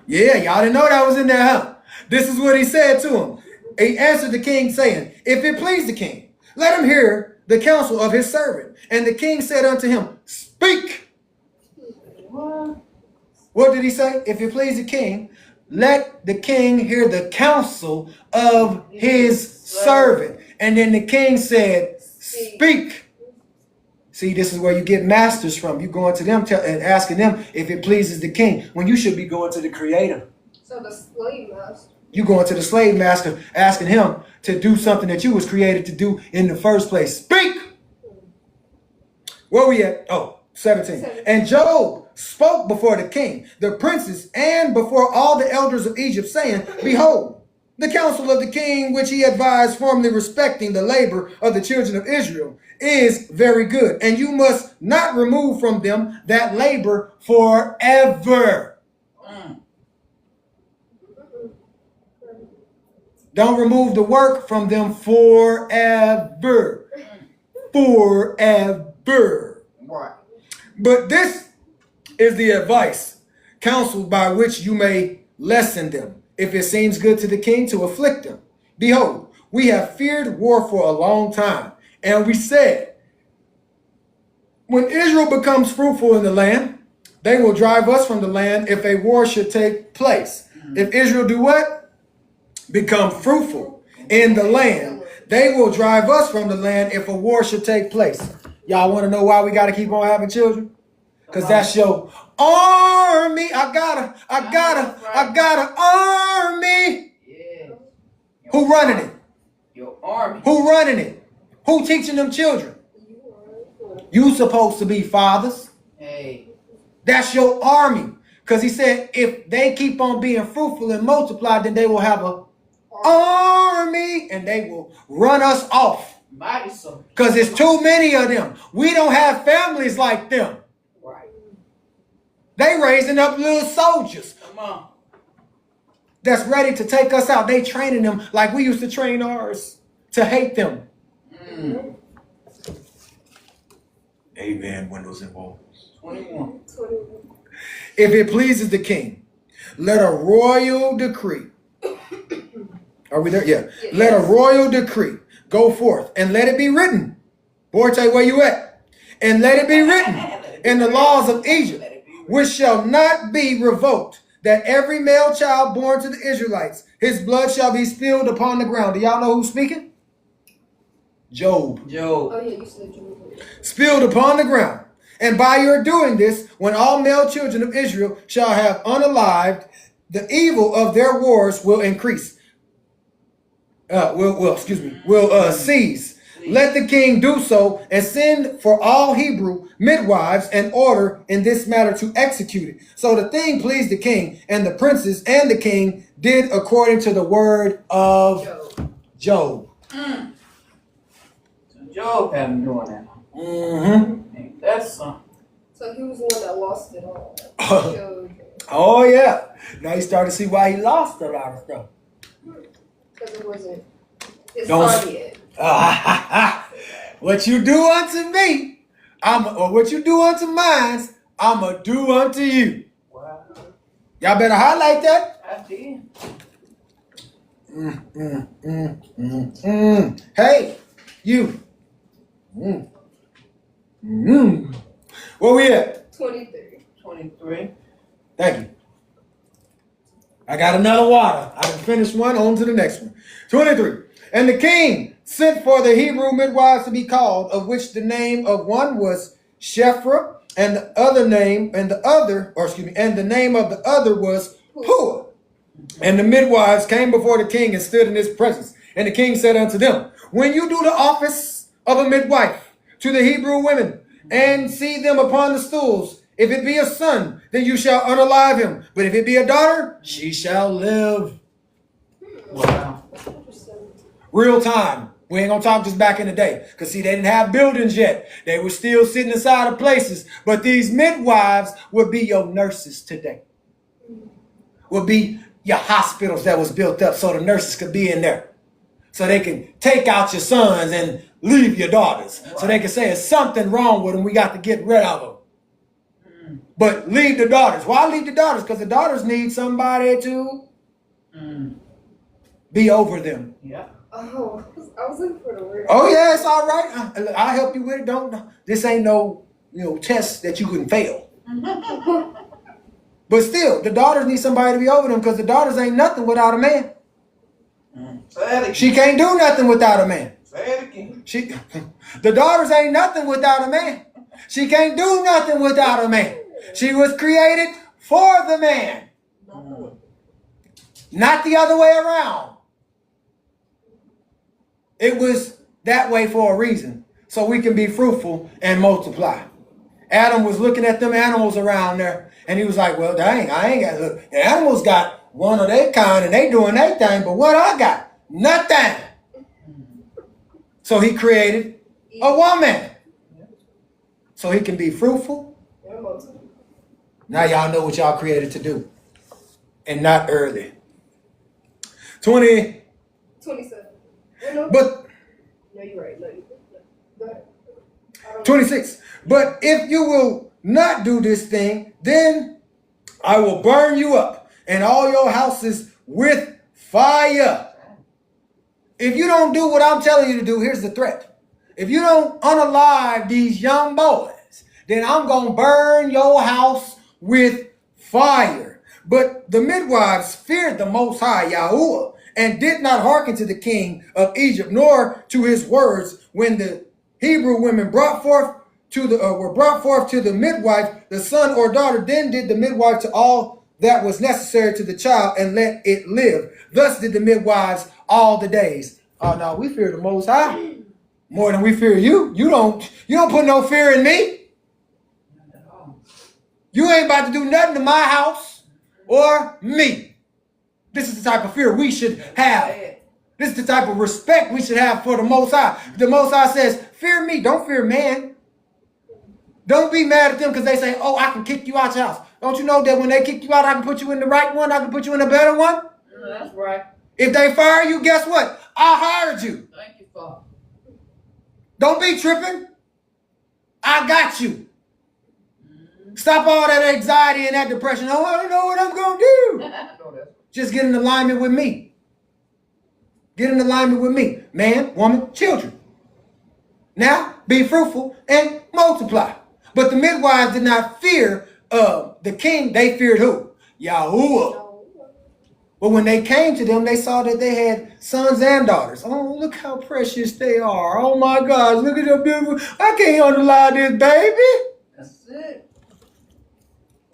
Yeah, y'all didn't know that was in there, huh? This is what he said to him. He answered the king, saying, if it please the king, let him hear the counsel of his servant. And the king said unto him, speak. What did he say? If it please the king, let the king hear the counsel of his servant. And then the king said, speak. See, this is where you get masters from. You going to them and asking them if it pleases the king, when you should be going to the creator. So the slave master. You going to the slave master, asking him to do something that you was created to do in the first place. Speak! Where we at? Oh, 17. And Job spoke before the king, the princes, and before all the elders of Egypt, saying, behold, the counsel of the king, which he advised formerly respecting the labor of the children of Israel, is very good. And you must not remove from them that labor forever. Don't remove the work from them forever. Forever. Right. But this is the advice, counsel by which you may lessen them, if it seems good to the king to afflict them. Behold, we have feared war for a long time. And we said, when Israel becomes fruitful in the land, they will drive us from the land if a war should take place. If Israel do what? Become fruitful in the land, they will drive us from the land if a war should take place. Y'all want to know why we got to keep on having children? Because that's your army. I got an army. Yeah. Who running it? Your army. Who running it? Who teaching them children? You supposed to be fathers. Hey. That's your army. Because he said if they keep on being fruitful and multiply, then they will have a army and they will run us off. Mighty so. Because there's too many of them. We don't have families like them. Right. They raising up little soldiers. Come on. That's ready to take us out. They training them like we used to train ours to hate them. Amen. Windows and walls. 21. If it pleases the king, let a royal decree. Are we there? Yeah. Yes. Let a royal decree go forth and let it be written. Boy, tell you where you at. And let it be written in the laws of Egypt, which shall not be revoked, that every male child born to the Israelites, his blood shall be spilled upon the ground. Do y'all know who's speaking? Job. Job. Oh yeah, you said Job. Spilled upon the ground. And by your doing this, when all male children of Israel shall have unalived, the evil of their wars will increase. Will cease. Let the king do so and send for all Hebrew midwives and order in this matter to execute it. So the thing pleased the king, and the princes and the king did according to the word of Job. So Job had him doing that. Mm-hmm. That's something. So he was the one that lost it all. Oh yeah. Now you start to see why he lost a lot of stuff. Because it wasn't his Don't- time yet. What you do unto me, what you do unto mine, I'ma do unto you. Wow. Y'all better highlight that. I did. Hey, you. Where we at? 23. 23. Thank you. I got another water. I can finish one, on to the next one. 23. And the king sent for the Hebrew midwives to be called, of which the name of one was Shephrah, and the name of the other was Puah. And the midwives came before the king and stood in his presence. And the king said unto them, when you do the office of a midwife to the Hebrew women, and see them upon the stools, if it be a son, then you shall unalive him. But if it be a daughter, she shall live. Wow. Real time. We ain't gonna talk just back in the day. Because see, they didn't have buildings yet. They were still sitting inside of places. But these midwives would be your nurses today. Would be your hospitals that was built up so the nurses could be in there. So they can take out your sons and leave your daughters. Right. So they can say there's something wrong with them. We got to get rid of them. But leave the daughters. Why leave the daughters? Because the daughters need somebody to be over them. Yeah. Oh, I was looking for the word. Oh yeah, it's all right. I'll help you with it. Don't. This ain't no test that you can fail. But still, the daughters need somebody to be over them because the daughters ain't nothing without a man. She can't do nothing without a man. The daughters ain't nothing without a man. She can't do nothing without a man. She was created for the man. Not the other way around. It was that way for a reason. So we can be fruitful and multiply. Adam was looking at them animals around there. And he was like, well, dang, I ain't got to look. The animals got one of their kind and they doing their thing. But what I got? Nothing. So he created a woman. So he can be fruitful. Now y'all know what y'all created to do. And not early. 27. But no, you're right. No, go ahead. 26. But if you will not do this thing, then I will burn you up and all your houses with fire. If you don't do what I'm telling you to do, here's the threat. If you don't unalive these young boys, then I'm going to burn your house with fire. But the midwives feared the Most High, Yahuwah, and did not hearken to the king of Egypt, nor to his words. When the Hebrew women were brought forth to the midwife, the son or daughter, then did the midwife to all that was necessary to the child and let it live. Thus did the midwives all the days. Oh no, we fear the Most High more than we fear you. You don't put no fear in me. You ain't about to do nothing to my house or me. This is the type of fear we should have. This is the type of respect we should have for the Most High. The Most High says, fear me, don't fear man. Don't be mad at them because they say, oh, I can kick you out your house. Don't you know that when they kick you out, I can put you in the right one, I can put you in a better one? That's right. If they fire you, guess what? I hired you. Thank you, Father. Don't be tripping. I got you. Stop all that anxiety and that depression. Oh, I don't know what I'm going to do. Just get in alignment with me. Get in alignment with me. Man, woman, children. Now, be fruitful and multiply. But the midwives did not fear the king. They feared who? Yahuwah. No. But when they came to them, they saw that they had sons and daughters. Oh, look how precious they are. Oh my gosh, look at them beautiful. I can't underlie this baby. That's it.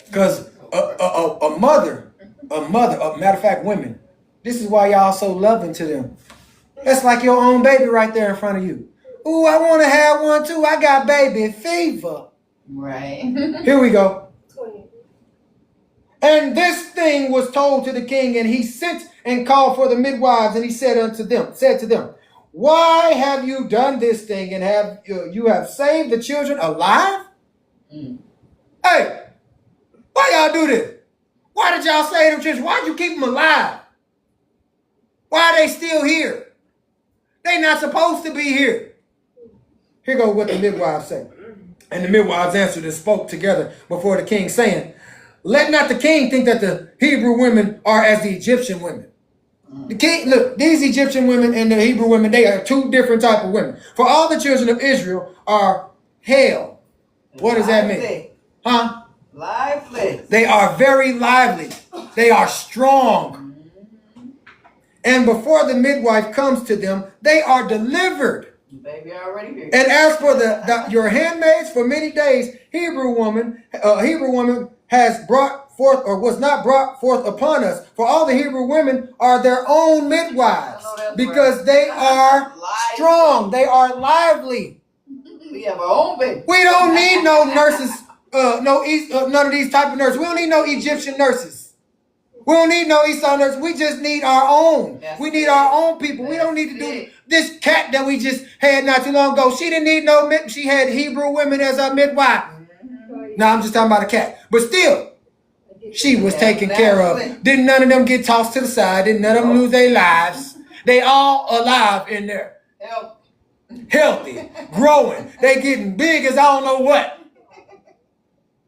Because a mother, matter of fact, women, this is why y'all so loving to them. That's like your own baby right there in front of you. Ooh, I want to have one too. I got baby fever. Right. Here we go. 20. And this thing was told to the king, and he sent and called for the midwives, and he said to them, why have you done this thing, and have you have saved the children alive? Mm. Hey, why y'all do this? Why did y'all save them children? Why'd you keep them alive? Why are they still here? They not supposed to be here. Here goes what the midwives say. And the midwives answered and spoke together before the king, saying, let not the king think that the Hebrew women are as the Egyptian women. The king, look, these Egyptian women and the Hebrew women, they are two different type of women. For all the children of Israel are hale. What does that mean? Huh? Lively. They are very lively. They are strong. And before the midwife comes to them, they are delivered. Baby already here. And as for your handmaids, for many days, Hebrew woman has brought forth, or was not brought forth upon us. For all the Hebrew women are their own midwives, because they are strong. They are lively. We have our own baby. We don't need no nurses, none of these type of nurses. We don't need no Egyptian nurses. We don't need no Esau nurses. We just need our own. We need our own people. We don't need to do this cat that we just had not too long ago. She didn't need no, she had Hebrew women as a midwife. Now I'm just talking about a cat. But still, she was taken care of. Didn't none of them get tossed to the side. Didn't none of them lose their lives. They all alive in there. Healthy, growing. They getting big as I don't know what.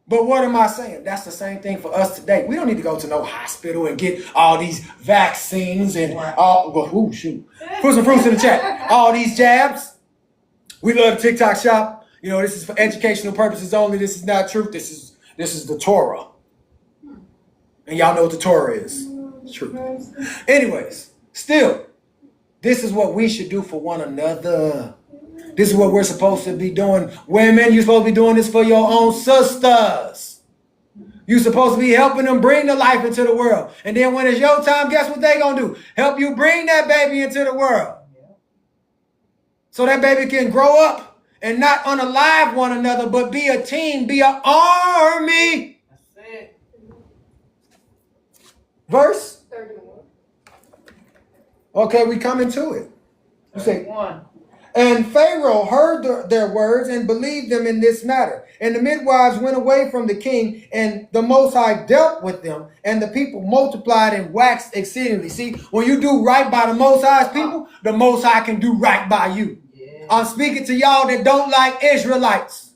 But what am I saying? That's the same thing for us today. We don't need to go to no hospital and get all these vaccines and all, well, shoot. Put some fruits in the chat. All these jabs. We love the TikTok shop. You know, this is for educational purposes only. This is not truth. This is the Torah. And y'all know what the Torah is. It's truth. Anyways, still, this is what we should do for one another. This is what we're supposed to be doing. Women, you're supposed to be doing this for your own sisters. You're supposed to be helping them bring the life into the world. And then when it's your time, guess what they going to do? Help you bring that baby into the world. So that baby can grow up and not unalive one another, but be a team, be an army. That's it. Verse 31. Okay, we coming to it. You say, 31. and Pharaoh heard their words and believed them in this matter. And the midwives went away from the king, and the Most High dealt with them, and the people multiplied and waxed exceedingly. See, when you do right by the Most High's people, the Most High can do right by you. Yeah. I'm speaking to y'all that don't like Israelites,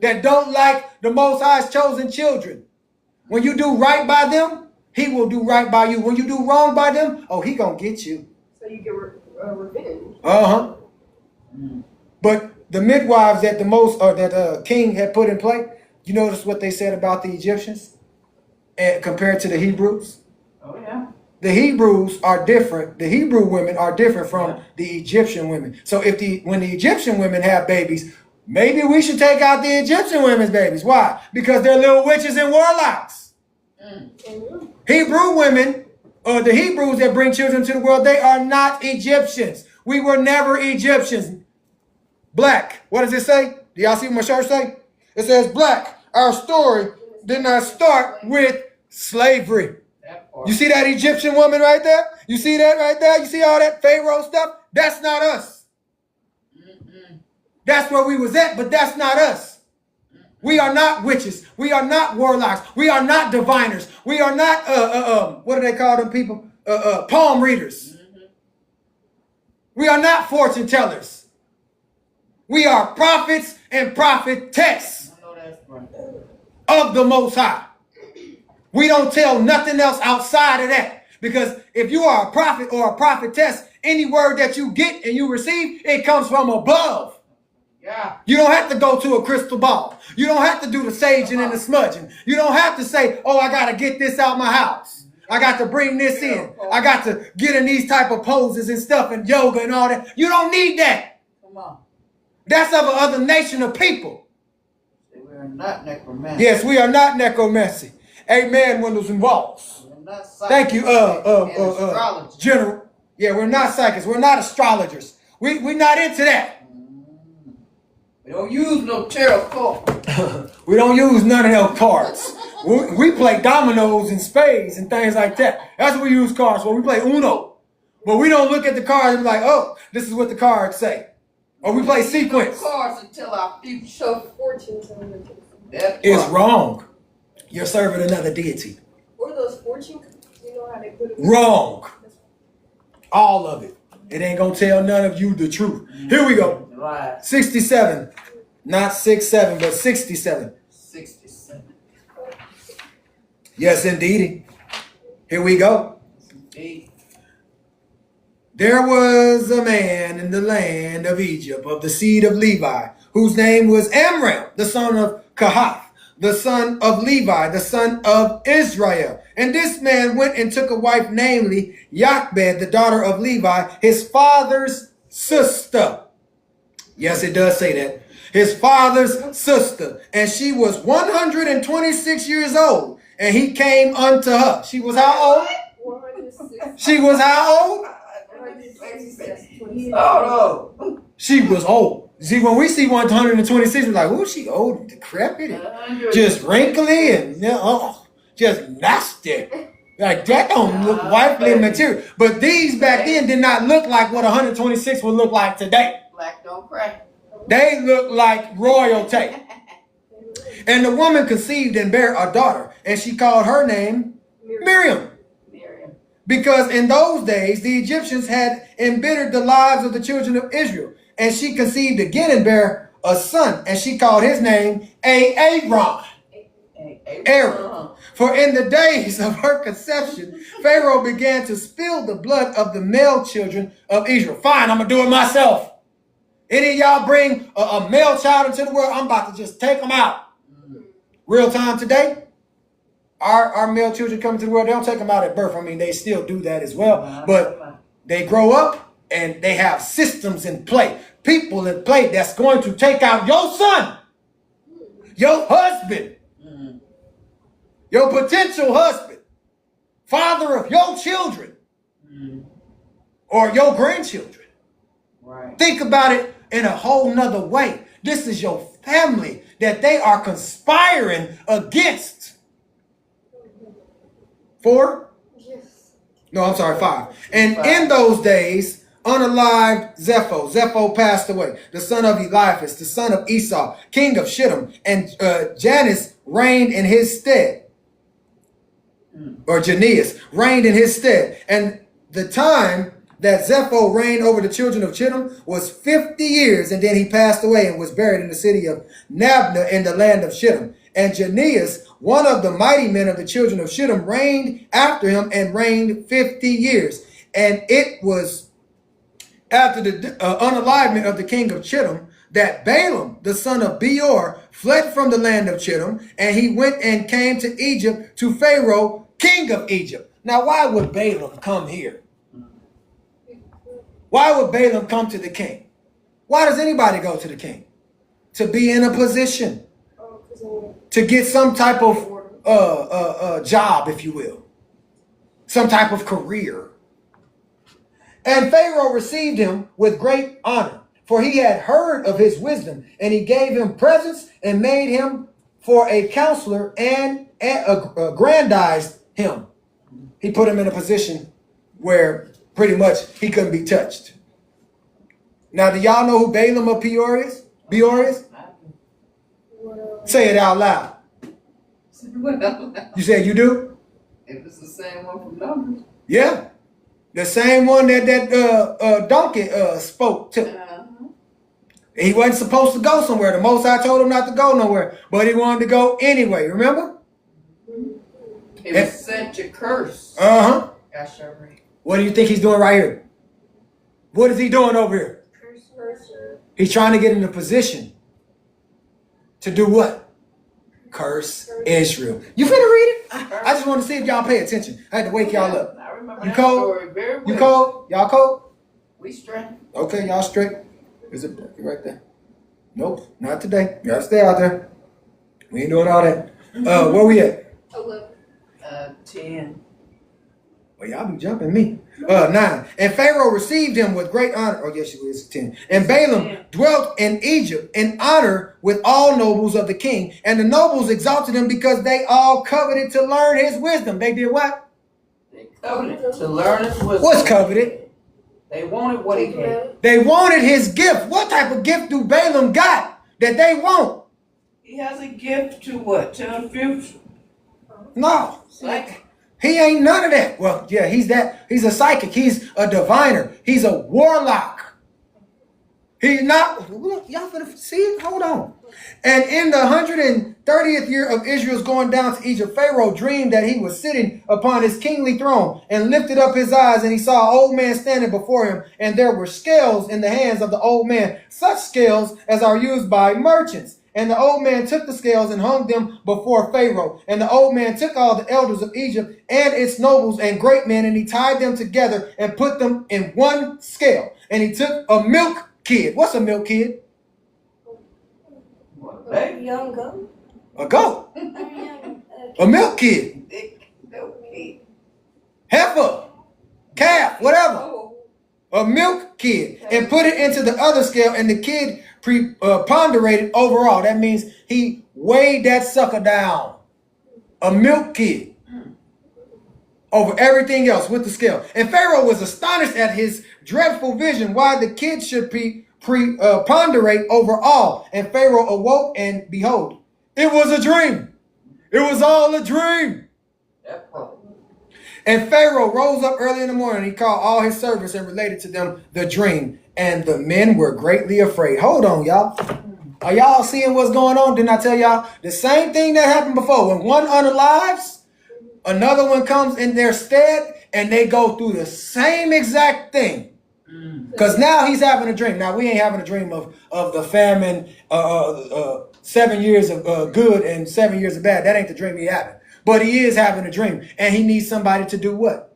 that don't like the Most High's chosen children. When you do right by them, he will do right by you. When you do wrong by them, oh, he gonna get you. So you get revenge. Uh-huh. But the midwives that the king had put in play, you notice what they said about the Egyptians and compared to the Hebrews? Oh, yeah. The Hebrews are different. The Hebrew women are different from the Egyptian women. So when the Egyptian women have babies, maybe we should take out the Egyptian women's babies. Why? Because they're little witches and warlocks. Hebrew women, or the Hebrews that bring children to the world, they are not Egyptians. We were never Egyptians. Black. What does it say? Do y'all see what my shirt say? It says black. Our story did not start with slavery. You see that Egyptian woman right there? You see that right there? You see all that Pharaoh stuff? That's not us. That's where we was at, but that's not us. We are not witches. We are not warlocks. We are not diviners. We are not, what do they call them people? Palm readers. We are not fortune tellers. We are prophets and prophetess of the Most High. We don't tell nothing else outside of that. Because if you are a prophet or a prophetess, any word that you get and you receive, it comes from above. Yeah. You don't have to go to a crystal ball. You don't have to do the saging and the smudging. You don't have to say, oh, I got to get this out my house. I got to bring this in. I got to get in these type of poses and stuff and yoga and all that. You don't need that. Come on. That's of another nation of people. We are not necromancy. Yes, we are not necromancy. Amen, windows and walls. We're not Thank you, astrologers. General. Yeah, we're not psychics. We're not astrologers. We're not into that. We don't use no tarot card. We don't use none of those cards. We play dominoes and spades and things like that. That's what we use cards for. We play Uno. But we don't look at the cards and be like, oh, this is what the cards say. Or we play sequence. Cards until our future show. Fortune telling. It's wrong. You're serving another deity. Or those fortune cookies, you know how they put it. Wrong. All of it. It ain't gonna tell none of you the truth. Here we go. 67. Not 67, but 67. 67. Yes, indeed. Here we go. Indeed. There was a man in the land of Egypt of the seed of Levi, whose name was Amram, the son of Kahath, the son of Levi, the son of Israel. And this man went and took a wife, namely Jochebed, the daughter of Levi, his father's sister. Yes, it does say that. His father's sister. And she was 126 years old. And he came unto her. She was how old? 106. She was how old? 106. Oh, no. She was old. See, when we see 126, we're like, oh, she old and decrepit and just wrinkly and just nasty. Like, that don't look wifely material. But these back then did not look like what 126 would look like today. Black don't crack. They look like royalty. And the woman conceived and bare a daughter, and she called her name Miriam. Because in those days, the Egyptians had embittered the lives of the children of Israel. And she conceived again and bare a son, and she called his name Aaron. Aaron. For in the days of her conception, Pharaoh began to spill the blood of the male children of Israel. Fine, I'm going to do it myself. Any of y'all bring a male child into the world, I'm about to just take them out. Real time today. Our male children come into the world, they don't take them out at birth. I mean, they still do that as well. But they grow up and they have systems in play. People in play that's going to take out your son, your husband, your potential husband, father of your children, or your grandchildren. Right. Think about it in a whole nother way. This is your family that they are conspiring against. 4? Yes. No, I'm sorry, 5. And in those days, unalived Zepho passed away, the son of Eliphaz, the son of Esau, king of Shittim, and Janus reigned in his stead. Or Janias reigned in his stead. And the time that Zepho reigned over the children of Shittim was 50 years, and then he passed away and was buried in the city of Nabna in the land of Shittim. And Janias, one of the mighty men of the children of Shittim, reigned after him and reigned 50 years. And it was after the unalivement of the king of Shittim that Balaam, the son of Beor, fled from the land of Shittim, and he went and came to Egypt to Pharaoh, king of Egypt. Now, why would Balaam come here? Why would Balaam come to the king? Why does anybody go to the king? To be in a position. To get some type of job, if you will. Some type of career. And Pharaoh received him with great honor, for he had heard of his wisdom, and he gave him presents and made him for a counselor and aggrandized him. He put him in a position where pretty much he couldn't be touched. Now, do y'all know who Balaam of Peor is? Beor is? Say it out loud. You said you do? If it's the same one from Numbers. Yeah. The same one that donkey spoke to. He wasn't supposed to go somewhere. The Most High told him not to go nowhere. But he wanted to go anyway. Remember? It was sent to curse. Uh-huh. Yahshar'el. What do you think he's doing right here? What is he doing over here? He's trying to get in a position to do what? Curse Israel. You finna read it? I just want to see if y'all pay attention. I had to wake y'all up. I remember You that cold? story very well. You cold? Y'all cold? We straight. Okay, y'all straight. Is it right there? Nope, not today. You gotta stay out there. We ain't doing all that. Where we at? 11. 10. Well, y'all be jumping me. 9. And Pharaoh received him with great honor. Oh, yes, it is 10. And Balaam dwelt in Egypt in honor with all nobles of the king. And the nobles exalted him because they all coveted to learn his wisdom. They did what? They coveted to learn his wisdom. What's coveted? They wanted what he had. They wanted his gift. What type of gift do Balaam got that they want? He has a gift to what? Tell the future. No. Like, He ain't none of that. Well, yeah, he's that. He's a psychic. He's a diviner. He's a warlock. He's not. Y'all finna see it? Hold on. And in the 130th year of Israel's going down to Egypt, Pharaoh dreamed that he was sitting upon his kingly throne and lifted up his eyes, and he saw an old man standing before him, and there were scales in the hands of the old man, such scales as are used by merchants. And the old man took the scales and hung them before Pharaoh. And the old man took all the elders of Egypt and its nobles and great men, and he tied them together and put them in one scale. And he took a milk kid. What's a milk kid? baby. Young goat. A goat. A milk kid. Heifer. Calf. Whatever. Oh. A milk kid. And put it into the other scale, and the kid ponderated overall. That means he weighed that sucker down. A milk kid. Over everything else with the scale. And Pharaoh was astonished at his dreadful vision, why the kid should ponderate over all. And Pharaoh awoke, and behold, it was a dream. It was all a dream. And Pharaoh rose up early in the morning. He called all his servants and related to them the dream. And the men were greatly afraid. Hold on, y'all. Are y'all seeing what's going on? Didn't I tell y'all the same thing that happened before? When one unalives, another one comes in their stead, and they go through the same exact thing. Because now he's having a dream. Now we ain't having a dream of the famine, 7 years of good and 7 years of bad. That ain't the dream he having. But he is having a dream, and he needs somebody to do what?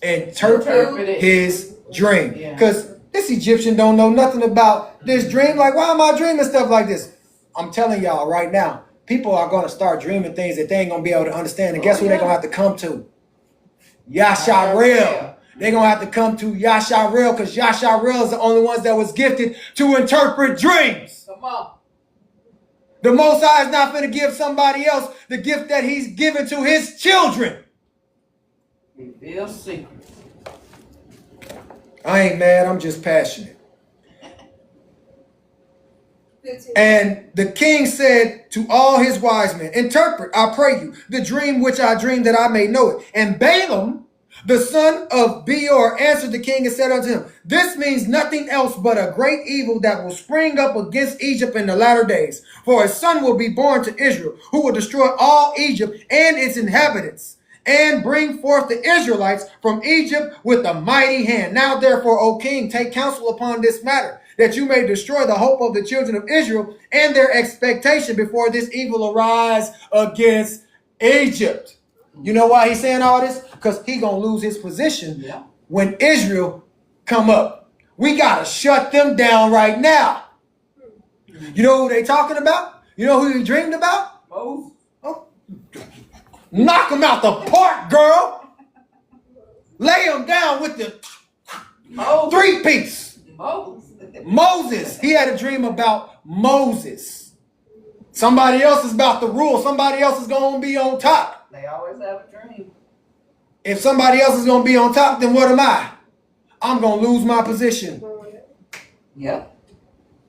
Interpret his dream. Because this Egyptian don't know nothing about this dream. Like, why am I dreaming stuff like this? I'm telling y'all right now, people are going to start dreaming things that they ain't going to be able to understand. And guess who they're going to have to come to? Yahshar'el. They're going to have to come to Yahshar'el, because Yahshar'el is the only ones that was gifted to interpret dreams. Come on. The Most High is not going to give somebody else the gift that he's given to his children. Reveal secrets. I ain't mad. I'm just passionate. 15. And the king said to all his wise men, interpret, I pray you, the dream which I dreamed, that I may know it. And Balaam, the son of Beor, answered the king and said unto him, this means nothing else but a great evil that will spring up against Egypt in the latter days. For a son will be born to Israel, who will destroy all Egypt and its inhabitants, and bring forth the Israelites from Egypt with a mighty hand. Now therefore, O king, take counsel upon this matter, that you may destroy the hope of the children of Israel and their expectation before this evil arise against Egypt. You know why he's saying all this? Because he's going to lose his position when Israel come up. We got to shut them down right now. You know who they talking about? You know who he dreamed about? Moses. Oh. Knock him out the park, girl. Lay him down with the three-piece. Moses. He had a dream about Moses. Somebody else is about to rule. Somebody else is going to be on top. They always have a dream. If somebody else is going to be on top, then what am I? I'm going to lose my position. Yep.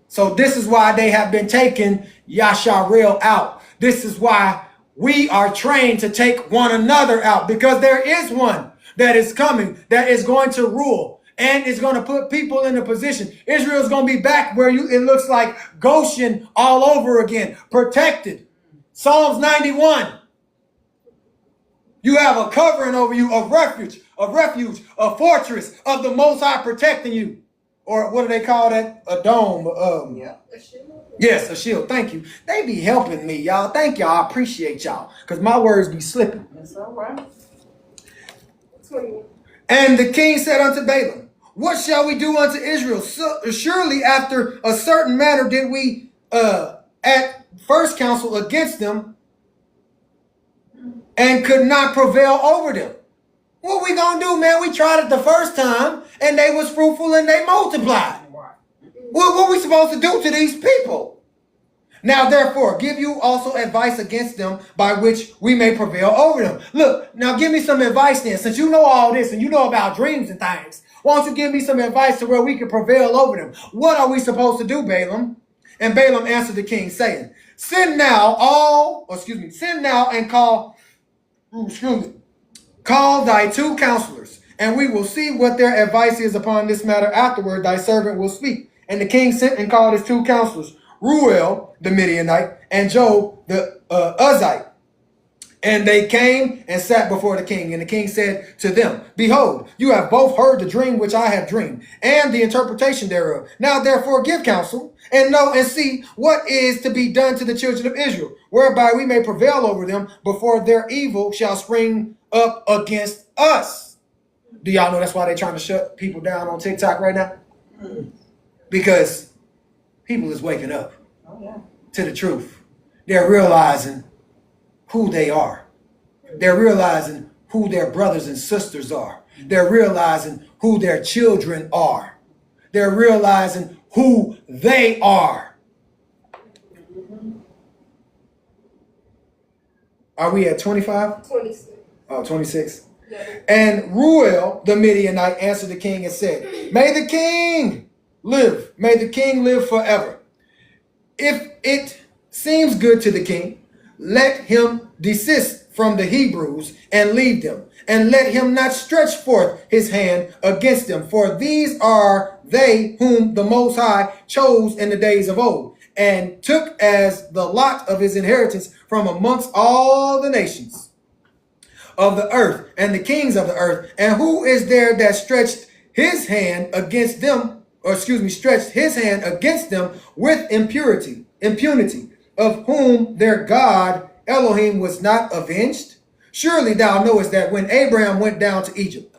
So this is why they have been taking Yahshar'el out. This is why we are trained to take one another out, because there is one that is coming that is going to rule and is going to put people in a position. Israel is going to be back where it looks like Goshen all over again, protected. Psalms 91. You have a covering over you of refuge, a fortress of the Most High protecting you. or what do they call that? A dome. Yeah. A shield? Yes, a shield. Thank you. They be helping me, y'all. Thank y'all. I appreciate y'all. Because my words be slipping. That's all right. 21. And the king said unto Balaam, what shall we do unto Israel? Surely after a certain manner did we at first counsel against them and could not prevail over them. What we gonna do, man? We tried it the first time and they was fruitful and they multiplied. What we supposed to do to these people? Now, therefore, give you also advice against them by which we may prevail over them. Look, now give me some advice then. Since you know all this and you know about dreams and things, why don't you give me some advice to where we can prevail over them? What are we supposed to do, Balaam? And Balaam answered the king, saying, send now and call thy 2 counselors, and we will see what their advice is upon this matter. Afterward, thy servant will speak. And the king sent and called his 2 counselors, Ruel the Midianite and Job the Uzite. And they came and sat before the king. And the king said to them, behold, you have both heard the dream which I have dreamed, and the interpretation thereof. Now therefore give counsel, and know and see what is to be done to the children of Israel, whereby we may prevail over them before their evil shall spring up against us. Do y'all know that's why they're trying to shut people down on TikTok right now? Because people is waking up to the truth. They're realizing who they are. They're realizing who their brothers and sisters are. They're realizing who their children are. They're realizing who they are. Are we at 25? 26. Oh, 26. Yeah. And Ruel the Midianite answered the king and said, may the king live. May the king live forever. If it seems good to the king, let him desist from the Hebrews and leave them, and let him not stretch forth his hand against them. For these are they whom the Most High chose in the days of old, and took as the lot of his inheritance from amongst all the nations of the earth and the kings of the earth. And who is there that stretched his hand against them, stretched his hand against them with impunity, of whom their God Elohim was not avenged? Surely thou knowest that when Abraham went down to Egypt,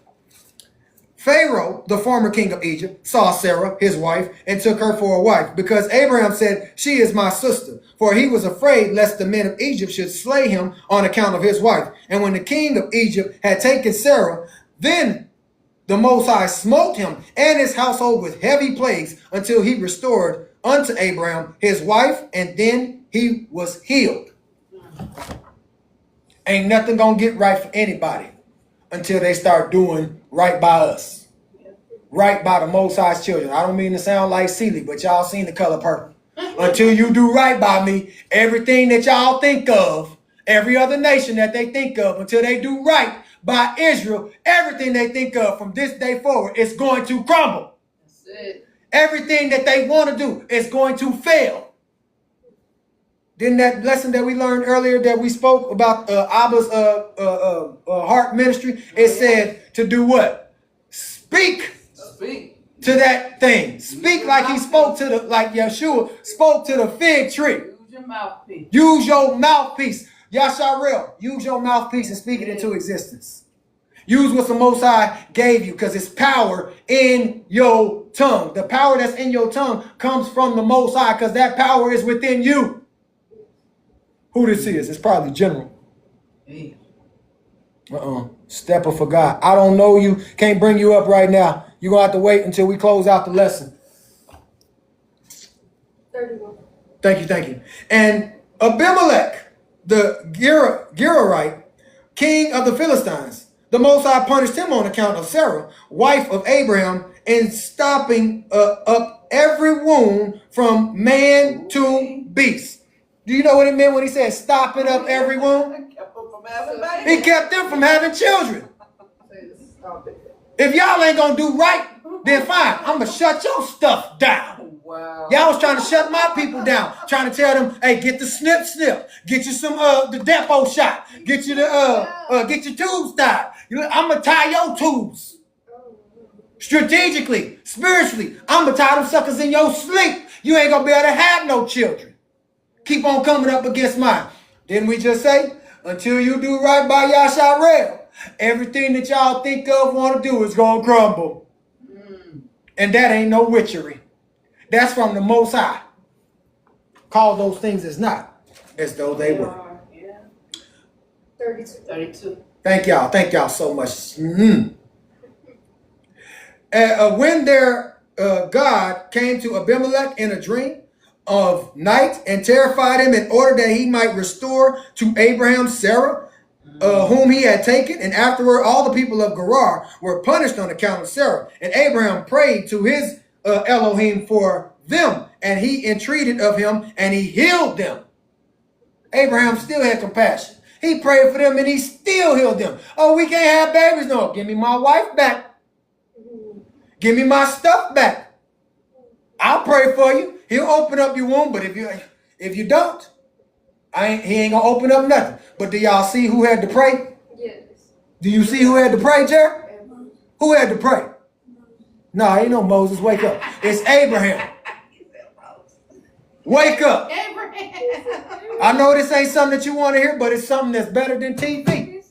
Pharaoh, the former king of Egypt, saw Sarah, his wife, and took her for a wife, because Abraham said, she is my sister. For he was afraid lest the men of Egypt should slay him on account of his wife. And when the king of Egypt had taken Sarah, then the Most High smote him and his household with heavy plagues until he restored unto Abraham his wife, and then he was healed. Ain't nothing gonna get right for anybody until they start doing right by us. Right by the Most High's children. I don't mean to sound like Seeley, but y'all seen The Color Purple. Until you do right by me, everything that y'all think of, every other nation that they think of, until they do right by Israel, everything they think of from this day forward is going to crumble. That's it. Everything that they want to do is going to fail. Didn't that lesson that we learned earlier that we spoke about Abba's heart ministry? It said to do what? Speak to that thing. Speak like he spoke to like Yahshua spoke to the fig tree. Use your mouthpiece. Use your mouthpiece. Yahshar'el, use your mouthpiece and speak it into existence. Use what the Most High gave you, because it's power in your tongue. The power that's in your tongue comes from the Most High, because that power is within you. Who this is? It's probably General. Hey. Stepper for God. I don't know you. Can't bring you up right now. You're going to have to wait until we close out the lesson. 31. Thank you. And Abimelech, the Gerarite, king of the Philistines, the Most High punished him on account of Sarah, wife of Abraham, in stopping up every wound from man to beast. Do you know what it meant when he said stopping up every wound? He kept them from having children. If y'all ain't gonna do right, then fine. I'm gonna shut your stuff down. Wow. Y'all was trying to shut my people down, trying to tell them, hey, get the snip, get you some the depot shot, get you the get your tubes tied. I'm gonna tie your tubes. Strategically, spiritually, I'm going to tie them suckers in your sleep. You ain't going to be able to have no children. Keep on coming up against mine. Didn't we just say, until you do right by Yahshar'el, everything that y'all think of want to do is going to crumble. And that ain't no witchery. That's from the Most High. Call those things as not, as though they were. Yeah. 32. 32. Thank y'all. Thank y'all so much. When their God came to Abimelech in a dream of night and terrified him in order that he might restore to Abraham Sarah, whom he had taken, and afterward all the people of Gerar were punished on account of Sarah. And Abraham prayed to his Elohim for them, and he entreated of him, and he healed them. Abraham still had compassion. He prayed for them, and he still healed them. Oh, we can't have babies. No, give me my wife back. Give me my stuff back. I'll pray for you. He'll open up your womb, but if you don't, he ain't gonna open up nothing. But do y'all see who had to pray? Yes. Do you see who had to pray, Jerry? Who had to pray? No, ain't no Moses. Wake up. It's Abraham. Wake up. I know this ain't something that you want to hear, but it's something that's better than TV.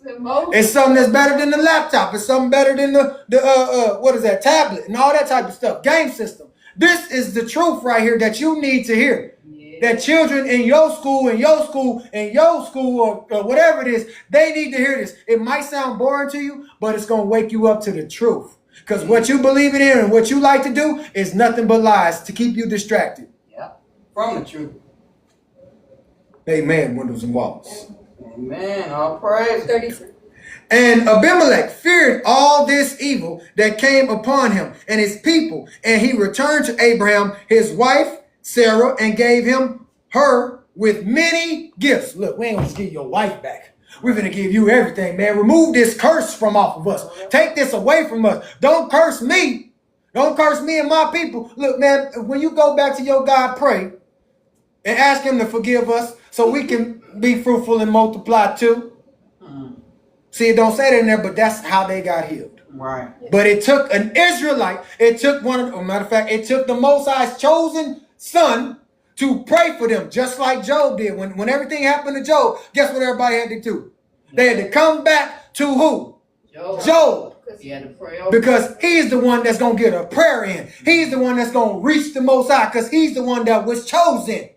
It's something that's better than the laptop. It's something better than the what is that, tablet and all that type of stuff. Game system. This is the truth right here that you need to hear. Yeah. That children in your school, or whatever it is, they need to hear this. It might sound boring to you, but it's going to wake you up to the truth. Because what you believe in and what you like to do is nothing but lies to keep you distracted. Yeah, from the truth. Amen, windows and walls. Amen, all praise. 33. And Abimelech feared all this evil that came upon him and his people. And he returned to Abraham, his wife, Sarah, and gave him her with many gifts. Look, we ain't going to give you your wife back. We're going to give you everything, man. Remove this curse from off of us. Take this away from us. Don't curse me. Don't curse me and my people. Look, man, when you go back to your God, pray and ask him to forgive us so we can be fruitful and multiply too. See, it don't say that in there, but that's how they got healed. Right. But it took an Israelite, it took matter of fact, it took the Most High's chosen son to pray for them, just like Job did. When everything happened to Job, guess what everybody had to do? They had to come back to who? Job. He had to pray over. Because he's the one that's going to get a prayer in. He's the one that's going to reach the Most High because he's the one that was chosen.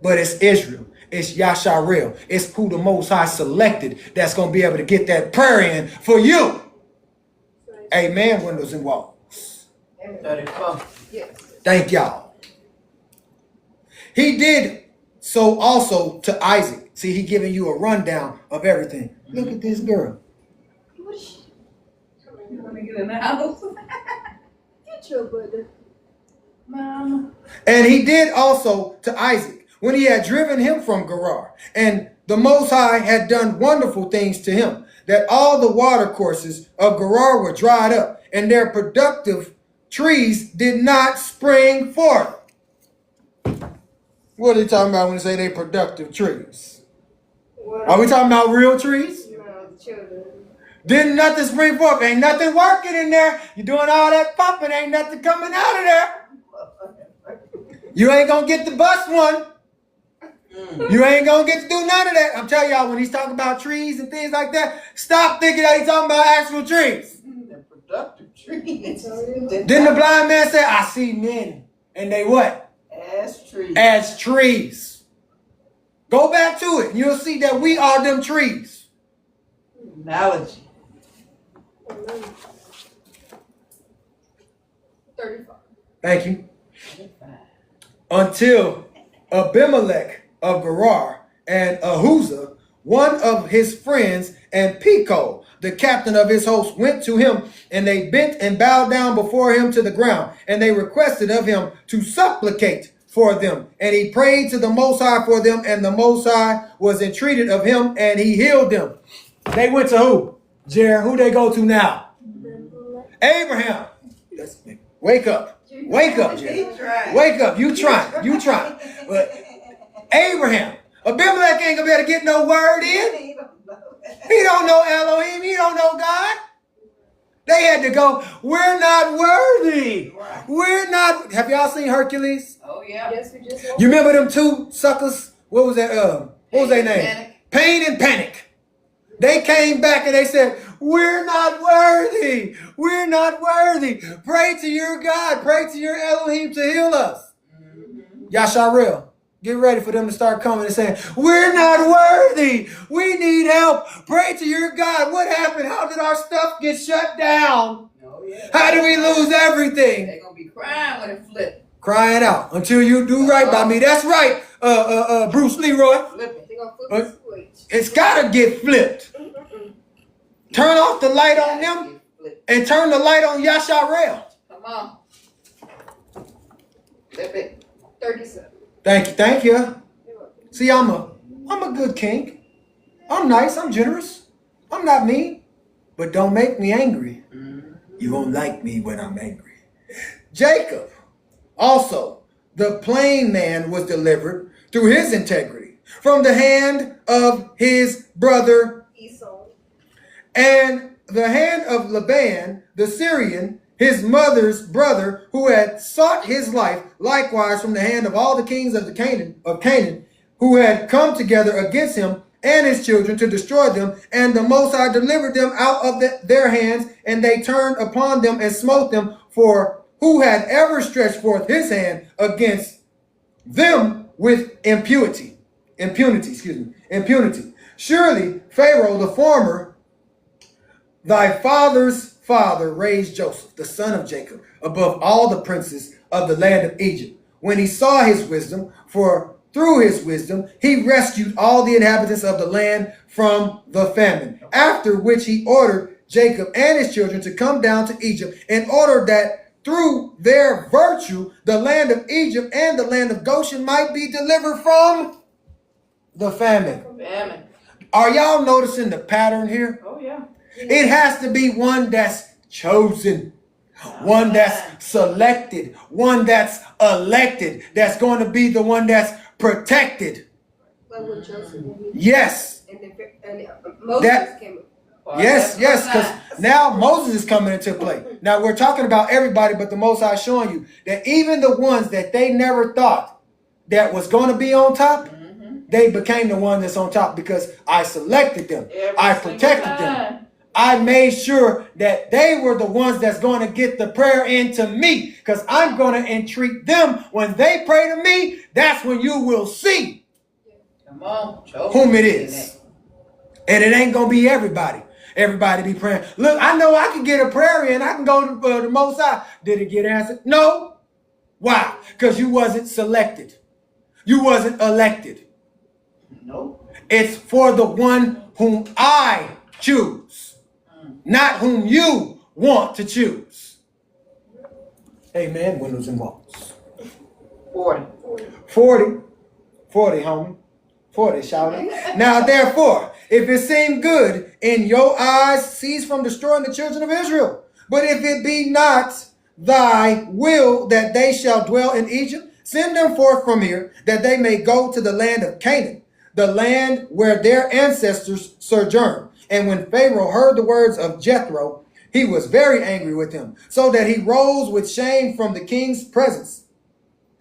But it's Israel. It's Yahshar'el. It's who the Most High selected that's going to be able to get that prayer in for you. Amen, windows and walls. 34. Yes. Thank y'all. He did so also to Isaac. See, he giving you a rundown of everything. Look at this girl. What is she? You want to get in the house? Get your brother. Mama. And he did also to Isaac when he had driven him from Gerar. And the Most High had done wonderful things to him, that all the watercourses of Gerar were dried up, and their productive trees did not spring forth. What are they talking about when they say they productive trees? Are we talking about real trees? No, children. Didn't nothing spring forth. Ain't nothing working in there. You're doing all that pumping. Ain't nothing coming out of there. You ain't going to get the bus one. You ain't going to get to do none of that. I'm telling y'all, when he's talking about trees and things like that, stop thinking that he's talking about actual trees. They're productive trees. Didn't the blind man say, I see men, and they what? As trees. As trees. Go back to it, and you'll see that we are them trees. Analogy. 35. Thank you. Until Abimelech of Gerar and Ahuzah, one of his friends, and Pico, the captain of his host, went to him, and they bent and bowed down before him to the ground, and they requested of him to supplicate for them. And he prayed to the Most High for them, and the Most High was entreated of him, and he healed them. They went to who? Jared, who they go to now? Abraham. Wake up. Wake up, Jared. Wake up. You trying. You trying. But Abraham. Abimelech ain't gonna be able to get no word in. He don't know Elohim. He don't know God. they had to go, we're not worthy. We're not. Have y'all seen Hercules? Oh, yeah. Yes, we just You remember them two suckers? What was that? What was their name? Panic. Pain and Panic. They came back and they said, we're not worthy. We're not worthy. Pray to your God. Pray to your Elohim to heal us. Yahshar'el. Get ready for them to start coming and saying, we're not worthy. We need help. Pray to your God. What happened? How did our stuff get shut down? Oh, yeah. How did we lose everything? They're going to be crying when it flips. Crying out until you do right by me. That's right, Bruce Leroy. Flip it. They're going to flip the switch. It's got to get flipped. Turn off the light on them and turn the light on Yahshar'el. Come on. Flip it. 37. Thank you. See, I'm a good king. I'm nice, I'm generous. I'm not mean. But don't make me angry. You won't like me when I'm angry. Jacob, also, the plain man was delivered through his integrity from the hand of his brother Esau. and the hand of Laban, the Syrian, his mother's brother, who had sought his life, likewise from the hand of all the kings of Canaan, who had come together against him and his children to destroy them. And the Most High delivered them out of their hands, and they turned upon them and smote them. For who had ever stretched forth his hand against them with impunity. Surely Pharaoh, the former, thy father's father, raised Joseph, the son of Jacob, above all the princes of the land of Egypt, when he saw his wisdom, for through his wisdom he rescued all the inhabitants of the land from the famine. After which he ordered Jacob and his children to come down to Egypt, in order that through their virtue the land of Egypt and the land of Goshen might be delivered from the famine. Famine. Are y'all noticing the pattern here? Oh, yeah. It has to be one that's chosen, one that's selected, one that's elected, that's going to be the one that's protected. Like with Joseph. Yes. And Moses came up. Yes, because now Moses is coming into play. Now we're talking about everybody, but the Most High showing you that even the ones that they never thought that was going to be on top, they became the one that's on top because I selected them. I protected them. I made sure that they were the ones that's going to get the prayer into me, because I'm going to entreat them. When they pray to me, that's when you will see Come on, whom it is. And it ain't going to be everybody. Everybody be praying. Look, I know I can get a prayer in. I can go to the Most High. Did it get answered? No. Why? Because you wasn't selected. You wasn't elected. No. It's for the one whom I choose, not whom you want to choose. Amen. Windows and walls. 40. 40, homie. 40, shout it. Now, therefore, if it seem good in your eyes, cease from destroying the children of Israel. But if it be not thy will that they shall dwell in Egypt, send them forth from here, that they may go to the land of Canaan, the land where their ancestors sojourned. And when Pharaoh heard the words of Jethro, he was very angry with him, so that he rose with shame from the king's presence.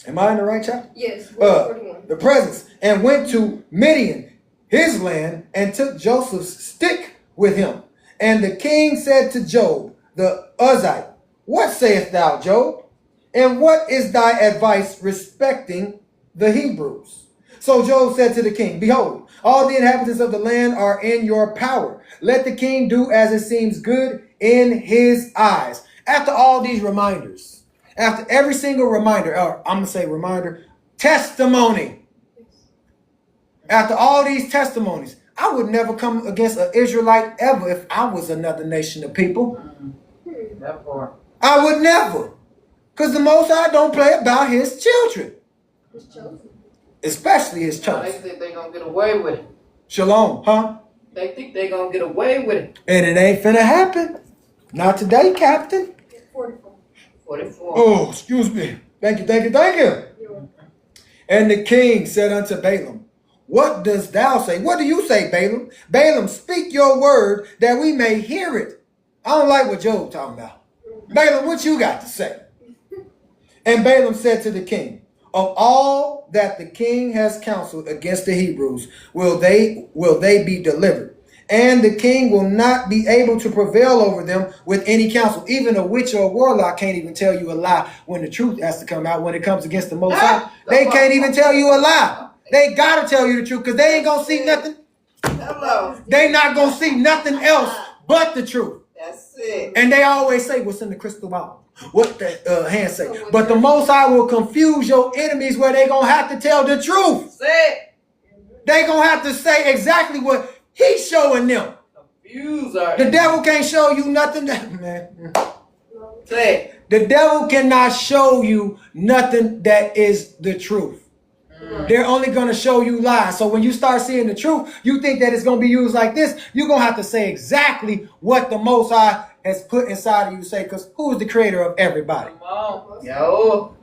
Am I in the right chapter? Yes. 41. The presence, and went to Midian, his land, and took Joseph's stick with him. And the king said to Job, the Uzite, what sayest thou, Job? And what is thy advice respecting the Hebrews? So Job said to the king, behold, all the inhabitants of the land are in your power. Let the king do as it seems good in his eyes. After all these reminders, after every single reminder, or I'm going to say reminder, testimony. After all these testimonies, I would never come against an Israelite ever if I was another nation of people. That part. I would never. Because the Most High don't play about his children. His chosen. Especially his Now, they chosen. think they're going to get away with it. Shalom, huh? They think they're going to get away with it. And it ain't finna happen. Not today, Captain. 44. 44. Oh, excuse me. Thank you. And the king said unto Balaam, what dost thou say? What do you say, Balaam? Balaam, speak your word that we may hear it. I don't like what Job talking about. Balaam, what you got to say? And Balaam said to the king, of all that the king has counseled against the Hebrews, will they be delivered? And the king will not be able to prevail over them with any counsel. Even a witch or a warlock can't even tell you a lie when the truth has to come out. When it comes against the Most High, they can't even tell you a lie. They got to tell you the truth because they ain't going to see nothing. Hello. They not going to see nothing else but the truth. That's it. And they always say, what's in the crystal ball? What the hand say? But the Most High will confuse your enemies where they going to have to tell the truth. Say it. They going to have to say exactly what he's showing them. Confuse our The devil can't show you nothing. Man. Say it. The devil cannot show you nothing that is the truth. They're only going to show you lies. So when you start seeing the truth, you think that it's going to be used like this. You're going to have to say exactly what the Most High has put inside of you to say, because who is the creator of everybody? Come on. Yo.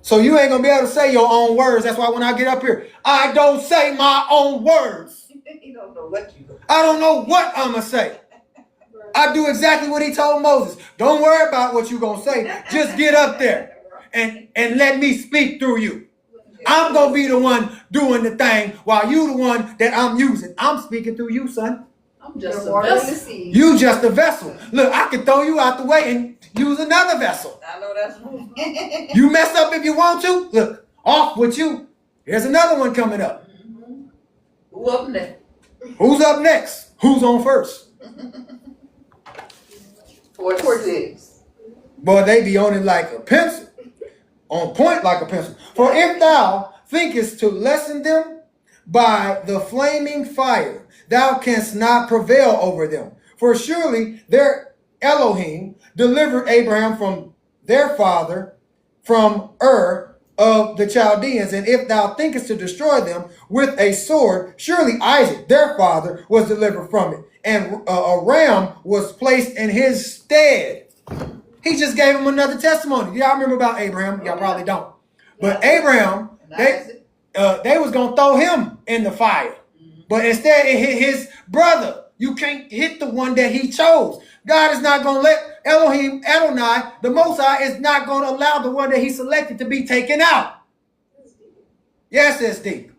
So you ain't going to be able to say your own words. That's why when I get up here, I don't say my own words. You don't know what you do. I don't know what I'm going to say. I do exactly what he told Moses. Don't worry about what you're going to say. Just get up there and let me speak through you. I'm going to be the one doing the thing while you the one that I'm using. I'm speaking through you, son. I'm just You're a watering the vessel. seed. You just a vessel. Look, I can throw you out the way and use another vessel. I know that's right. You mess up if you want to. Look, off with you. Here's another one coming up. Who up there? Who's up next? Who's on first? 46. Boy, they be on it like a pencil. On point like a pencil. For if thou thinkest to lessen them by the flaming fire, thou canst not prevail over them. For surely their Elohim delivered Abraham from their father, from Ur of the Chaldeans. And if thou thinkest to destroy them with a sword, surely Isaac, their father, was delivered from it. And a ram was placed in his stead. He just gave him another testimony. Y'all remember about Abraham? Y'all probably don't. But Abraham, they was going to throw him in the fire. But instead it hit his brother. You can't hit the one that he chose. God is not going to let Elohim, Adonai, the Most High, is not going to allow the one that he selected to be taken out. Yes, that's deep.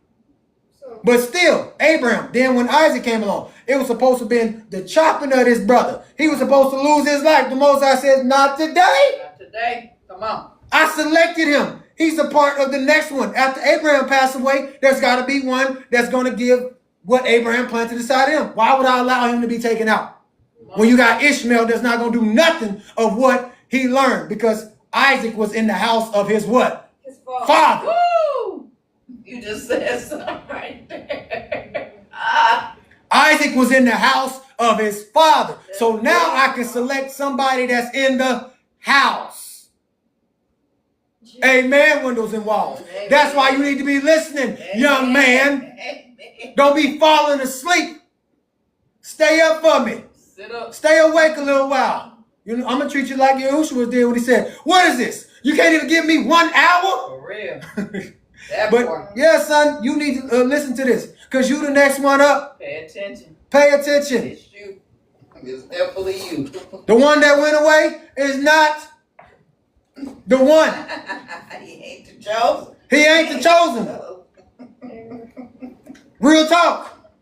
But still, Abraham, then when Isaac came along, it was supposed to have been the chopping of his brother. He was supposed to lose his life. The Most High says, not today. Not today. Come on. I selected him. He's a part of the next one. After Abraham passed away, there's got to be one that's going to give what Abraham planted inside him. Why would I allow him to be taken out? When you got Ishmael that's not going to do nothing of what he learned, because Isaac was in the house of his what? His father. Father. Woo! You just said something right there. Isaac was in the house of his father. So now I can select somebody that's in the house. Amen, windows and walls. Amen. That's why you need to be listening, young man. Amen. Don't be falling asleep. Stay up for me. Sit up. Stay awake a little while. You know, I'm going to treat you like Yahushua did when he said, what is this? You can't even give me 1 hour? For real. That But part. yeah, son, you need to listen to this, because you the next one up. Pay attention. Pay attention. It's you. It's definitely you. The one that went away is not the one. He ain't the chosen. He ain't the chosen. Real talk.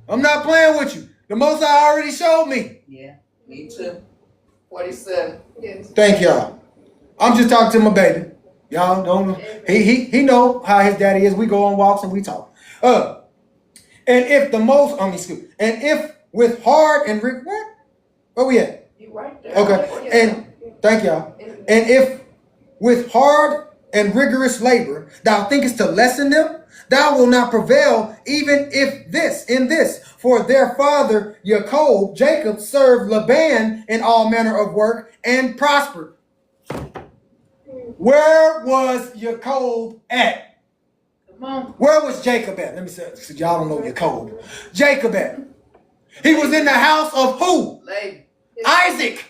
I'm not playing with you. The Most High already showed me. Yeah, me too. 47. Yes. Thank y'all. I'm just talking to my baby. Y'all don't know. He know how his daddy is. We go on walks and we talk. And if the most, and if with hard and what? Where we at? You right there. Okay. And thank y'all. And if with hard and rigorous labor thou thinkest to lessen them, thou wilt not prevail, even if in this. For their father Jacob served Laban in all manner of work and prospered. Where was Jacob at? Come on. Where was Jacob at? Let me say, so y'all don't know Jacob. Jacob at. He was in the house of who? Lady. Isaac.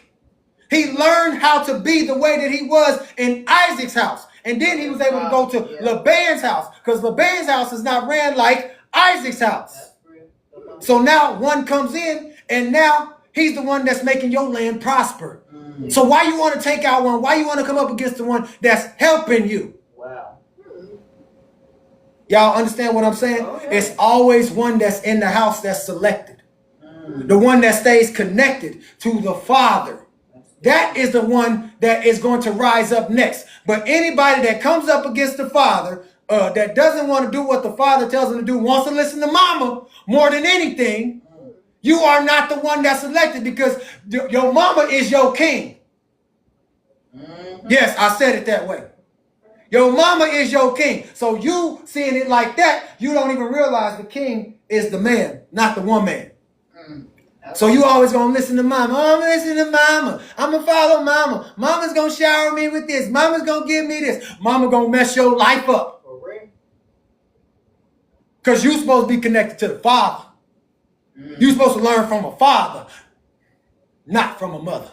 He learned how to be the way that he was in Isaac's house. And then he was able to go to Laban's house, because Laban's house is not ran like Isaac's house. That's real. Come on. So now one comes in, and now He's the one that's making your land prosper. So why you want to take out one? Why you want to come up against the one that's helping you? Wow. Y'all understand what I'm saying? Oh, yeah. It's always one that's in the house that's selected. The one that stays connected to the Father. That is the one that is going to rise up next. But anybody that comes up against the Father, that doesn't want to do what the Father tells them to do, wants to listen to mama more than anything, you are not the one that's elected, because your mama is your king. Yes, I said it that way. Your mama is your king. So you seeing it like that, you don't even realize the king is the man, not the woman. So you always gonna listen to mama. Oh, I'm gonna listen to mama. I'm gonna follow mama. Mama's gonna shower me with this. Mama's gonna give me this. Mama gonna mess your life up. Because you're supposed to be connected to the Father. You're supposed to learn from a father, not from a mother.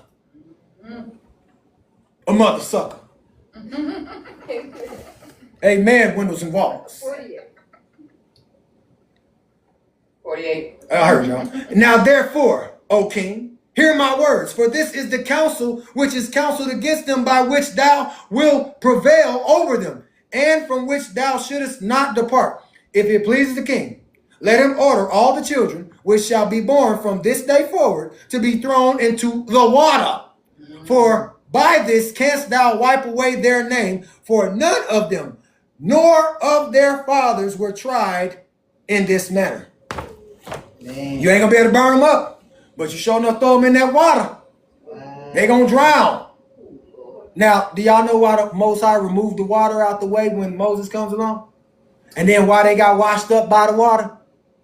A mother sucker. Amen, windows and walls. 48. I heard y'all. Now therefore, O king, hear my words, for this is the counsel which is counseled against them, by which thou wilt prevail over them, and from which thou shouldest not depart. If it pleases the king, let him order all the children which shall be born from this day forward to be thrown into the water. For by this canst thou wipe away their name, for none of them, nor of their fathers, were tried in this manner. Man. You ain't gonna be able to burn them up, but you sure enough throw them in that water. Wow. They gonna drown. Now, do y'all know why the Most High removed the water out the way when Moses comes along? And then why they got washed up by the water?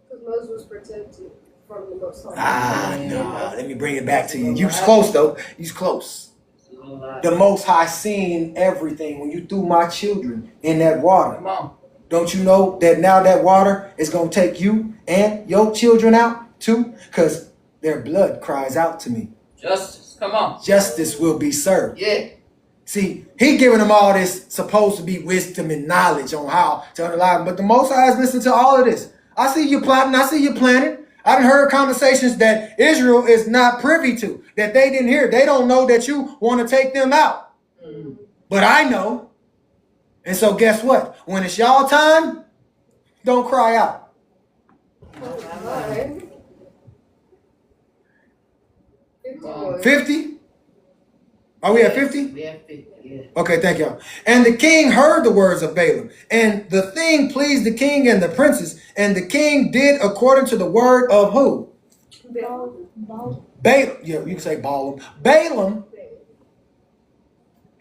Because Moses was protected from the Most High. No. Let me bring it back to you. You was close, though. You was close. The Most High seen everything when you threw my children in that water. Come on. Don't you know that now that water is going to take you and your children out too? Because their blood cries out to me. Justice. Come on. Justice will be served. Yeah. See, he giving them all this supposed to be wisdom and knowledge on how to unalive them. But the Most High has listened to all of this. I see you plotting. I see you planning. I done heard conversations that Israel is not privy to, that they didn't hear. They don't know that you want to take them out. But I know. And so guess what? When it's y'all time, don't cry out. 50? Are we at 50? We at 50, yeah. Okay, thank y'all. And the king heard the words of Balaam, and the thing pleased the king and the princes, and the king did according to the word of who? Balaam. Yeah, you can say Balaam. Balaam.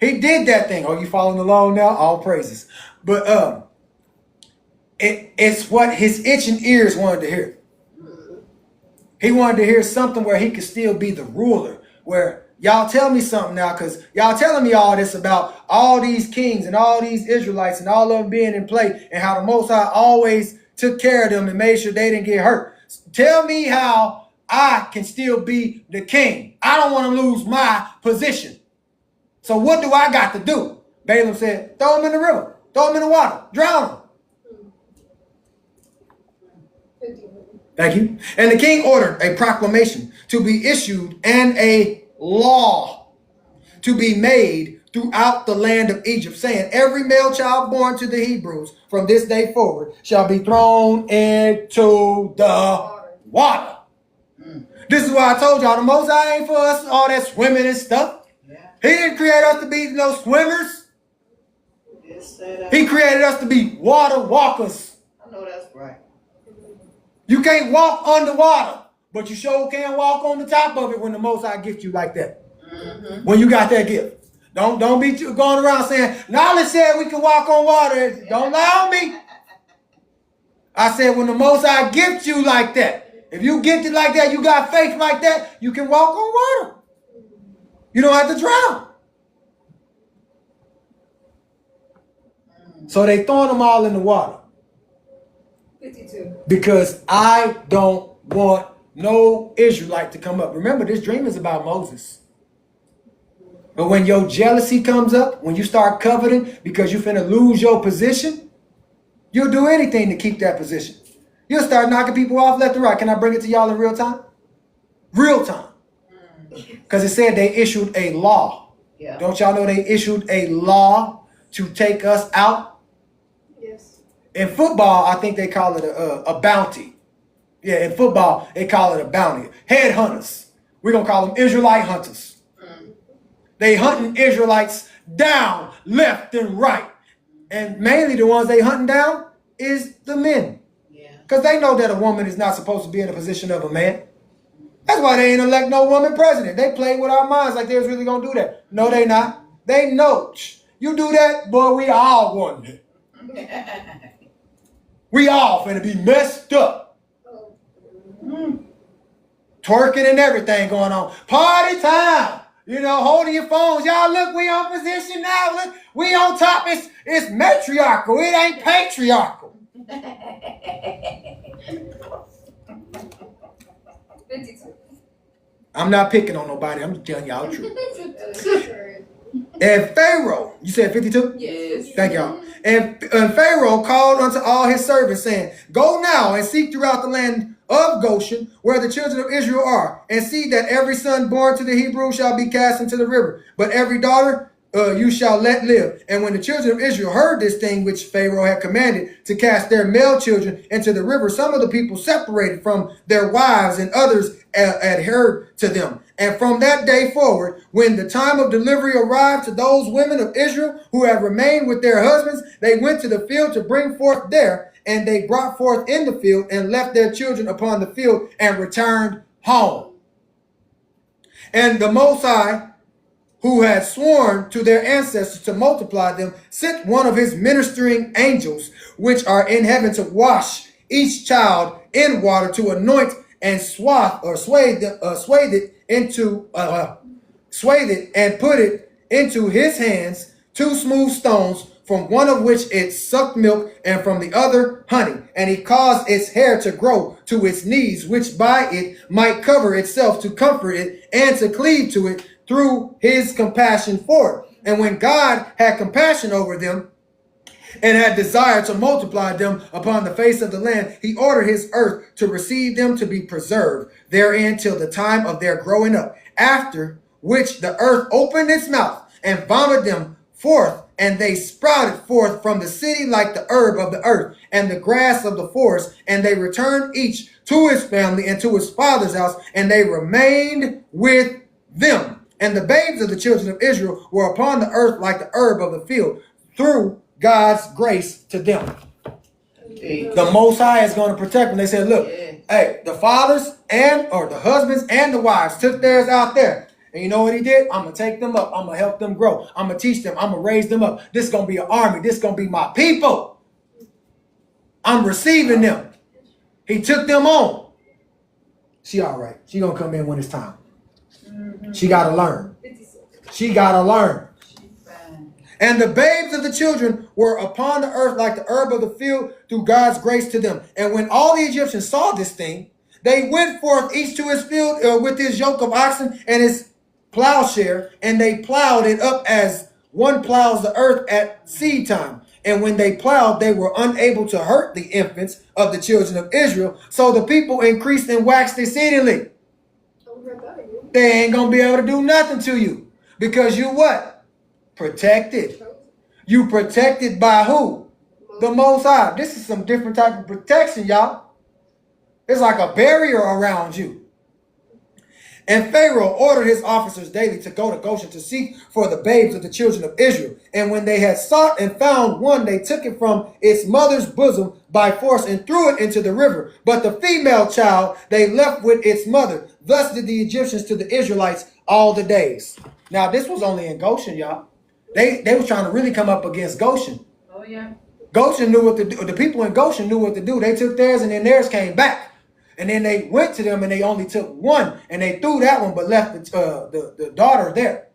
He did that thing. Are you following along now? All praises. But it's what his itching ears wanted to hear. He wanted to hear something where he could still be the ruler. Where y'all tell me something now, because y'all telling me all this about all these kings and all these Israelites and all of them being in play, and how the Most High always took care of them and made sure they didn't get hurt. Tell me how I can still be the king. I don't want to lose my position. So what do I got to do? Balaam said, throw him in the river. Throw him in the water. Drown him. Thank you. And the king ordered a proclamation to be issued and a law to be made throughout the land of Egypt, saying, every male child born to the Hebrews from this day forward shall be thrown into the water. This is why I told y'all the Most High ain't for us all that swimming and stuff. He didn't create us to be no swimmers. He created us to be water walkers. I know that's right. You can't walk underwater, but you sure can walk on the top of it when the Most High gifts you like that. When you got that gift. Don't be going around saying, knowledge said we can walk on water. Don't lie on me. I said when the Most High gifts you like that. If you gifted like that, you got faith like that, you can walk on water. You don't have to drown. So they throwing them all in the water. 52. Because I don't want no Israelite to come up. Remember, this dream is about Moses. But when your jealousy comes up, when you start coveting because you finna lose your position, you'll do anything to keep that position. You'll start knocking people off left and right. Can I bring it to y'all in real time? Real time. Because it said they issued a law. Yeah. Don't y'all know they issued a law to take us out? Yes. In football, I think they call it a bounty. Yeah, in football, they call it a bounty. Headhunters. We're going to call them Israelite hunters. They hunting Israelites down, left and right. And mainly the ones they hunting down is the men. Yeah. Because they know that a woman is not supposed to be in the position of a man. That's why they ain't elect no woman president. They play with our minds like they was really going to do that. No, they not. They know. You do that, boy, we all want it. We all finna be messed up. Twerking and everything going on. Party time. You know, holding your phones. Y'all look, we on position now. Look, we on top. It's matriarchal. It ain't patriarchal. 52. I'm not picking on nobody. I'm just telling y'all the truth. Right. And Pharaoh, you said 52? Yes. Thank y'all. And Pharaoh called unto all his servants, saying, Go now and seek throughout the land of Goshen, where the children of Israel are, and see that every son born to the Hebrews shall be cast into the river, but every daughter you shall let live. And when the children of Israel heard this thing which Pharaoh had commanded to cast their male children into the river, some of the people separated from their wives, and others adhered to them. And from that day forward, when the time of delivery arrived to those women of Israel who had remained with their husbands, they went to the field to bring forth there, and they brought forth in the field and left their children upon the field and returned home. And the Most High, who had sworn to their ancestors to multiply them, sent one of his ministering angels, which are in heaven, to wash each child in water, to anoint and swathe it and put it into his hands, 2 smooth stones, from one of which it sucked milk, and from the other honey. And he caused its hair to grow to its knees, which by it might cover itself, to comfort it and to cleave to it through his compassion for it. And when God had compassion over them, and had desired to multiply them upon the face of the land, he ordered his earth to receive them to be preserved therein till the time of their growing up, after which the earth opened its mouth and vomited them forth, and they sprouted forth from the city like the herb of the earth and the grass of the forest, and they returned each to his family and to his father's house, and they remained with them. And the babes of the children of Israel were upon the earth like the herb of the field, through God's grace to them. The Most High is going to protect them. They said, look, hey, the fathers or the husbands and the wives took theirs out there. And you know what he did? I'm going to take them up. I'm going to help them grow. I'm going to teach them. I'm going to raise them up. This is going to be an army. This is going to be my people. I'm receiving them. He took them on. She all right. She going to come in when it's time. She got to learn. She got to learn. And the babes of the children were upon the earth like the herb of the field, through God's grace to them. And when all the Egyptians saw this thing, they went forth each to his field with his yoke of oxen and his plowshare, and they plowed it up as one plows the earth at seed time. And when they plowed, they were unable to hurt the infants of the children of Israel. So the people increased and waxed exceedingly. They ain't going to be able to do nothing to you, because you what? Protected. You protected by who? The Most High. This is some different type of protection, y'all. It's like a barrier around you. And Pharaoh ordered his officers daily to go to Goshen to seek for the babes of the children of Israel. And when they had sought and found one, they took it from its mother's bosom by force and threw it into the river. But the female child they left with its mother. Thus did the Egyptians to the Israelites all the days. Now, this was only in Goshen, y'all. They was trying to really come up against Goshen. Oh, yeah. Goshen knew what to do. The people in Goshen knew what to do. They took theirs, and then theirs came back. And then they went to them, and they only took one, and they threw that one, but left the daughter there.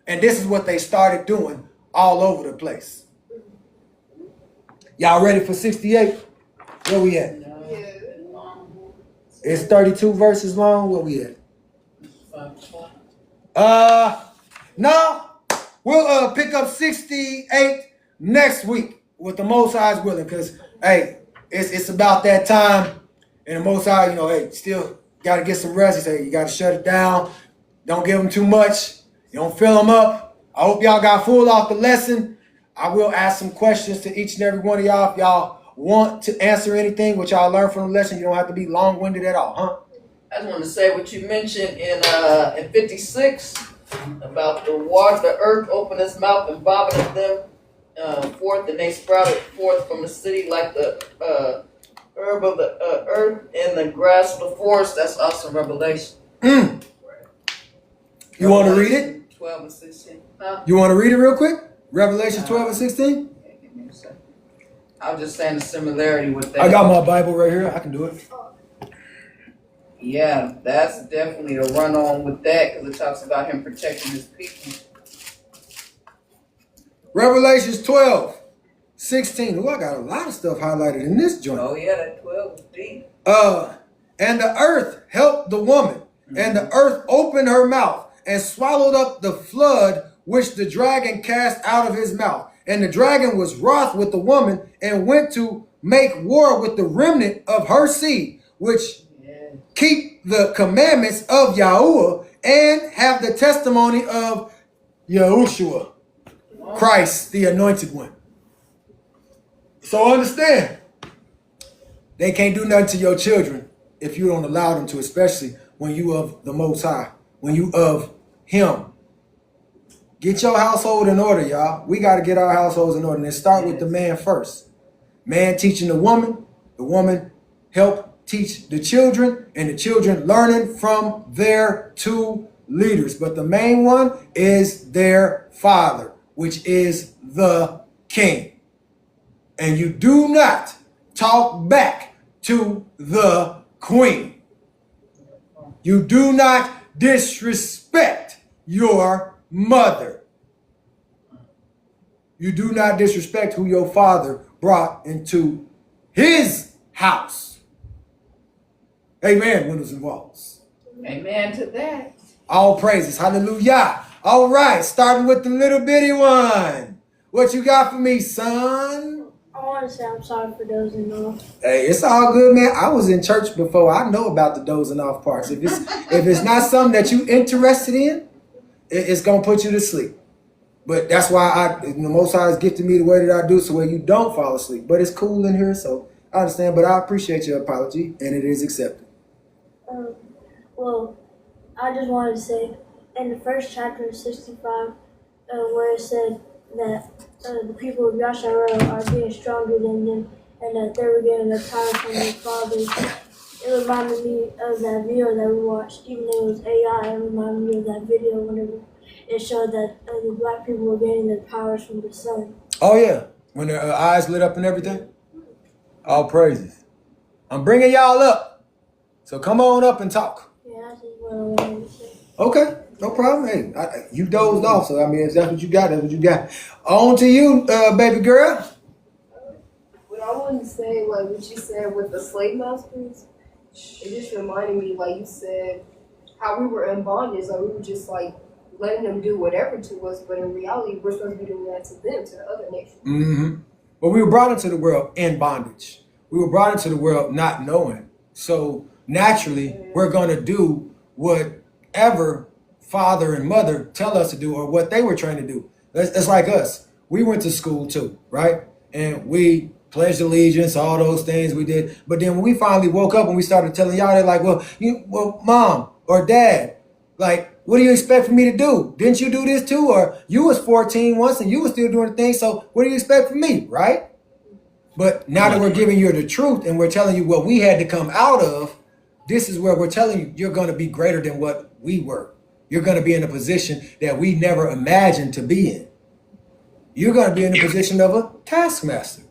And this is what they started doing all over the place. Y'all ready for 68? Where we at? It's 32 verses long. Where we at? No. We'll pick up 68 next week with the Most High's willing, because, hey, it's about that time, and the Most High, hey, still got to get some rest. He said, you got to shut it down. Don't give them too much. You don't fill them up. I hope y'all got full off the lesson. I will ask some questions to each and every one of y'all. If y'all want to answer anything, which y'all learned from the lesson, you don't have to be long-winded at all, huh? I just want to say what you mentioned in 56 about the water, the earth opened its mouth and vomited them forth, and they sprouted forth from the city like the herb of the earth and the grass of the forest. That's also Revelation. You want to read it? 12 and 16. Huh? You want to read it real quick? Revelation 12 and 16? Yeah, give me a second. I was just saying the similarity with that. I got my Bible right here. I can do it. Yeah, that's definitely a run on with that because it talks about him protecting his people. Revelations 12, 16. Oh, I got a lot of stuff highlighted in this joint. Oh yeah, that 12 was deep. And the earth helped the woman, and the earth opened her mouth and swallowed up the flood which the dragon cast out of his mouth. And the dragon was wroth with the woman and went to make war with the remnant of her seed, which keep the commandments of Yahuwah and have the testimony of Yahushua, Christ, the anointed one. So understand, they can't do nothing to your children if you don't allow them to, especially when you of the Most High, when you of Him. Get your household in order, y'all. We got to get our households in order and start with the man first. Man teaching the woman help teach the children, and the children learning from their two leaders. But the main one is their father, which is the king. And you do not talk back to the queen. You do not disrespect your mother. You do not disrespect who your father brought into his house. Amen, windows and walls. Amen to that. All praises. Hallelujah. All right, starting with the little bitty one. What you got for me, son? I want to say I'm sorry for dozing off. Hey, it's all good, man. I was in church before. I know about the dozing off parts. If it's not something that you interested in, it's gonna put you to sleep. But that's why the Most High has gifted me the way that I do, so where you don't fall asleep. But it's cool in here, so I understand. But I appreciate your apology, and it is accepted. Well, I just wanted to say, in the first chapter of 65, where it said that the people of Yahshar'el are being stronger than them, and that they were getting their power from their fathers, it reminded me of that video that we watched. Even though it was AI, it reminded me of that video whenever it showed that the black people were getting their powers from the sun. Oh, yeah. When their eyes lit up and everything? All praises. I'm bringing y'all up. So come on up and talk. Yeah, that's just what I wanted to say. Okay. No problem. Hey, you dozed off, so I mean, if that's what you got, that's what you got. On to you, baby girl. What I wanted to say, like what you said with the slave masters, it just reminded me, like you said, how we were in bondage, like we were just like letting them do whatever to us, but in reality, we're supposed to be doing that to them, to the other nations. Mm-hmm. But we were brought into the world in bondage. We were brought into the world not knowing. So naturally, we're going to do whatever father and mother tell us to do, or what they were trying to do. It's like us. We went to school too, right? And we pledged allegiance, all those things we did. But then when we finally woke up and we started telling y'all, they're like, well, mom or dad, like, what do you expect for me to do? Didn't you do this too? Or you was 14 once and you was still doing the thing. So what do you expect from me, right? But now that we're giving you the truth and we're telling you what we had to come out of, this is where we're telling you, you're going to be greater than what we were. You're going to be in a position that we never imagined to be in. You're going to be in the position of a taskmaster.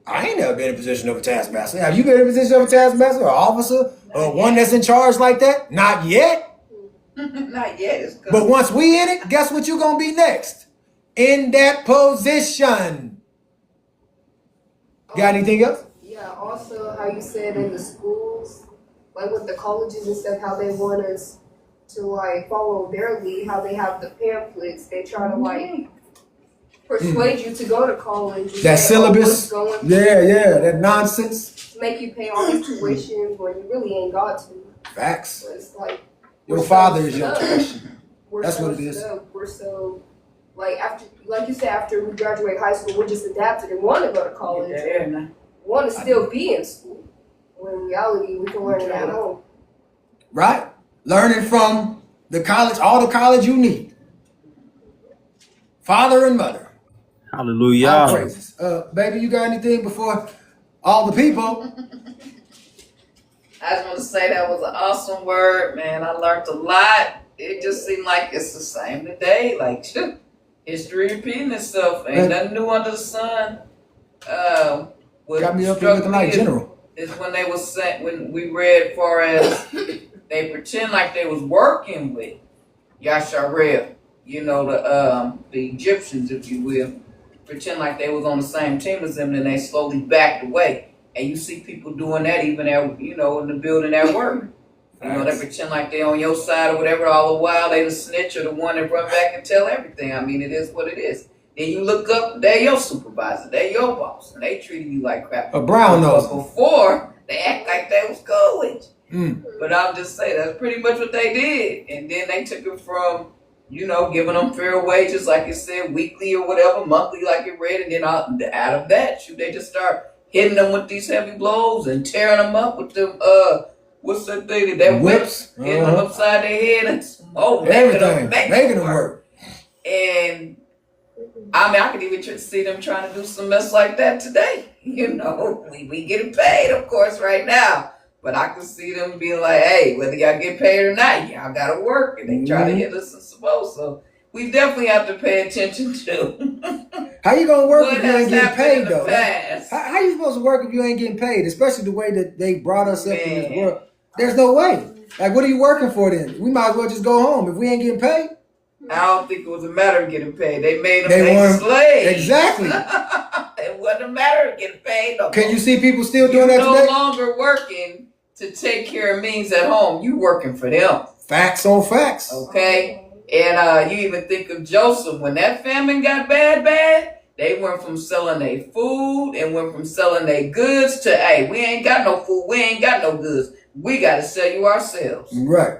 I ain't never been in a position of a taskmaster. Have you been in a position of a taskmaster or officer or one that's in charge like that? Not yet. Not yet. It's good. But once we in it, guess what you're going to be next? In that position. Got anything else? Yeah, also how you said in the schools, like with the colleges and stuff, how they want us to like follow their lead, how they have the pamphlets, they try to like persuade you to go to college. That syllabus, that nonsense. Make you pay all these tuitions when you really ain't got to. Facts. But it's like, Your we're so father is your stuck. treasure. We're That's so what it is. stuck. We're so like after, like you said, after we graduate high school, we're just adapted and want to go to college, want to still be in school. When in reality, we can learn it at home. Right? Learning from the college, all the college you need. Father and mother. All Hallelujah. praises. Baby, you got anything before all the people? I just want to say that was an awesome word, man. I learned a lot. It just seemed like it's the same today. Like, shit, history repeating itself. Ain't nothing new under the sun. What Got me up here struck looking me like General. is when they was saying, when we read far as they pretend like they was working with Yahshar'el, you know, the Egyptians, if you will, pretend like they was on the same team as them, then they slowly backed away. And you see people doing that even at, you know, in the building at work. You know, they pretend like they on your side or whatever, all the while they the snitch or the one that run back and tell everything. I mean, it is what it is. Then you look up, they're your supervisor, they're your boss, and they treating you like crap. A brown But nose. before, they act like they was cool with you. Mm. But I'm just saying, that's pretty much what they did. And then they took it from, you know, giving them fair wages, like it said, weekly or whatever, monthly, like it read. And then out of that, they just start hitting them with these heavy blows and tearing them up with them, what's that thing, that whips, hitting them upside their head and Everything. Making them work. And I mean, I could even see them trying to do some mess like that today. You know, we getting paid, of course, right now. But I can see them being like, hey, whether y'all get paid or not, y'all got to work. And they try to hit us and suppose. So we definitely have to pay attention to. How you going to work what if you has ain't getting happened paid, in the though? past. How you supposed to work if you ain't getting paid? Especially the way that they brought us up in this Man. world. There's no way. Like, what are you working for then? We might as well just go home if we ain't getting paid. I don't think it was a matter of getting paid. They made them They make weren't- slaves. Exactly. It wasn't a matter of getting paid. No Can more. you see people still You're doing that no today? longer working to take care of means at home. You working for them. Facts on facts. Okay? And you even think of Joseph. When that famine got bad, they went from selling their food and went from selling their goods to, hey, we ain't got no food, we ain't got no goods. We got to sell you ourselves. Right.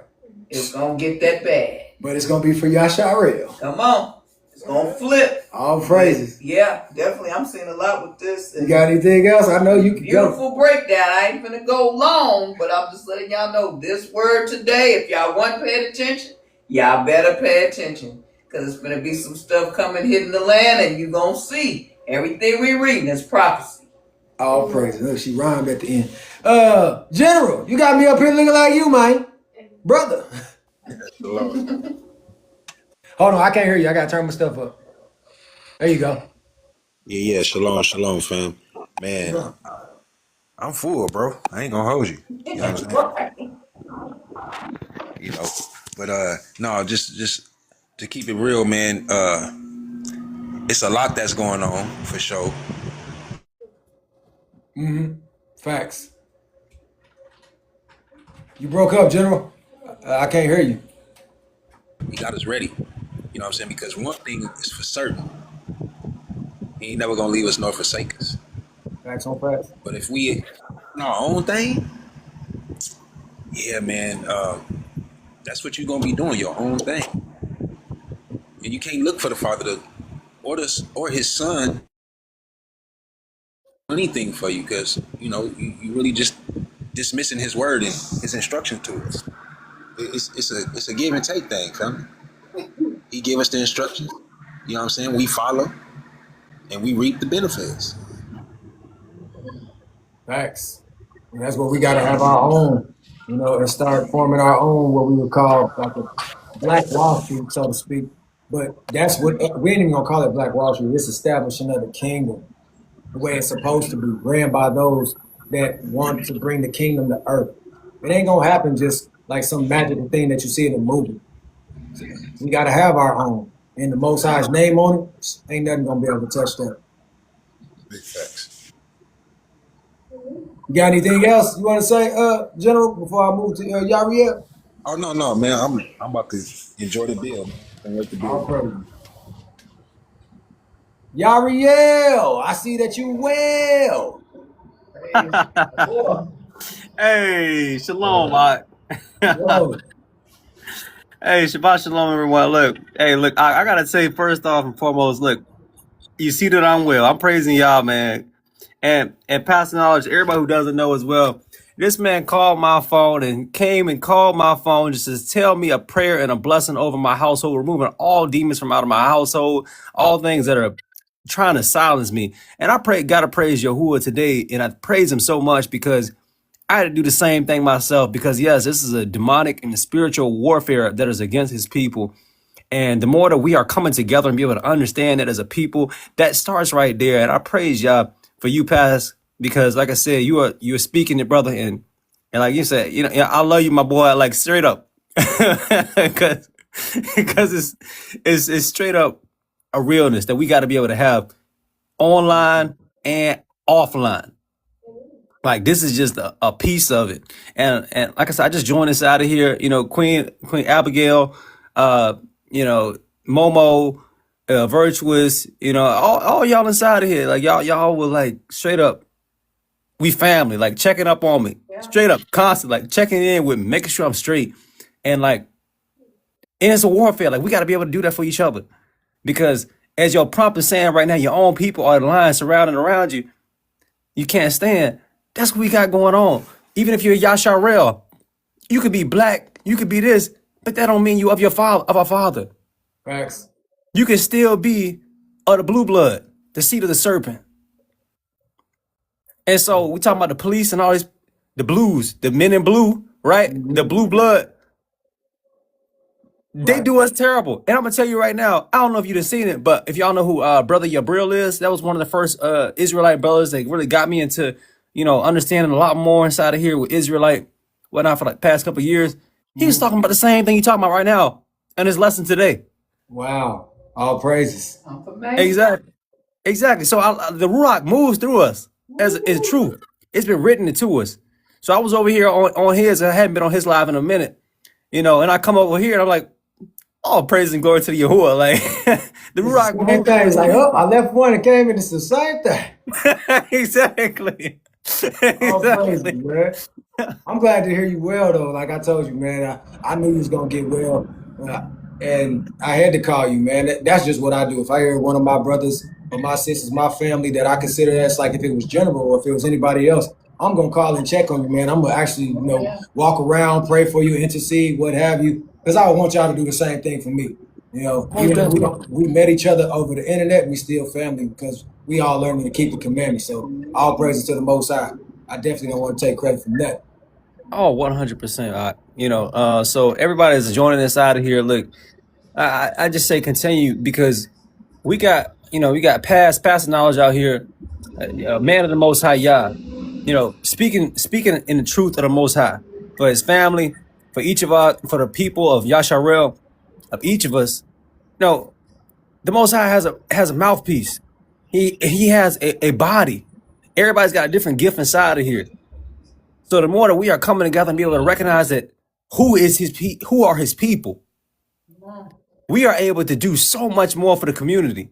It's going to get that bad. But it's going to be for Yahshar'el. Come on. It's going to flip. All praises. Yeah, definitely. I'm seeing a lot with this. You got anything else? I know you can go. Beautiful breakdown. I ain't gonna go long, but I'm just letting y'all know this word today. If y'all want paying attention, y'all better pay attention. Because it's gonna be some stuff coming hitting the land, and you're gonna see everything we reading is prophecy. All praises. Look, she rhymed at the end. General, you got me up here looking like you, man. Brother. Hold on, I can't hear you. I gotta turn my stuff up. There you go. Yeah, shalom, fam. Man, I'm full, bro. I ain't gonna hold you. You know what I'm saying? You know, but no, just to keep it real, man. It's a lot that's going on for sure. Facts. You broke up, General. I can't hear you. He got us ready. You know what I'm saying? Because one thing is for certain, he ain't never gonna leave us nor forsake us. Facts on facts. But if we on our own thing, yeah, man, that's what you're gonna be doing, your own thing. And you can't look for the Father or his Son anything for you, because you know you really just dismissing his word and his instruction to us. It's a give and take thing, fam. He gave us the instructions. You know what I'm saying? We follow, and we reap the benefits. Facts. And that's what we gotta have our own, you know, and start forming our own, what we would call like a Black Wall Street, so to speak. But that's what we ain't even gonna call it Black Wall Street. It's establishing of the kingdom, the way it's supposed to be, ran by those that want to bring the kingdom to earth. It ain't gonna happen just like some magical thing that you see in a movie. We gotta have our own. And the Most High's name on it, ain't nothing gonna be able to touch that. Big facts. You got anything else you want to say, General, before I move to Yahshar'el? Oh no, man. I'm about to enjoy the bill. Can't wait to do All it. praise. Yahshar'el, I see that you well. Hey, shalom, Mike. Yo, Hey, Shabbat Shalom, everyone. Look, hey, look, I gotta say, first off and foremost, look, you see that I'm well. I'm praising y'all, man. And passing knowledge, everybody who doesn't know as well. This man called my phone and came and called my phone just to tell me a prayer and a blessing over my household, removing all demons from out of my household, all things that are trying to silence me. And gotta praise Yahuwah today, and I praise him so much because I had to do the same thing myself. Because yes, this is a demonic and spiritual warfare that is against his people. And the more that we are coming together and be able to understand that as a people, that starts right there. And I praise y'all for you, Pass, because like I said, you are speaking it, brother, and like you said, yeah, I love you, my boy, like straight up, because it's straight up a realness that we got to be able to have online and offline. Like this is just a piece of it. And like I said, I just joined this out of here. Queen Abigail, uh, Momo, Virtuous, all y'all inside of here. Like y'all were like straight up, we family, like checking up on me. Straight up, constant, like checking in with me, making sure I'm straight. And like it's a warfare. Like we gotta be able to do that for each other. Because as your prompt is saying right now, your own people are the line surrounding around you. You can't stand. That's what we got going on. Even if you're Yahshar'el, you could be black, you could be this, but that don't mean you of your father, of our father. Facts. You can still be of the blue blood, the seed of the serpent. And so we talking about the police and all this, the blues, the men in blue, right? The blue blood. They do us terrible. And I'm gonna tell you right now, I don't know if you've seen it, but if y'all know who Brother Yahshar'el is, that was one of the first Israelite brothers that really got me into, understanding a lot more inside of here with Israelite, whatnot for like past couple of years. He was talking about the same thing you talking about right now in his lesson today. Wow. All praises. Exactly. Exactly. So the Ruach moves through us as truth. It's been written into us. So I was over here on his, I hadn't been on his live in a minute, and I come over here and I'm like, all praise and glory to the Yahuwah. Like the Ruach Same thing. It's like, oh, I left one and came in. It's the same thing. Exactly. All praises, Exactly. man. I'm glad to hear you well, though. Like I told you, man, I knew you was gonna get well, and I had to call you, man. That's just what I do. If I hear one of my brothers or my sisters, my family that I consider that's like if it was general or if it was anybody else, I'm gonna call and check on you, man. I'm gonna actually, walk around, pray for you, intercede, what have you, because I would want y'all to do the same thing for me. Even if we met each other over the internet, we still family because we all learning to keep the commandments. So all praises to the Most High. I definitely don't want to take credit from that. Oh, 100%. So everybody is joining us out of here. Look, I just say continue because we got, we got past knowledge out here, man of the Most High Yah, speaking in the truth of the Most High for his family, for each of us, for the people of Yahshar'el, of each of us. The Most High has a mouthpiece. He has a body. Everybody's got a different gift inside of here. So the more that we are coming together and be able to recognize that who are his people, we are able to do so much more for the community.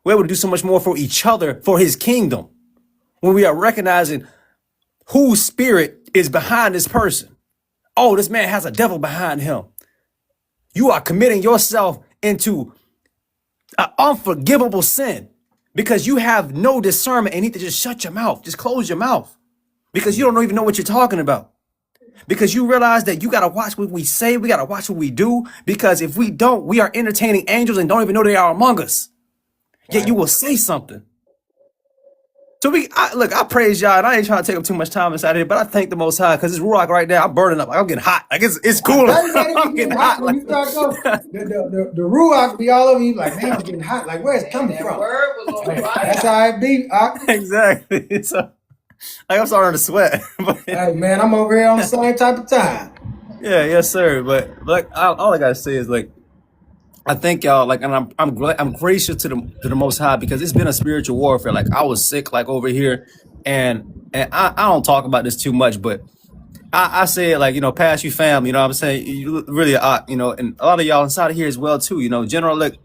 We're able to do so much more for each other, for his kingdom. When we are recognizing whose spirit is behind this person. Oh, this man has a devil behind him. You are committing yourself into an unforgivable sin because you have no discernment and need to just shut your mouth. Just close your mouth because you don't even know what you're talking about. Because you realize that you got to watch what we say. We got to watch what we do. Because if we don't, we are entertaining angels and don't even know they are among us. Yet you will say something. So I praise y'all, and I ain't trying to take up too much time inside here, but I thank the Most High because it's Ruach right now. I'm burning up. Like, I'm getting hot. Like it's cool. I'm getting hot. When you start going, the Ruach be all over you. Like, man, I'm getting hot. Like, where's it coming That from? word was on fire. That's how it be. Exactly. So, I'm starting to sweat. But, Hey, man, I'm over here on the same type of time. yeah, yes, sir. But like, all I gotta say is like, I thank y'all. Like, and I'm gracious to the Most High because it's been a spiritual warfare. Like, I was sick, like over here, and I don't talk about this too much, but I say it like, past you fam. You know what I'm saying? You really, and a lot of y'all inside of here as well too. General, like,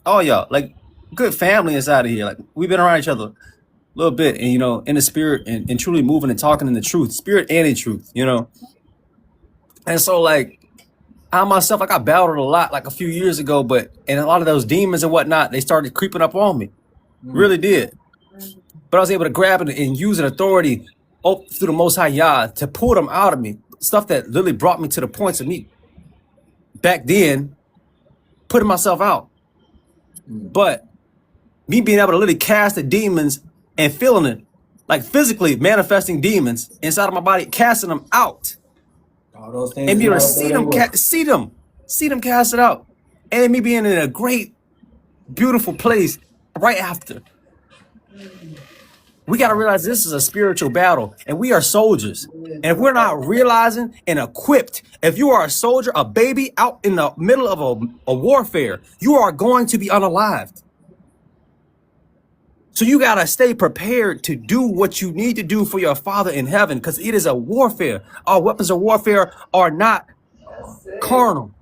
all y'all, like, good family inside of here. Like, we've been around each other a little bit, and in the spirit and truly moving and talking in the truth, spirit and in truth. And so like. I myself, like I battled a lot like a few years ago, and a lot of those demons and whatnot, they started creeping up on me. Really did. But I was able to grab it and use an authority through the Most High Yah to pull them out of me. Stuff that literally brought me to the points of me back then putting myself out. But me being able to literally cast the demons and feeling it, like physically manifesting demons inside of my body, casting them out. All those things. And be able to see them cast it out. And me being in a great, beautiful place right after. We got to realize this is a spiritual battle and we are soldiers. And if we're not realizing and equipped, if you are a soldier, a baby out in the middle of a warfare, you are going to be unalived. So you got to stay prepared to do what you need to do for your Father in heaven, because it is a warfare. Our weapons of warfare are not carnal.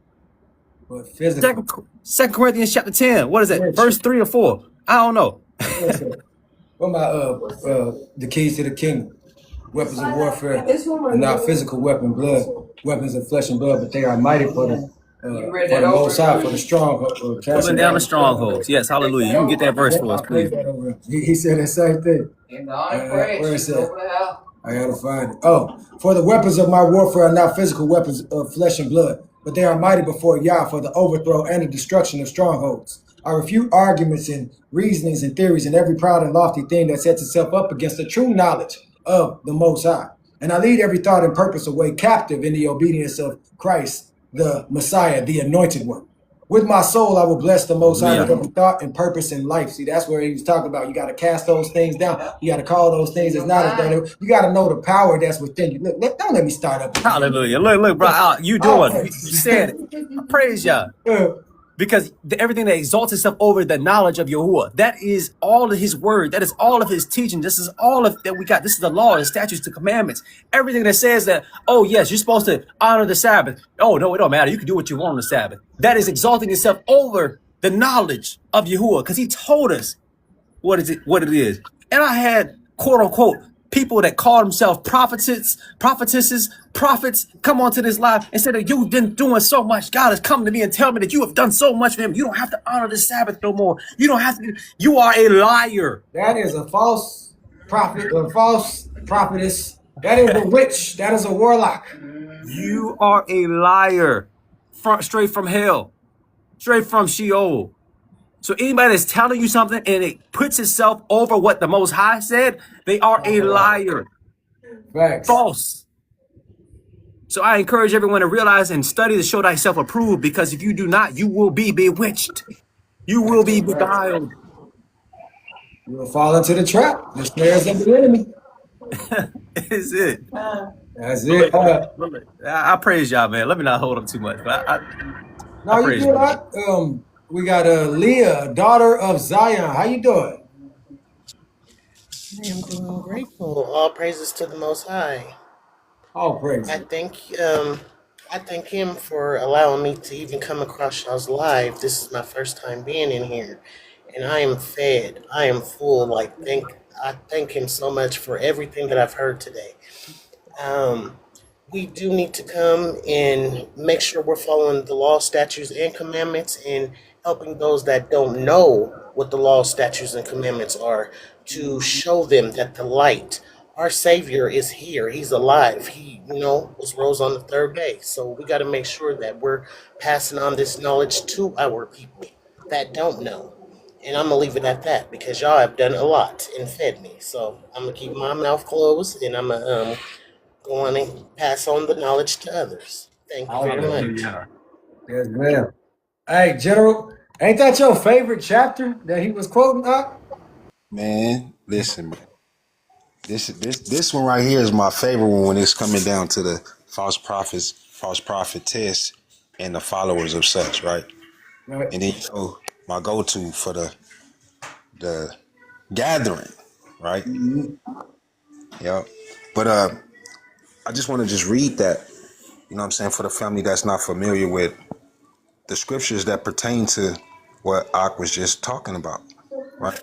But physical. 2 Corinthians chapter 10. What is that? Verse 3 or 4? I don't know. What about the keys to the kingdom? Weapons of warfare are not physical weapons of flesh and blood, but they are mighty for the Most High, for the stronghold. Pulling down the strongholds. Yes, hallelujah. You can get that verse for us, please. He said the same thing. Where is that? I gotta find it. Oh, for the weapons of my warfare are not physical weapons of flesh and blood, but they are mighty before Yah for the overthrow and the destruction of strongholds. I refute arguments and reasonings and theories and every proud and lofty thing that sets itself up against the true knowledge of the Most High. And I lead every thought and purpose away captive in the obedience of Christ, the Messiah, the Anointed One. With my soul, I will bless the Most High with every thought and purpose in life. See, that's where he was talking about. You got to cast those things down. You got to call those things as not as though. You got to know the power that's within you. Look, don't let me start up. Hallelujah. Look, bro, you doing it. You said it. I praise Yah. Because everything that exalts itself over the knowledge of Yahuwah, that is all of his word. That is all of his teaching. This is all of that we got. This is the law, the statutes, the commandments. Everything that says that, oh, yes, you're supposed to honor the Sabbath. Oh, no, it don't matter. You can do what you want on the Sabbath. That is exalting itself over the knowledge of Yahuwah, because he told us what it is. And I had, quote unquote, people that call themselves prophetesses, prophets come onto this live and say that you've been doing so much. God has come to me and tell me that you have done so much for him. You don't have to honor the Sabbath no more. You don't have to. You are a liar. That is a false prophet, a false prophetess. That is a witch. That is a warlock. You are a liar. Straight from hell. Straight from Sheol. So anybody that's telling you something and it puts itself over what the Most High said, they are a liar. Facts. False. So I encourage everyone to realize and study to show thyself approved, because if you do not, you will be bewitched. You will be beguiled. You will fall into the trap, the snares of the enemy. Is it? That's it. I praise y'all, man. Let me not hold them too much. But I praise you. We got Leah, daughter of Zion. How you doing? I am doing grateful. All praises to the Most High. All praises. I thank him for allowing me to even come across y'all's live. This is my first time being in here, and I am fed. I am full. I thank him so much for everything that I've heard today. We do need to come and make sure we're following the law, statutes, and commandments, and helping those that don't know what the law, statutes, and commandments are, to show them that the light, our Savior, is here. He's alive. He, was rose on the third day. So we got to make sure that we're passing on this knowledge to our people that don't know. And I'm going to leave it at that, because y'all have done a lot and fed me. So I'm going to keep my mouth closed, and I'm going to go on and pass on the knowledge to others. Thank you very much. Yes, ma'am. Hey, General, ain't that your favorite chapter that he was quoting up? Man, listen, man. This one right here is my favorite one when it's coming down to the false prophets, false prophetess, and the followers of such, right? And then my go-to for the gathering, right? Yeah. But I just want to just read that, for the family that's not familiar with the scriptures that pertain to what Ak was just talking about, right?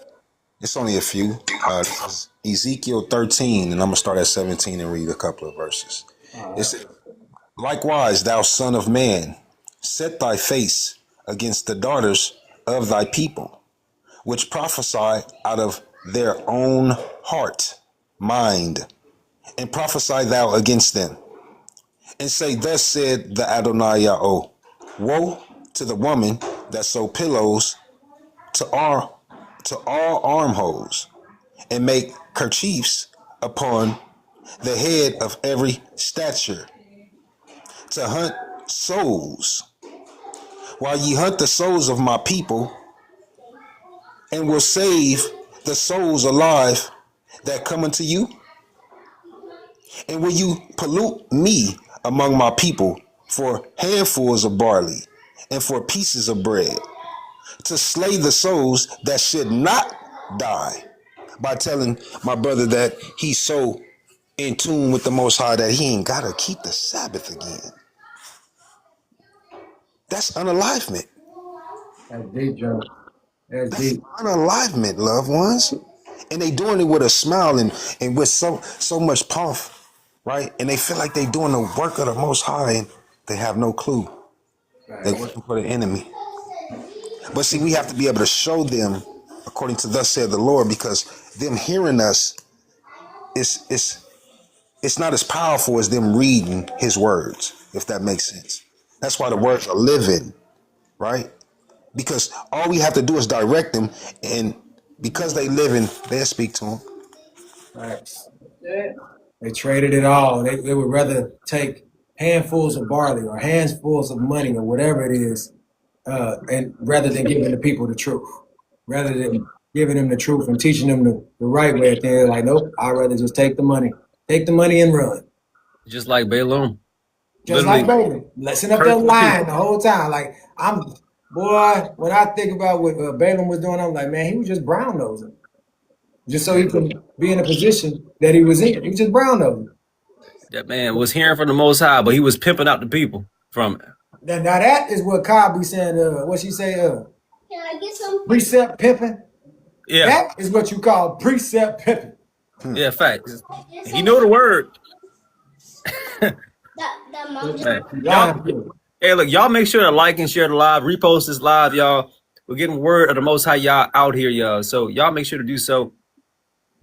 It's only a few. This is Ezekiel 13, and I'm going to start at 17 and read a couple of verses. It says, likewise, thou son of man, set thy face against the daughters of thy people, which prophesy out of their own heart, mind, and prophesy thou against them, and say, thus said the Adonai Yahweh, woe to the woman that sew pillows to all armholes, and make kerchiefs upon the head of every stature, to hunt souls, while ye hunt the souls of my people, and will save the souls alive that come unto you? And will you pollute me among my people for handfuls of barley and for pieces of bread, to slay the souls that should not die, by telling my brother that he's so in tune with the Most High that he ain't gotta keep the Sabbath again? That's unalivement. That's deep, Joe. That's That's deep. unalivement, loved ones. And they doing it with a smile and with so much pomp, right? And they feel like they doing the work of the Most High, and they have no clue. They Right. working for the enemy. But see, we have to be able to show them according to thus said the Lord, because them hearing us it's not as powerful as them reading his words, if that makes sense. That's why the words are living, right? Because all we have to do is direct them, and because they living, they'll speak to them. Facts. Yeah. They traded it all. They would rather take handfuls of barley or handfuls of money or whatever it is, and rather than giving the people the truth, rather than giving them the truth and teaching them the right way. At the end, they're like, nope, I'd rather just take the money and run. Just like Balaam. Just Literally like Balaam, sitting up there cursing the lying people. the whole time. Like boy, when I think about what Balaam was doing, I'm like, man, he was just brown nosing, just so he could be in a position that he was in. He was just brown nosing. That man was hearing from the Most High, but he was pimping out the people from it. Now that is what Cobb be saying. What she say? Can I get some? Precept pimping. Yeah, That is what you call precept pimping. yeah, facts. Get He some? know the word. That mom just. Hey, Lying y'all, people. hey, look, y'all make sure to like and share the live, repost this live, y'all. We're getting word of the Most High y'all out here, y'all. So y'all make sure to do so.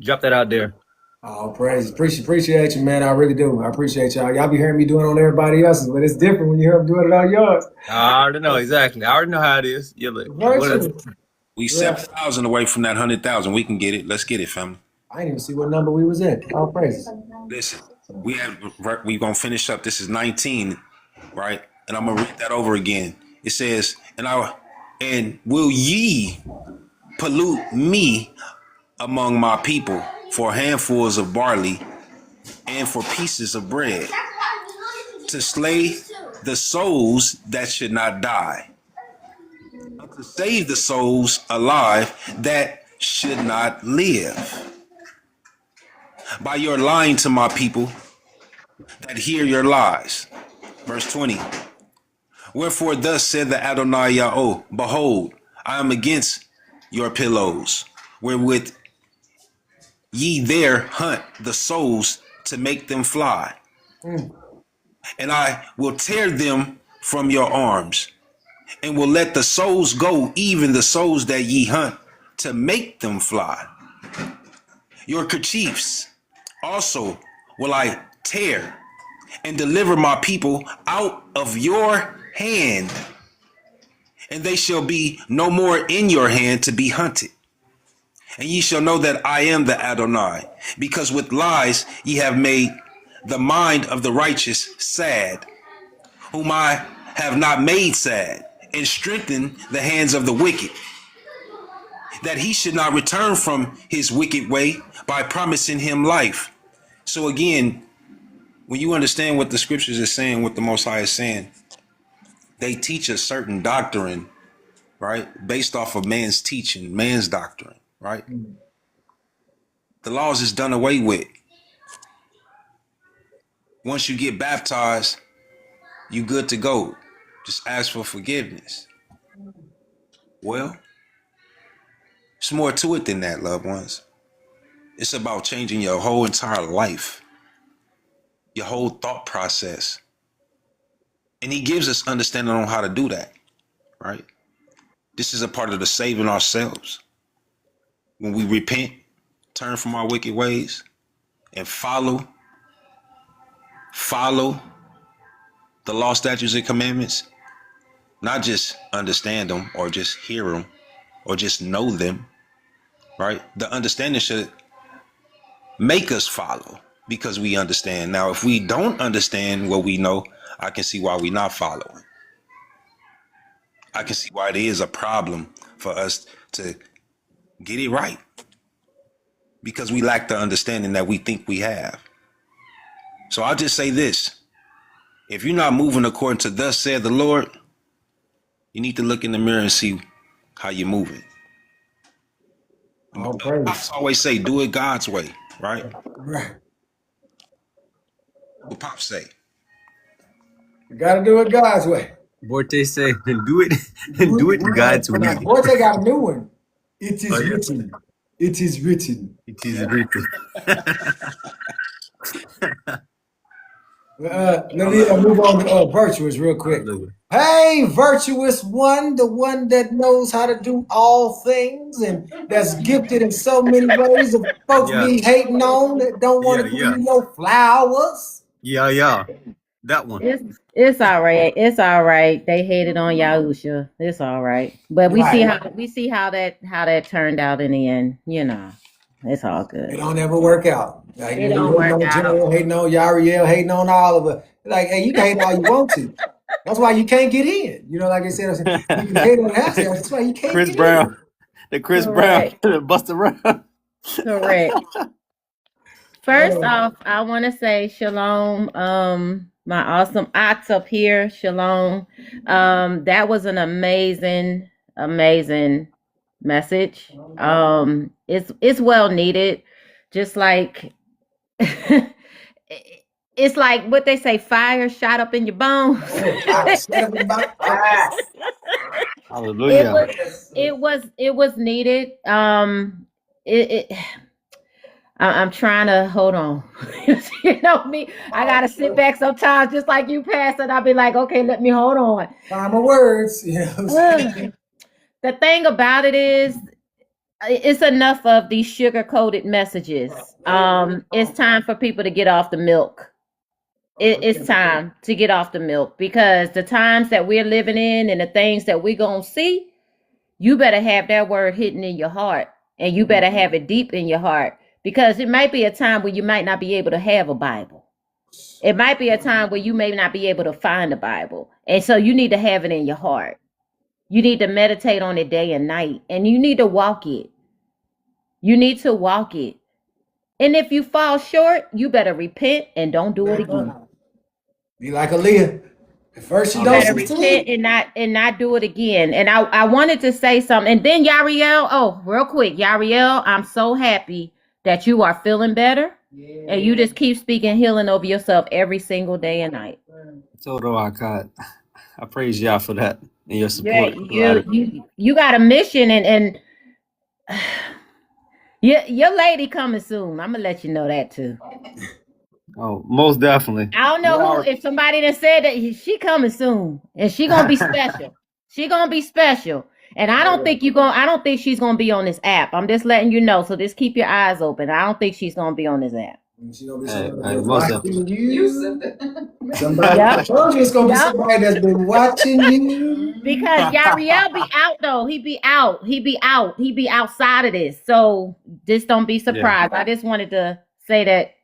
Drop that out there. Oh, praise. Appreciate you, man. I really do. I appreciate y'all. Y'all be hearing me doing it on everybody else's, but it's different when you hear them doing it on yours. I already know exactly. I already know how it is. Yeah, look, Very what is true. We Yeah. 7,000 away from that 100,000. We can get it. Let's get it, family. I didn't even see what number we was in. All praises. Listen, we gonna finish up. This is 19, right? And I'm gonna read that over again. It says, and will ye pollute me among my people for handfuls of barley and for pieces of bread, to slay the souls that should not die, and to save the souls alive that should not live, by your lying to my people that hear your lies. Verse 20. Wherefore thus said the Adonai Yahweh, behold, I am against your pillows, wherewith ye there hunt the souls to make them fly. And I will tear them from your arms, and will let the souls go, even the souls that ye hunt, to make them fly. Your kerchiefs also will I tear, and deliver my people out of your hand, and they shall be no more in your hand to be hunted. And ye shall know that I am the Adonai, because with lies ye have made the mind of the righteous sad, whom I have not made sad, and strengthened the hands of the wicked, that he should not return from his wicked way, by promising him life. So again, when you understand what the scriptures are saying, what the Most High is saying, they teach a certain doctrine, right? Based off of man's teaching, man's doctrine, right? The laws is done away with. Once you get baptized, you good to go. Just ask for forgiveness. Well, it's more to it than that, loved ones. It's about changing your whole entire life, your whole thought process. And he gives us understanding on how to do that, right? This is a part of the saving ourselves. When we repent, turn from our wicked ways, and follow the law, statutes, and commandments, not just understand them or just hear them or just know them, right? The understanding should make us follow because we understand. Now, if we don't understand what we know, I can see why we're not following. I can see why it is a problem for us to get it right because we lack the understanding that we think we have. So I'll just say this. If you're not moving according to thus said the Lord, you need to look in the mirror and see how you're moving. All I praise. always say, do it God's way, right? Right. What Pop say? You gotta do it God's way. Borte say, do it God's way. Boy, got a new one. It is Oh, yeah. written. It is written. It is written. Let me move on to virtuous real quick. Hey, virtuous one, the one that knows how to do all things and that's gifted in so many ways that folks be hating on that don't want to give you no flowers. Yeah. That one. It's all right. It's all right. They hated on Yahusha. It's all right. But we see how that turned out in the end. You know, it's all good. It don't ever work out. Like, It don't work out. General, hating on Yahshar'el, hating on all of it. Like, hey, you can hate all you want to. That's why you can't get in. You know, like I said, you can hate on that. That's why you can't Chris get Brown. in. The Chris Correct. Brown. Busta Rhymes. Correct. First off, I want to say shalom. My awesome ox up here, shalom. That was an amazing message. It's well needed. Just like it's like what they say, fire shot up in your bones. Hallelujah. It was needed. I'm trying to hold on. You know me, I gotta sit back sometimes, just like you, Pastor. I'll be like, okay, let me hold on. Find my words. You know what I'm saying? The thing about it is, it's enough of these sugar-coated messages. It's time for people to get off the milk. It's time to get off the milk because the times that we're living in and the things that we're gonna see, you better have that word hidden in your heart, and you better have it deep in your heart. Because it might be a time where you might not be able to have a Bible. It might be a time where you may not be able to find a Bible. And so you need to have it in your heart. You need to meditate on it day and night. And you need to walk it. You need to walk it. And if you fall short, you better repent and don't do it again. Be like Aaliyah. At first you don't better repent and not do it again. And I wanted to say something. And then Yahshar'el, real quick, Yahshar'el, I'm so happy that you are feeling better, and you just keep speaking healing over yourself every single day and night. I praise y'all for that and your support. You got a mission, and your lady coming soon. I'm gonna let you know that too. Oh, most definitely. I don't know if somebody that said that she coming soon, and she gonna be special. She gonna be special. And I don't think she's gonna be on this app. I'm just letting you know. So just keep your eyes open. I don't think she's gonna be on this app. She gonna be watching you. Somebody, Yep. it's gonna be somebody that's been watching you. Because Yahshar'el be out though. He be out. He be outside of this. So just don't be surprised. I just wanted to say that.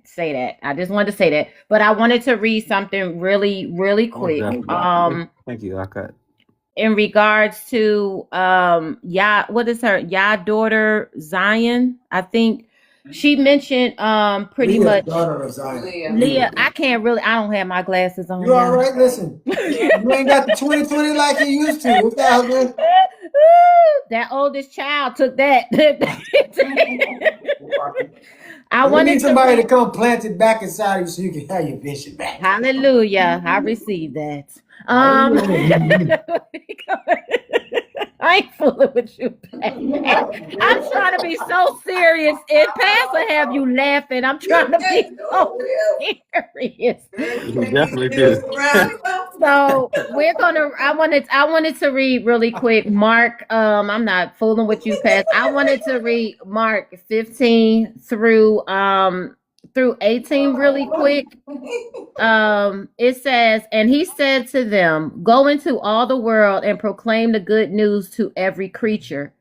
I just wanted to say that. But I wanted to read something really, really quick. Thank you. I cut. In regards to what is her daughter Zion? I think she mentioned pretty much daughter of Zion. Leah. I don't have my glasses on. You all right? Listen, you ain't got the 20/20 like you used to. What's that? That oldest child took that. I need somebody to come plant it back inside you so you can have your vision back. Hallelujah. I received that. I ain't fooling with you, Pastor. I'm trying to be so serious. And Pastor have you laughing. I'm trying to be so serious. You definitely did. So I wanted to read really quick Mark. I'm not fooling with you, Pat. I wanted to read Mark 15 through 18 really quick. It says, and he said to them, go into all the world and proclaim the good news to every creature.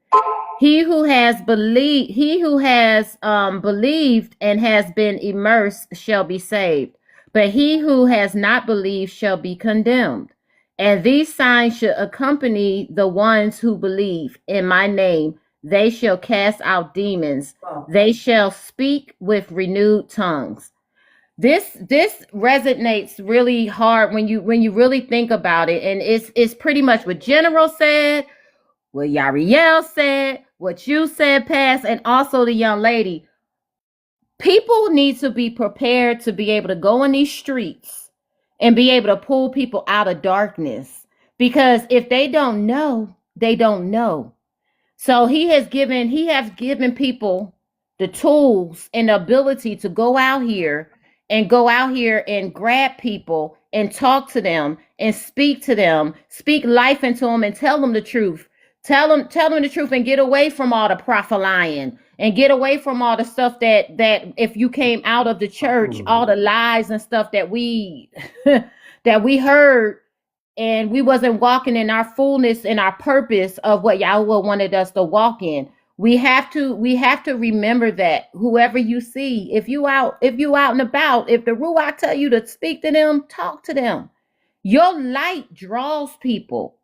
He who has believed and has been immersed shall be saved, but he who has not believed shall be condemned. And these signs shall accompany the ones who believe. In my name they shall cast out demons. They shall speak with renewed tongues. This resonates really hard when you really think about it, and it's pretty much what General said, what Yahshar'el said, what you said, Pass, and also the young lady. People need to be prepared to be able to go in these streets and be able to pull people out of darkness. Because if they don't know, they don't know. So he has given people the tools and the ability to go out here and grab people and talk to them and speak to them, speak life into them and tell them the truth. Tell them the truth and get away from all the prophesying and get away from all the stuff that if you came out of the church, all the lies and stuff that we that we heard, and we wasn't walking in our fullness and our purpose of what Yahweh wanted us to walk in. We have to remember that whoever you see, if you out and about, if the Ruach tell you to speak to them, talk to them. Your light draws people.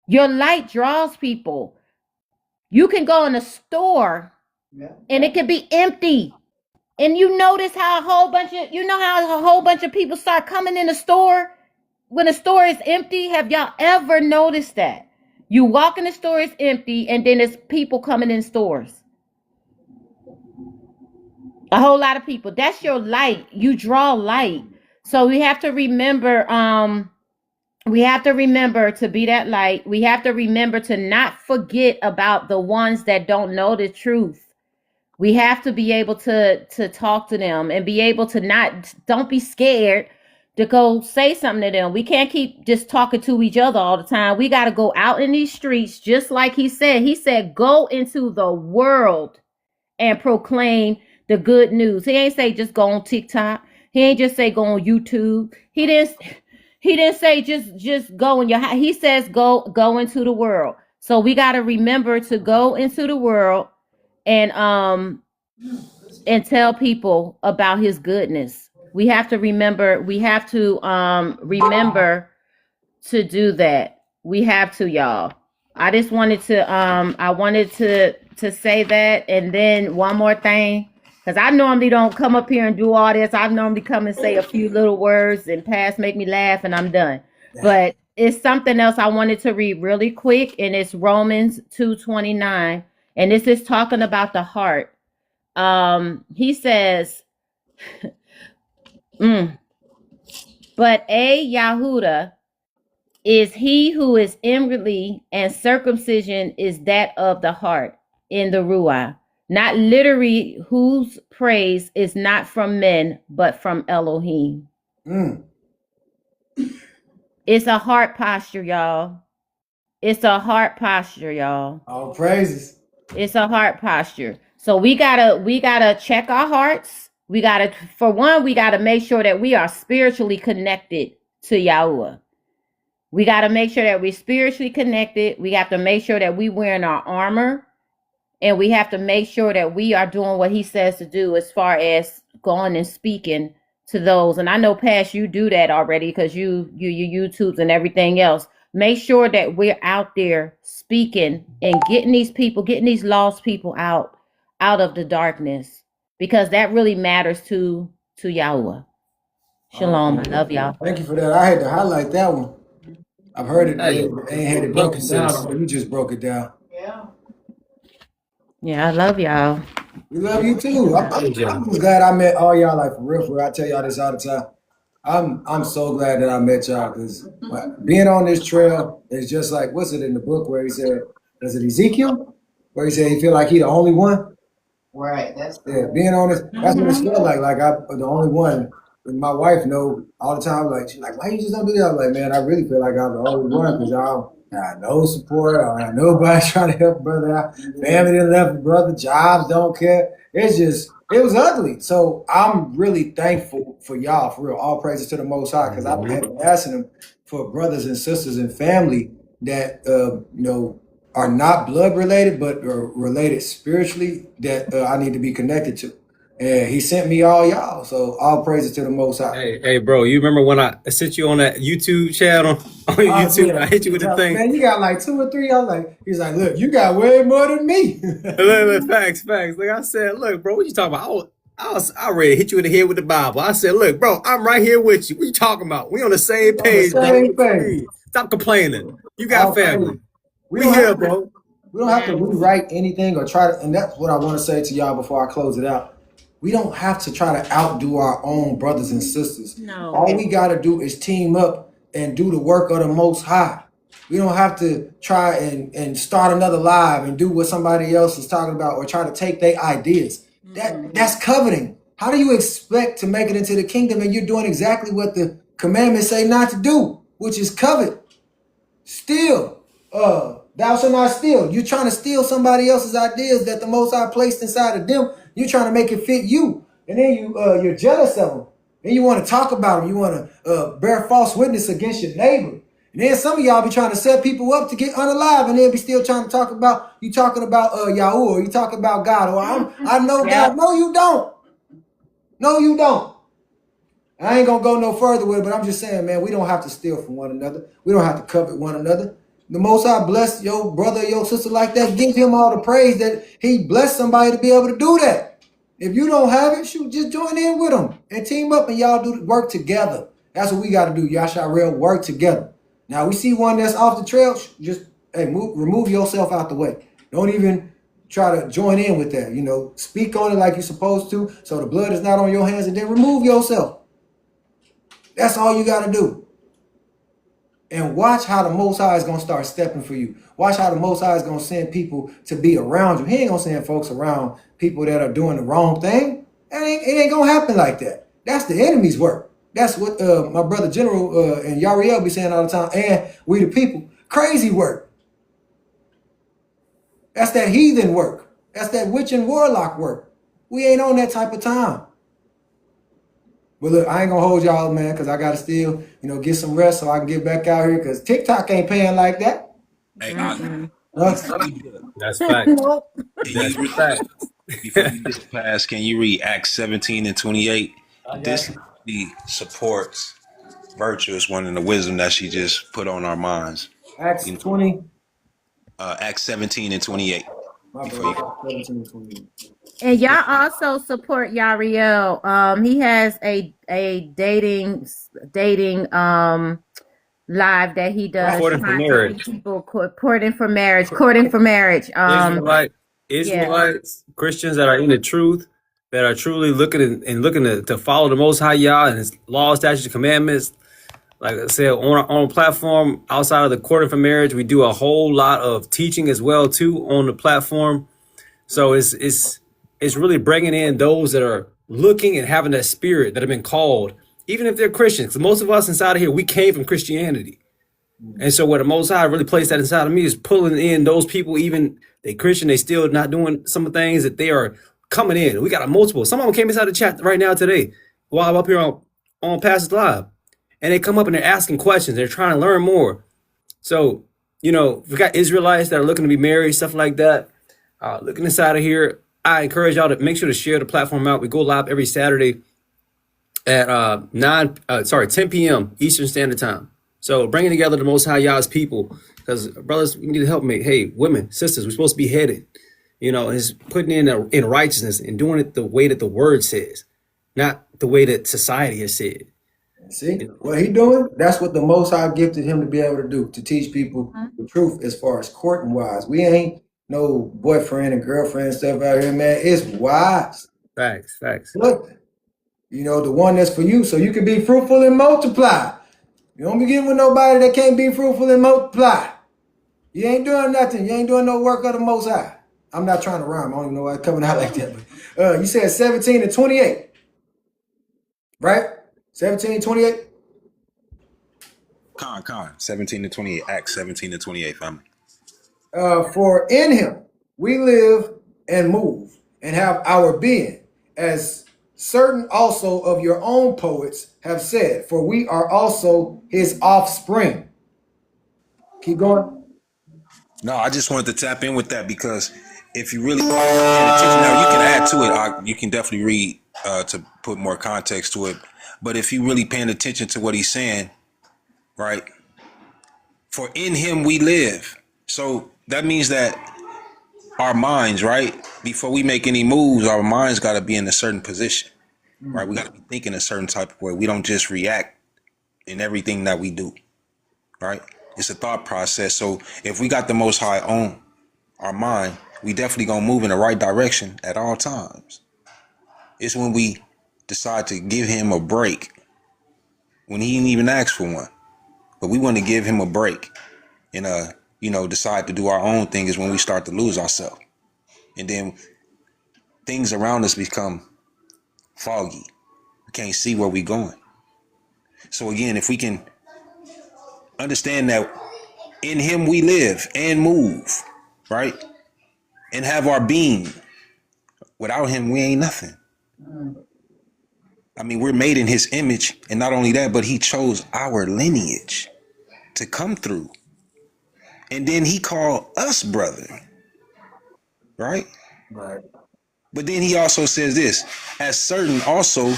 Your light draws people. You can go in a store and it can be empty. And you notice how a whole bunch of people start coming in the store when the store is empty. Have y'all ever noticed that? You walk in the store, it's empty, and then there's people coming in stores. A whole lot of people. That's your light. You draw light. So we have to remember, to be that light. We have to remember to not forget about the ones that don't know the truth. We have to be able to talk to them and be able to don't be scared to go say something to them. We can't keep just talking to each other all the time. We got to go out in these streets, just like he said. He said, go into the world and proclaim the good news. He ain't say just go on TikTok. He ain't just say go on YouTube. He didn't say just go in your house. He says go into the world. So we got to remember to go into the world and tell people about his goodness. We have to remember to do that. We have to, y'all. I just wanted to say that. And then one more thing, because I normally don't come up here and do all this. I normally come and say a few little words and Pass make me laugh and I'm done. But it's something else I wanted to read really quick, and it's Romans 2:29. And this is talking about the heart. He says, but a Yahuda is he who is inwardly, and circumcision is that of the heart in the Ruah. Not literally, whose praise is not from men, but from Elohim. It's a heart posture, y'all. It's a heart posture, y'all. All praises. It's a heart posture. So we gotta check our hearts. We gotta make sure that we are spiritually connected to Yahuwah. We gotta make sure that we're spiritually connected. We have to make sure that we wearing our armor, and we have to make sure that we are doing what he says to do as far as going and speaking to those. And I know, Pash, you do that already because you YouTubes and everything else. Make sure that we're out there speaking and getting these lost people out of the darkness, because that really matters to Yahuwah. Shalom. I love y'all. Thank you for that. I had to highlight that one. I've heard it. I ain't had it broken down, so you just broke it down. Yeah, I love y'all. We love you too. I'm glad I met all y'all, like for real. I tell y'all this all the time. I'm so glad that I met y'all, because being on this trail is just like, what's it in the book where he said, is it Ezekiel? Where he said he feel like he the only one? Right. That's being on this, that's what it felt like I'm the only one. my wife know all the time. Like she's like, why you just don't do that? I'm like, man, I really feel like I'm the only one because y'all got no support. I don't have nobody trying to help brother out. Family didn't left brother. Jobs don't care. It's just it was ugly. So I'm really thankful for y'all for real. All praises to the Most High because I've been asking them for brothers and sisters and family that are not blood related but are related spiritually that I need to be connected to. And he sent me all y'all. So all praises to the Most High. Hey, bro, you remember when I sent you on that YouTube channel on YouTube? Yeah. I hit you with the thing. Man, you got like 2 or 3. I was like, he's like, look, you got way more than me. Look, facts. Like I said, look, bro, what you talking about? I already hit you in the head with the Bible. I said, look, bro, I'm right here with you. What you talking about? We on the same page, bro. Stop complaining. You got family. We here, bro. We don't have to rewrite anything or try to, and that's what I want to say to y'all before I close it out. We don't have to try to outdo our own brothers and sisters. No. All we got to do is team up and do the work of the Most High. We don't have to try and start another live and do what somebody else is talking about or try to take their ideas. That's coveting. How do you expect to make it into the kingdom and you're doing exactly what the commandments say not to do, which is covet? Steal. Thou shalt not steal. You're trying to steal somebody else's ideas that the Most High placed inside of them. You're trying to make it fit you, and then you're jealous of them. Then you want to talk about them. You want to bear false witness against your neighbor. And then some of y'all be trying to set people up to get unalive, and then be still trying to talk about you talking about Yahuwah, or you talking about God, or I know God. No, you don't. No, you don't. I ain't gonna go no further with it, but I'm just saying, man, we don't have to steal from one another. We don't have to covet one another. The Most High bless your brother, your sister like that. Give him all the praise that he blessed somebody to be able to do that. If you don't have it, shoot, just join in with them and team up and y'all do work together. That's what we got to do. Yahshar'el, work together. Now we see one that's off the trail. Just remove yourself out the way. Don't even try to join in with that. Speak on it like you're supposed to, so the blood is not on your hands, and then remove yourself. That's all you got to do. And watch how the Most High is going to start stepping for you. Watch how the Most High is going to send people to be around you. He ain't going to send folks around people that are doing the wrong thing. It ain't going to happen like that. That's the enemy's work. That's what my brother General and Yahshar'el be saying all the time. And we the people. Crazy work. That's that heathen work. That's that witch and warlock work. We ain't on that type of time. But look, I ain't gonna hold y'all, man, because I gotta still, get some rest so I can get back out here. Because TikTok ain't paying like that. Hey, That's fact. That's fact. Before you get past, can you read Acts 17 and 28? This supports virtue is one of the wisdom that she just put on our minds. Acts 20. Acts 17 and 28. My bad. 17 and 28. And y'all also support Yahshar'el. He has a dating live that he does. Courting for marriage. People courting for marriage. Israelites, Christians that are in the truth, that are truly looking to follow the Most High Yah and His laws, statutes, and commandments. Like I said, on our own platform, outside of the courting for marriage, we do a whole lot of teaching as well too on the platform. So it's really bringing in those that are looking and having that spirit that have been called, even if they're Christians. Because most of us inside of here, we came from Christianity. And so what the Most High really placed that inside of me is pulling in those people, even they Christian, they still not doing some of the things that they are coming in. We got a multiple. Some of them came inside the chat right now today while I'm up here on Pastor's Live. And they come up and they're asking questions. They're trying to learn more. So, we got Israelites that are looking to be married, stuff like that. Looking inside of here, I encourage y'all to make sure to share the platform out. We go live every Saturday at 10 p.m. Eastern Standard Time. So bringing together the Most High Yah's people, because brothers, we need to help me. Hey, women, sisters, we're supposed to be headed, and it's putting in righteousness and doing it the way that the word says, not the way that society has said. See what he doing? That's what the Most High gifted him to be able to do, to teach people the truth as far as courting wise. We ain't no boyfriend and girlfriend stuff out here, man. It's wise. Facts. Look, the one that's for you, so you can be fruitful and multiply. You don't be getting with nobody that can't be fruitful and multiply. You ain't doing nothing. You ain't doing no work of the Most High. I'm not trying to rhyme. I don't even know why it's coming out like that. But you said 17 and 28, right? 17:28. Con 17 to 28, Acts 17 to 28, family. For in him we live and move and have our being, as certain also of your own poets have said, for we are also his offspring. Keep going. No, I just wanted to tap in with that because if you really paying attention, now you can add to it. You can definitely read to put more context to it. But if you really paying attention to what he's saying, right? For in him we live. So that means that our minds, right? Before we make any moves, our minds got to be in a certain position, right? We got to be thinking a certain type of way. We don't just react in everything that we do, right? It's a thought process. So if we got the Most High on our mind, we definitely gonna move in the right direction at all times. It's when we decide to give him a break, when he didn't even ask for one, but we want to give him a break and decide to do our own thing is when we start to lose ourselves, and then things around us become foggy. We can't see where we're going. So again, if we can understand that in him we live and move, right? And have our being. Without him, we ain't nothing. I mean, we're made in his image. And not only that, but he chose our lineage to come through. And then he called us brother. Right? Right. But then he also says this, as certain also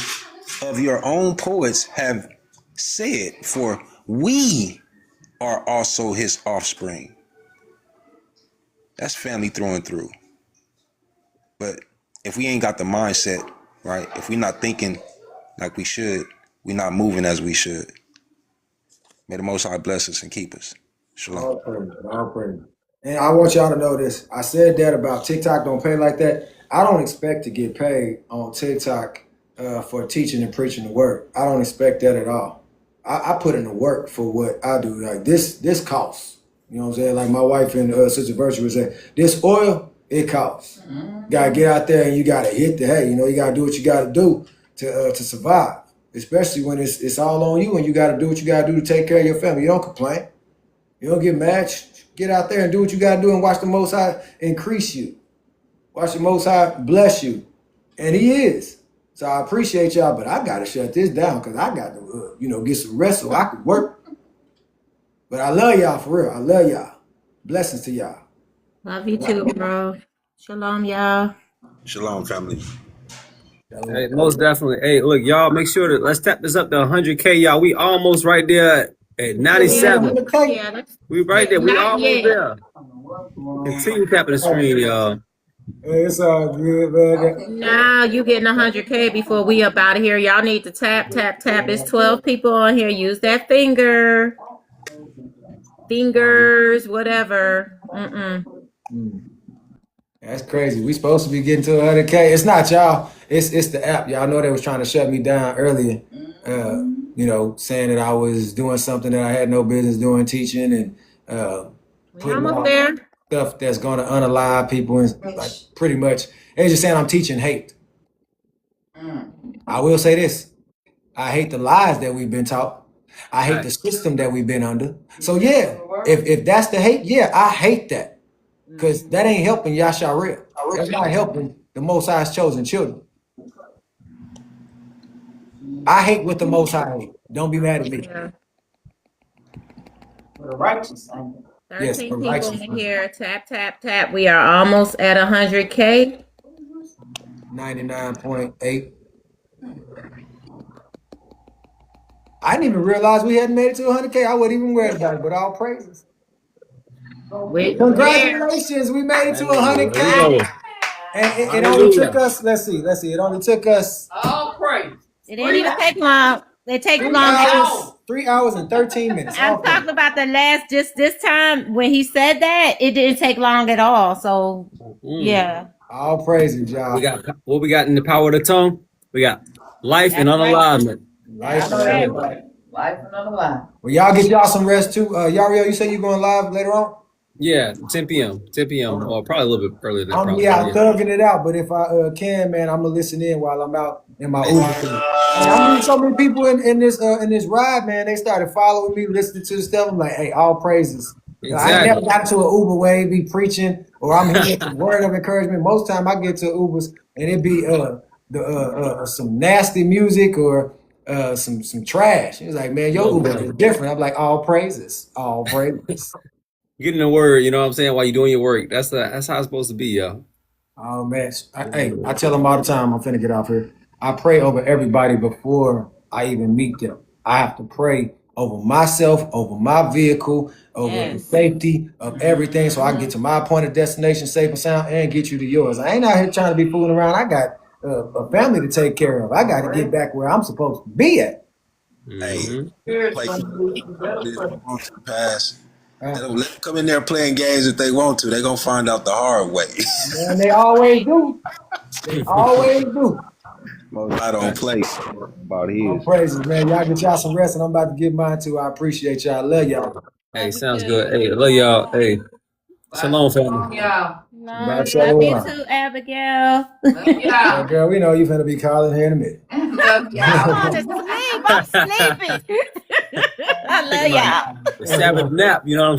of your own poets have said, for we are also his offspring. That's family through and through. But if we ain't got the mindset, right? If we're not thinking like we should, we're not moving as we should. May the Most High bless us and keep us. Shalom. All praise, all praise. And I want y'all to know this. I said that about TikTok don't pay like that. I don't expect to get paid on TikTok for teaching and preaching the word. I don't expect that at all. I put in the work for what I do. Like this costs. You know what I'm saying? Like my wife and Sister Virtue would say, this oil, it costs. Gotta get out there and you gotta hit the hay. You gotta do what you gotta do to survive. Especially when it's all on you and you gotta do what you gotta do to take care of your family. You don't complain. You don't get mad. Get out there and do what you gotta do and watch the Most High increase you. Watch the Most High bless you. And he is. So I appreciate y'all, but I gotta shut this down because I got to get some rest so I can work. But I love y'all for real. I love y'all. Blessings to y'all. Love you too, bro. Shalom, y'all. Shalom, family. Hey, most definitely. Hey, look, y'all, make sure to let's tap this up to 100K, y'all. We almost right there at 97. Yeah, We right there. We not almost yet. there. Continue tapping the screen, y'all. Hey, it's all good, man. Now you getting 100K before we up out of here. Y'all need to tap. It's 12 people on here. Use that fingers, whatever. That's crazy. We supposed to be getting to 100K. It's not y'all. It's the app. Y'all know they was trying to shut me down earlier. Saying that I was doing something that I had no business doing, teaching and putting Almost out there. stuff that's going to unalive people and like pretty much. They just saying I'm teaching hate. I will say this. I hate the lies that we've been taught. I hate the system that we've been under. So yeah, if that's the hate, yeah, I hate that. Because that ain't helping Yahshar'el. That's not helping the Most High's chosen children. I hate what the Most High hate. Don't be mad at me. Yeah. For the righteous. 13 Yes, for people righteous. in here. Tap. We are almost at 100K. 99.8. I didn't even realize we hadn't made it to 100K. I wasn't even worried about it, but all praises. Congratulations, we made it to 100K. And it only took us, let's see, it only took us All praise. It didn't even take long. It takes long. 3 hours and 13 minutes. I'm talking about the last, just this time when he said that, it didn't take long at all. So, yeah. All praises, y'all. We got what we got in the power of the tongue. We got life and unalignment. Life and unalive. Well, y'all get y'all some rest too. Yahshar'el, you say you going live later on? Yeah, 10 p.m. 10 p.m. or probably a little bit earlier than probably. Yeah, But I'm yeah. thugging it out, but if I can, man, I'm gonna listen in while I'm out in my Uber. Hey, I'm meeting so many people in this ride, man. They started following me, listening to the stuff. I'm like, hey, all praises. I ain't never Exactly. got to an Uber where it be preaching or I'm hearing some word of encouragement. Most time I get to Ubers and it be some nasty music or some trash. It's like, man, your No, Uber bro. is different. I'm like, all praises, all praises. Getting the word, you know what I'm saying, while you're doing your work. That's how it's supposed to be, yo. Oh man, hey, I tell them all the time. I'm finna get off here. I pray over everybody before I even meet them. I have to pray over myself, over my vehicle, over the Yes. safety of everything, so I can get to my point of destination safe and sound, and get you to yours. I ain't out here trying to be fooling around. I got a family to take care of. I got to get back where I'm supposed to be at. Hey, Mm-hmm. play if they want to pass. Uh, Let them come in there playing games if they want to. They gonna find out the hard way. man, they always do. They always do. Most I don't play about All his. praises, man. Y'all get y'all some rest, and I'm about to get mine too. I appreciate y'all. I love y'all. Hey, Love you sounds good. too. Hey, love y'all. Hey, shalom, family. Yeah. No, Shabbat love you shalom. too, Abigail. Yeah, girl, we know you finna be calling here in a minute. Love I'm y'all. going to sleep. I'm sleeping. I love Taking my y'all. Sabbath nap, you know what I'm